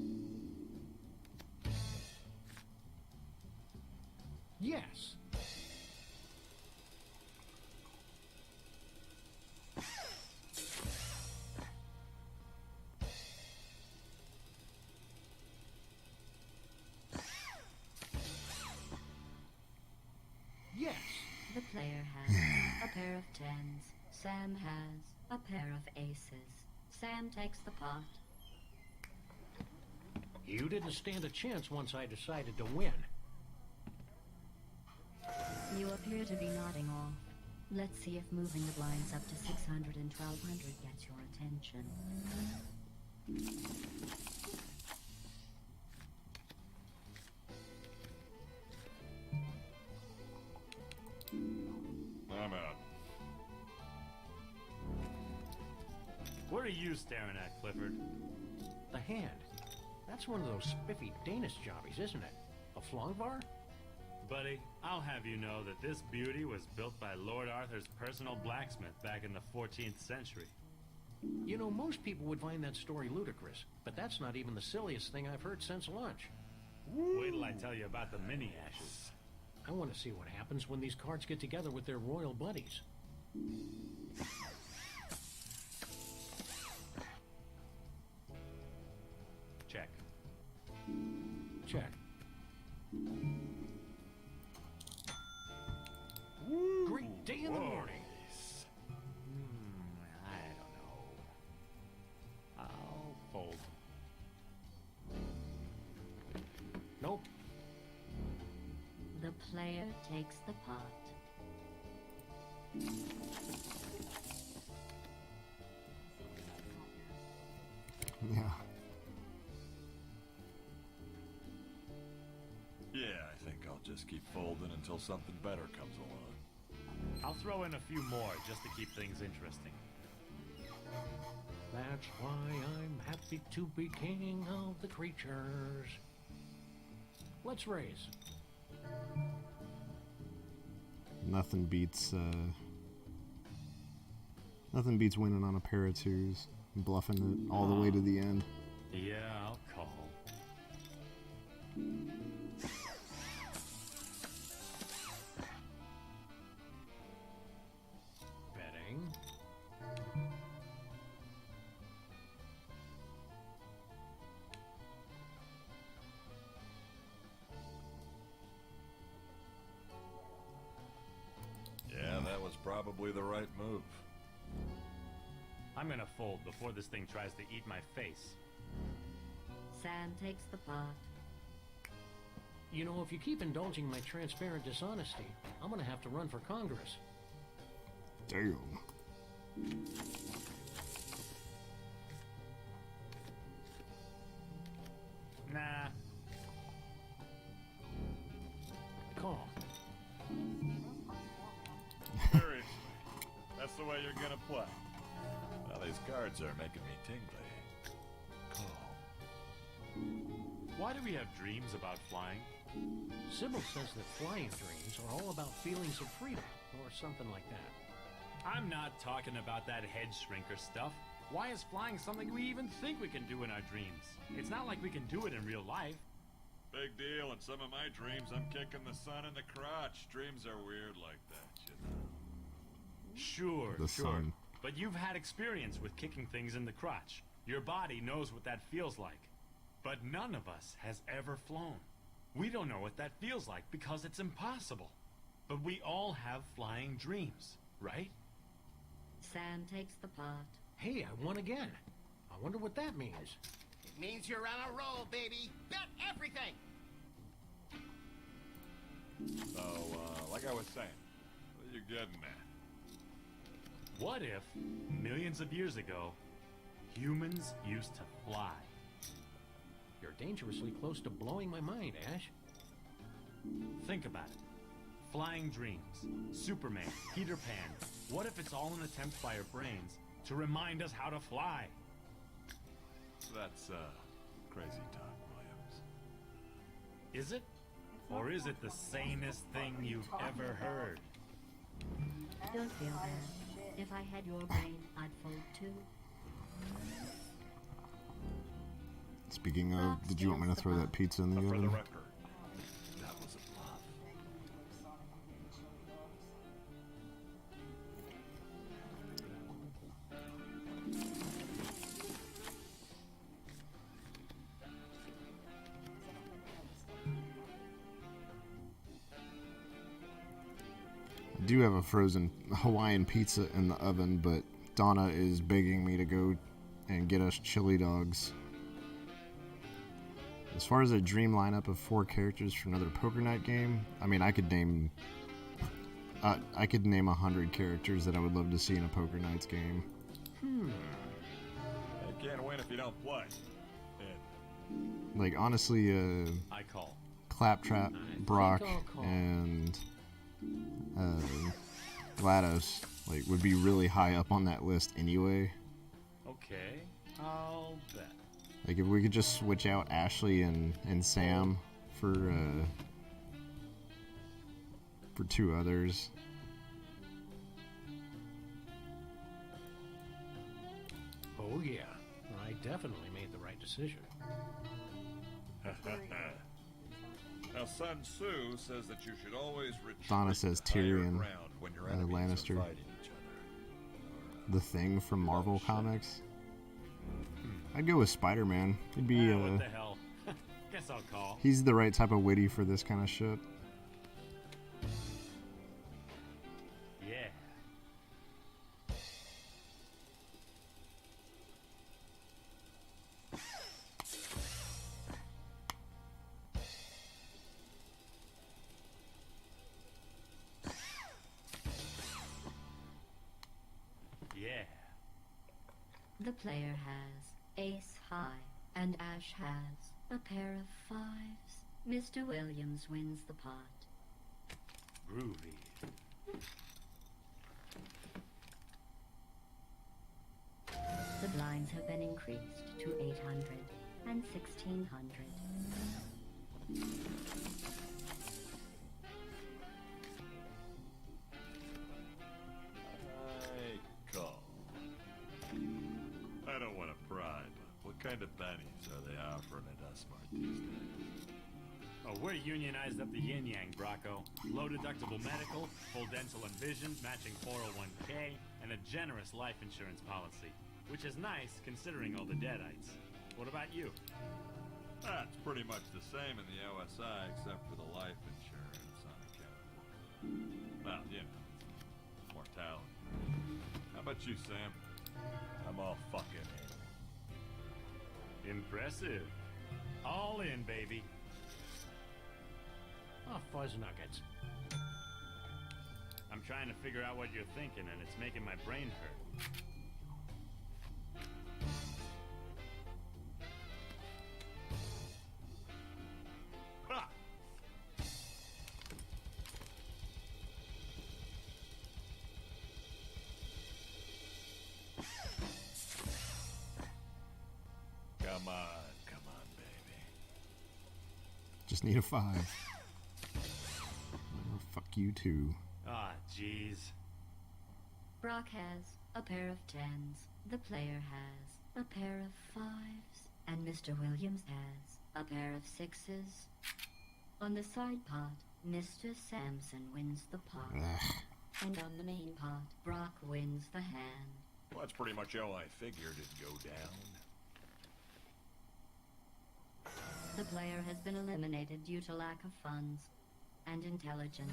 Yes. Yes. The player has a pair of tens. Sam has a pair of aces. Sam takes the pot. You didn't stand a chance once I decided to win. You appear to be nodding off. Let's see if moving the blinds up to 600 and 1200 gets your attention. I'm out. What are you staring at, Clifford? The hand. That's one of those spiffy Danish jobbies, isn't it? A flongvar? Buddy, I'll have you know that this beauty was built by Lord Arthur's personal blacksmith back in the 14th century. You know, most people would find that story ludicrous, but that's not even the silliest thing I've heard since lunch. Wait till I tell you about the mini ashes. I want to see what happens when these cards get together with their royal buddies. Check. Check. Great day in the morning. I don't know. I'll fold. Nope. The player takes the pot. Yeah. Yeah, I think I'll just keep folding until something better comes along. I'll throw in a few more just to keep things interesting. That's why I'm happy to be king of the creatures. Let's raise. Nothing beats winning on a pair of twos and bluffing it all the way to the end. Yeah, I'll call. Betting. Yeah, that was probably the right move. I'm gonna fold before this thing tries to eat my face. Sam takes the pot. You know, if you keep indulging my transparent dishonesty, I'm gonna have to run for Congress. Damn. Nah. Call. the way you're gonna play. Now these cards are making me tingly. Calm. Why do we have dreams about flying? Sybil says that flying dreams are all about feelings of freedom, or something like that. I'm not talking about that head shrinker stuff. Why is flying something we even think we can do in our dreams? It's not like we can do it in real life. Big deal. In some of my dreams, I'm kicking the sun in the crotch. Dreams are weird like that, you know. Sure, The sure. sun. But you've had experience with kicking things in the crotch. Your body knows what that feels like. But none of us has ever flown. We don't know what that feels like because it's impossible. But we all have flying dreams, right? Sam takes the pot. Hey, I won again. I wonder what that means. It means you're on a roll, baby. Bet everything. So, like I was saying, what are you getting at? What if, millions of years ago, humans used to fly? You're dangerously close to blowing my mind, Ash. Think about it. Flying dreams, Superman, Peter Pan. What if it's all an attempt by our brains to remind us how to fly? That's, crazy talk, Williams. Is it? Or is it the sanest thing you've ever heard? Don't feel bad. If I had your brain, I'd fold too. Speaking of, did you want me to throw that pizza in the But for the oven? record, that was a bluff. I do have a frozen Hawaiian pizza in the oven, but Donna is begging me to go and get us chili dogs. As far as a dream lineup of 4 characters for another poker night game, I mean, I could name 100 characters that I would love to see in a poker nights game. You can't win if you don't play. And Like, honestly, I call. Claptrap, Brock, and GLaDOS, like, would be really high up on that list anyway. Okay, I'll bet. Like, if we could just switch out Ashley and Sam for 2 others. Oh, yeah. I definitely made the right decision. now, Sun Tzu says that you should always retreat Donna says to higher Tyrion, ground when your enemies Lannister. are fighting each other. The Thing from Marvel Comics. I'd go with Spider-Man. He'd be, What the hell? Guess I'll call. he's the right type of witty for this kind of shit. Yeah. Yeah. The player has ace high, and Ash has a pair of 5s. Mr. Williams wins the pot. Groovy. The blinds have been increased to 800 and 1600. I call. I don't want to pry, but what kind of bennies are they offering at Usmart these days? Oh, we're unionized up the yin-yang, Brocco. Low-deductible medical, full dental and vision, matching 401k, and a generous life insurance policy. Which is nice, considering all the deadites. What about you? It's pretty much the same in the OSI, except for the life insurance on account of, well, you know, mortality. How about you, Sam? I'm all fucking in. Impressive. All in, baby. Oh, fuzz nuggets. I'm trying to figure out what you're thinking, and it's making my brain hurt. Ha! just need a 5. Oh, fuck you too. Ah, jeez. Brock has a pair of 10s. The player has a pair of 5s. And Mr. Williams has a pair of 6s. On the side pot, Mr. Sampson wins the pot. Ugh. And on the main pot, Brock wins the hand. Well, that's pretty much how I figured it'd go down. The player has been eliminated due to lack of funds and intelligence.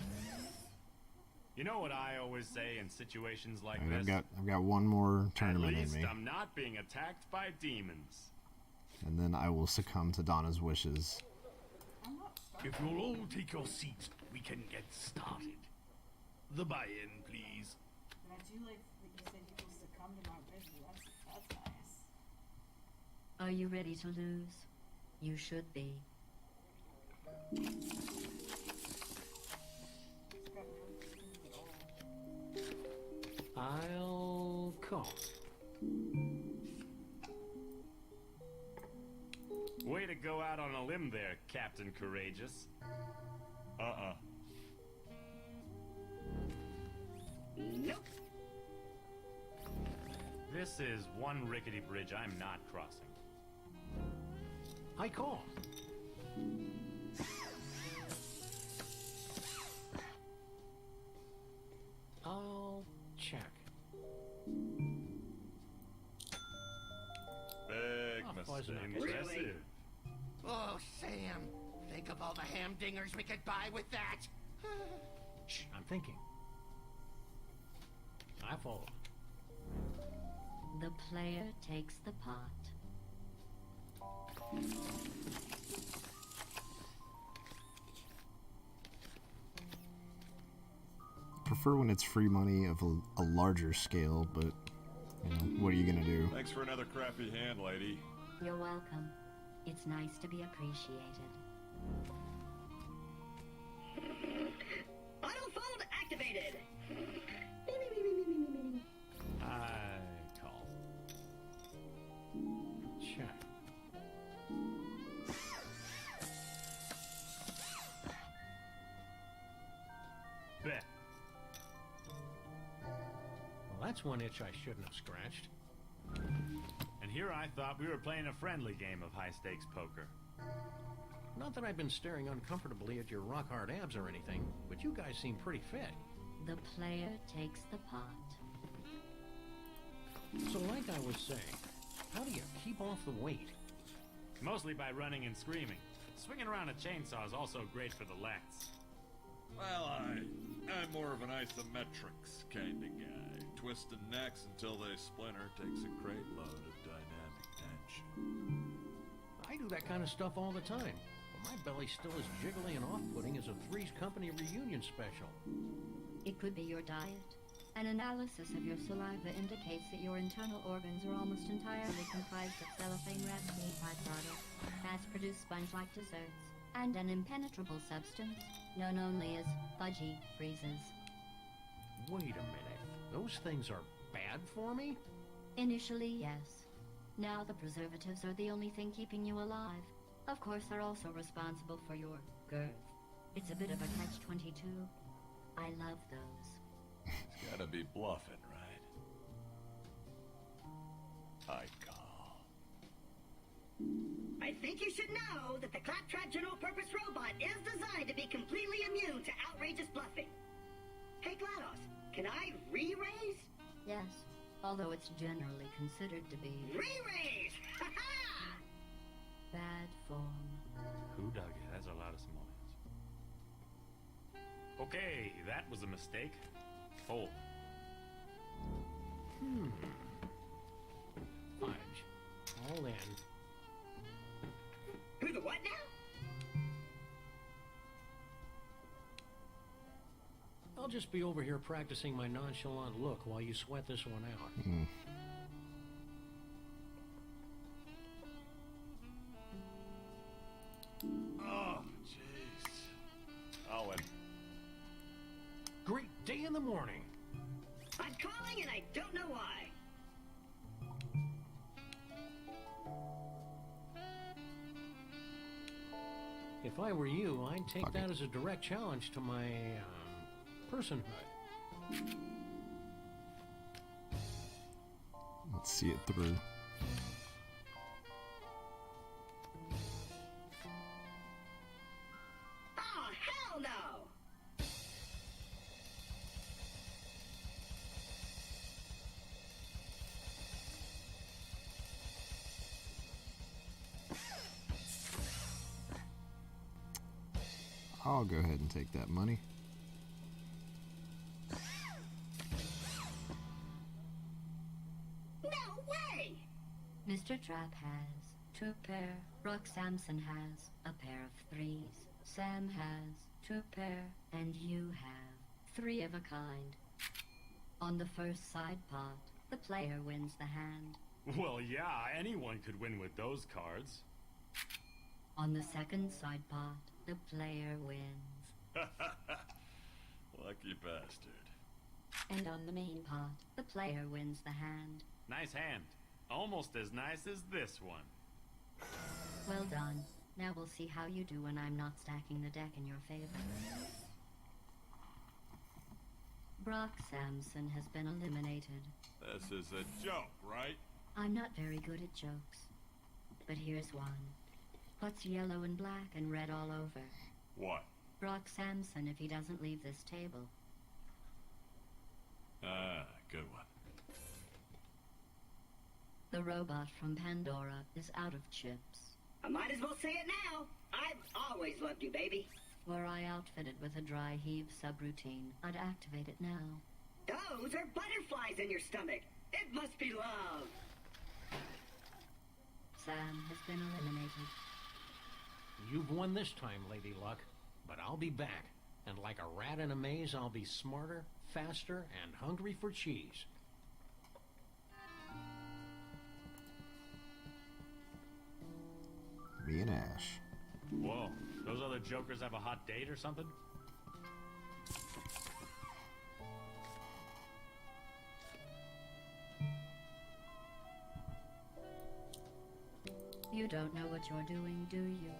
You know what I always say in situations like Alright, this? I've got one more At tournament in least me, I'm not being attacked by demons. and then I will succumb to Donna's wishes. I'm not starting. If you'll all take your seats, we can get started. The buy-in, please. But I do like that you said you will succumb to my wishes. That's nice. Are you ready to lose? You should be. It's got no things at all. I'll call. Way to go out on a limb there, Captain Courageous. Nope. This is one rickety bridge I'm not crossing. I call. I'll check. Big Oh, mistake. wasn't it? Impressive. Oh, Sam. Think of all the hamdingers we could buy with that. Shh, I'm thinking. I follow. The player takes the pot. Prefer when it's free money of a larger scale, but you know, what are you gonna do? Thanks for another crappy hand, lady. You're welcome. It's nice to be appreciated. Autofold activated. I call. Check. Bet. Well, that's one itch I shouldn't have scratched. And here I thought we were playing a friendly game of high-stakes poker. Not that I've been staring uncomfortably at your rock-hard abs or anything, but you guys seem pretty fit. The player takes the pot. So like I was saying, how do you keep off the weight? Mostly by running and screaming. Swinging around a chainsaw is also great for the lats. Well, I'm more of an isometrics kind of guy. Twisting necks until they splinter takes a great load of dynamic tension. I do that kind of stuff all the time, but my belly's still as jiggly and off-putting as a Three's Company reunion special. It could be your diet. An analysis of your saliva indicates that your internal organs are almost entirely comprised of cellophane-wrapped meat byproducts, mass-produced sponge-like desserts, and an impenetrable substance known only as fudgy freezes. Wait a minute. Those things are bad for me? Initially, yes. Now the preservatives are the only thing keeping you alive. Of course, they're also responsible for your girth. It's a bit of a catch-22. I love those. He's gotta be bluffing, right? I call. I think you should know that the Claptrap General Purpose Robot is designed to be completely immune to outrageous bluffing. Hey, GLaDOS, can I re-raise? Yes, although it's generally considered to be Re-raise! Ha-ha! bad form. Who dug it? That's a lot of simoleons. Okay, that was a mistake. Fold. Fudge. All in. Who the what now? I'll just be over here practicing my nonchalant look while you sweat this one out. Oh, jeez. I'll in. Great day in the morning. I'm calling and I don't know why. If If I were you, I'd take Fuck that it. as a direct challenge to my personhood. Let's see it through. Oh, hell no! I'll go ahead and take that money. No way! Mr. Trap has 2 pair. Rock Samson has a pair of 3s. Sam has 2 pair. And you have 3 of a kind. On the first side pot, the player wins the hand. Well, yeah, anyone could win with those cards. On the second side pot, the player wins. Lucky bastard. And on the main pot, the player wins the hand. Nice hand. Almost as nice as this one. Well done. Now we'll see how you do when I'm not stacking the deck in your favor. Brock Samson has been eliminated. This is a joke, right? I'm not very good at jokes. But here's one. What's yellow and black and red all over? What? Brock Samson if he doesn't leave this table. Ah, good one. The robot from Pandora is out of chips. I might as well say it now. I've always loved you, baby. Were I outfitted with a dry heave subroutine, I'd activate it now. Those are butterflies in your stomach. It must be love. Sam has been eliminated. You've won this time, Lady Luck, but I'll be back. And like a rat in a maze, I'll be smarter, faster, and hungry for cheese. Me and Ash. Whoa, those other jokers have a hot date or something? You don't know what you're doing, do you?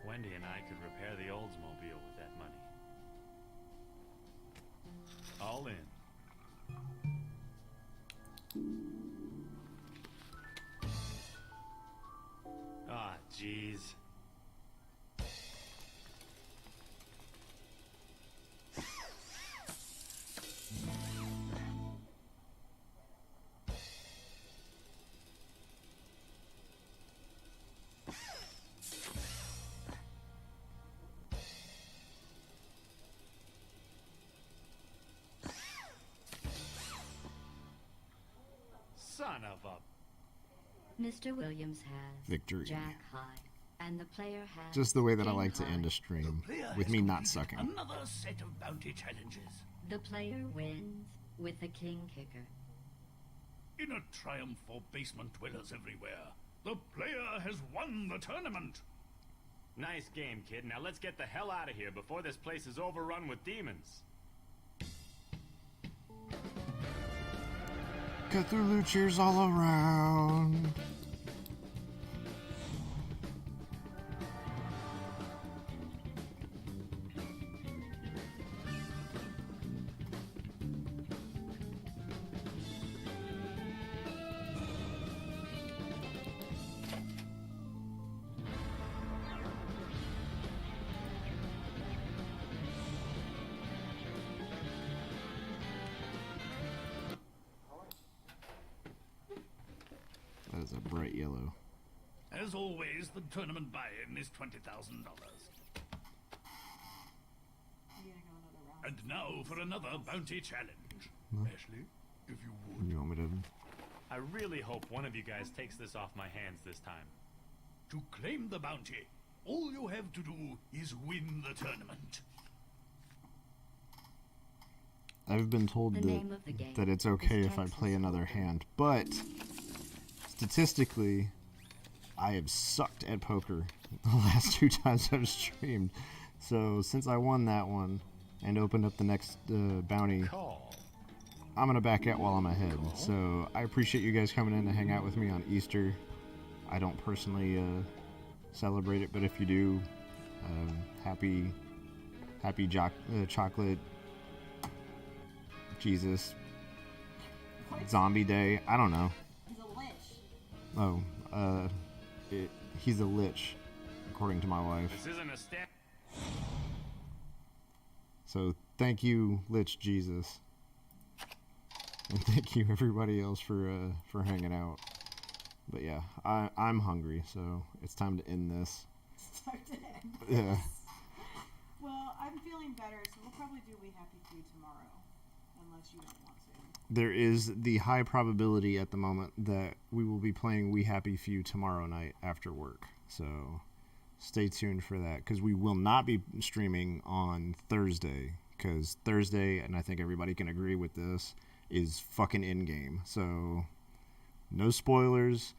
Wendy and I could repair the Oldsmobile with that money. All in. Ah, jeez. Son of a... Mr. Williams has Victory. Jack high, and the player has Just the way that I king like to high. end a stream, Player with has me not completed sucking. Another set of bounty challenges. The player wins with the king kicker. In a triumph for basement dwellers everywhere, the player has won the tournament. Nice game, kid. Now let's get the hell out of here before this place is overrun with demons. Cthulhu cheers all around. That is a bright yellow. As always, the tournament buy-in is $20,000. I'm gonna go another round. And now for another bounty challenge. Ashley, if you would. You want me to? I really hope one of you guys takes this off my hands this time. To claim the bounty, all you have to do is win the tournament. I've been told The that name of the game that it's okay is if I Texas play another hand, but statistically, I have sucked at poker the last 2 times I've streamed. So since I won that one and opened up the next bounty, Call. I'm gonna back out while I'm ahead. So I appreciate you guys coming in to hang out with me on Easter. I don't personally celebrate it, but if you do, happy chocolate Jesus zombie day. I don't know. He's a lich. Oh, he's a lich, according to my wife. This isn't a step. So thank you, Lich Jesus, and thank you everybody else for hanging out. But yeah, I'm hungry, so it's time to end this. Start to end. Yeah. Well, I'm feeling better, so we'll probably do We Happy Few tomorrow, unless you don't want to. There is the high probability at the moment that we will be playing We Happy Few tomorrow night after work. So stay tuned for that, because we will not be streaming on Thursday, because Thursday, and I think everybody can agree with this, is fucking in-game. So no spoilers,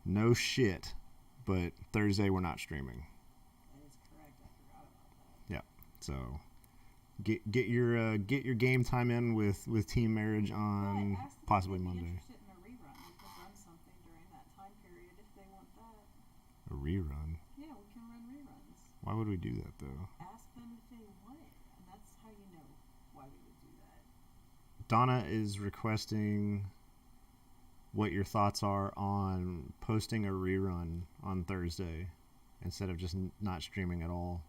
no shit, but Thursday we're not streaming. That is correct. I forgot about that. Yeah. So get your game time in with Team Marriage on Yeah, ask them possibly if they'd be Monday. interested in a rerun. We could run something during that time period if they want that. A rerun? Yeah, we can run reruns. Why would we do that though? Ask them if they want it, and that's how you know why we would do that. Donna is requesting what your thoughts are on posting a rerun on Thursday instead of just not streaming at all.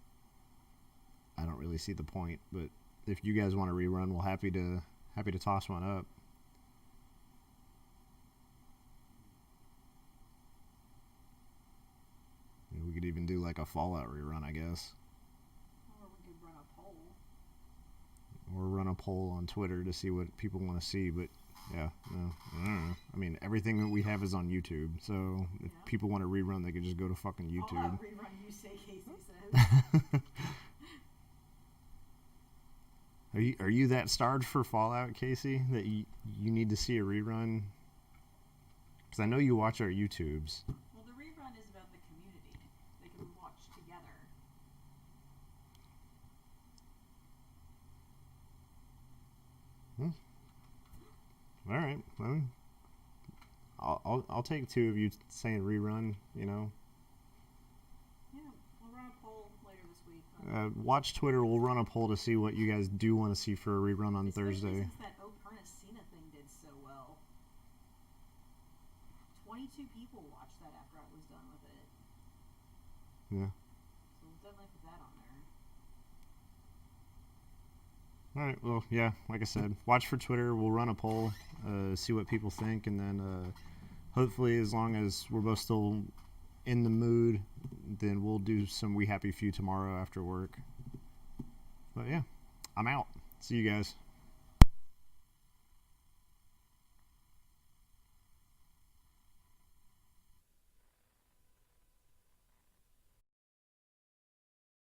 I don't really see the point, but if you guys want a rerun, we're happy to toss one up. We could even do like a Fallout rerun, I guess. Or we could run a poll. Or run a poll on Twitter to see what people want to see, but yeah, no, I don't know. I mean, everything that we have is on YouTube, so if people want to rerun, they could just go to fucking YouTube. Fallout rerun, you say, Casey says. Are you that starved for Fallout, Casey, that you need to see a rerun? Because I know you watch our YouTubes. Well, the rerun is about the community. They can watch together. All right, well, I'll take two of you saying rerun. You know. Yeah, we'll run a poll later this week. Watch Twitter. We'll run a poll to see what you guys do want to see for a rerun on Thursday. Since that Cena thing did so well. 22 people watched that after I was done with it. Yeah. So we'll definitely put that on there. All right. Well, yeah. Like I said, watch for Twitter. We'll run a poll, see what people think, and then hopefully, as long as we're both still in the mood, then we'll do some We Happy Few tomorrow after work. But yeah, I'm out. See you guys.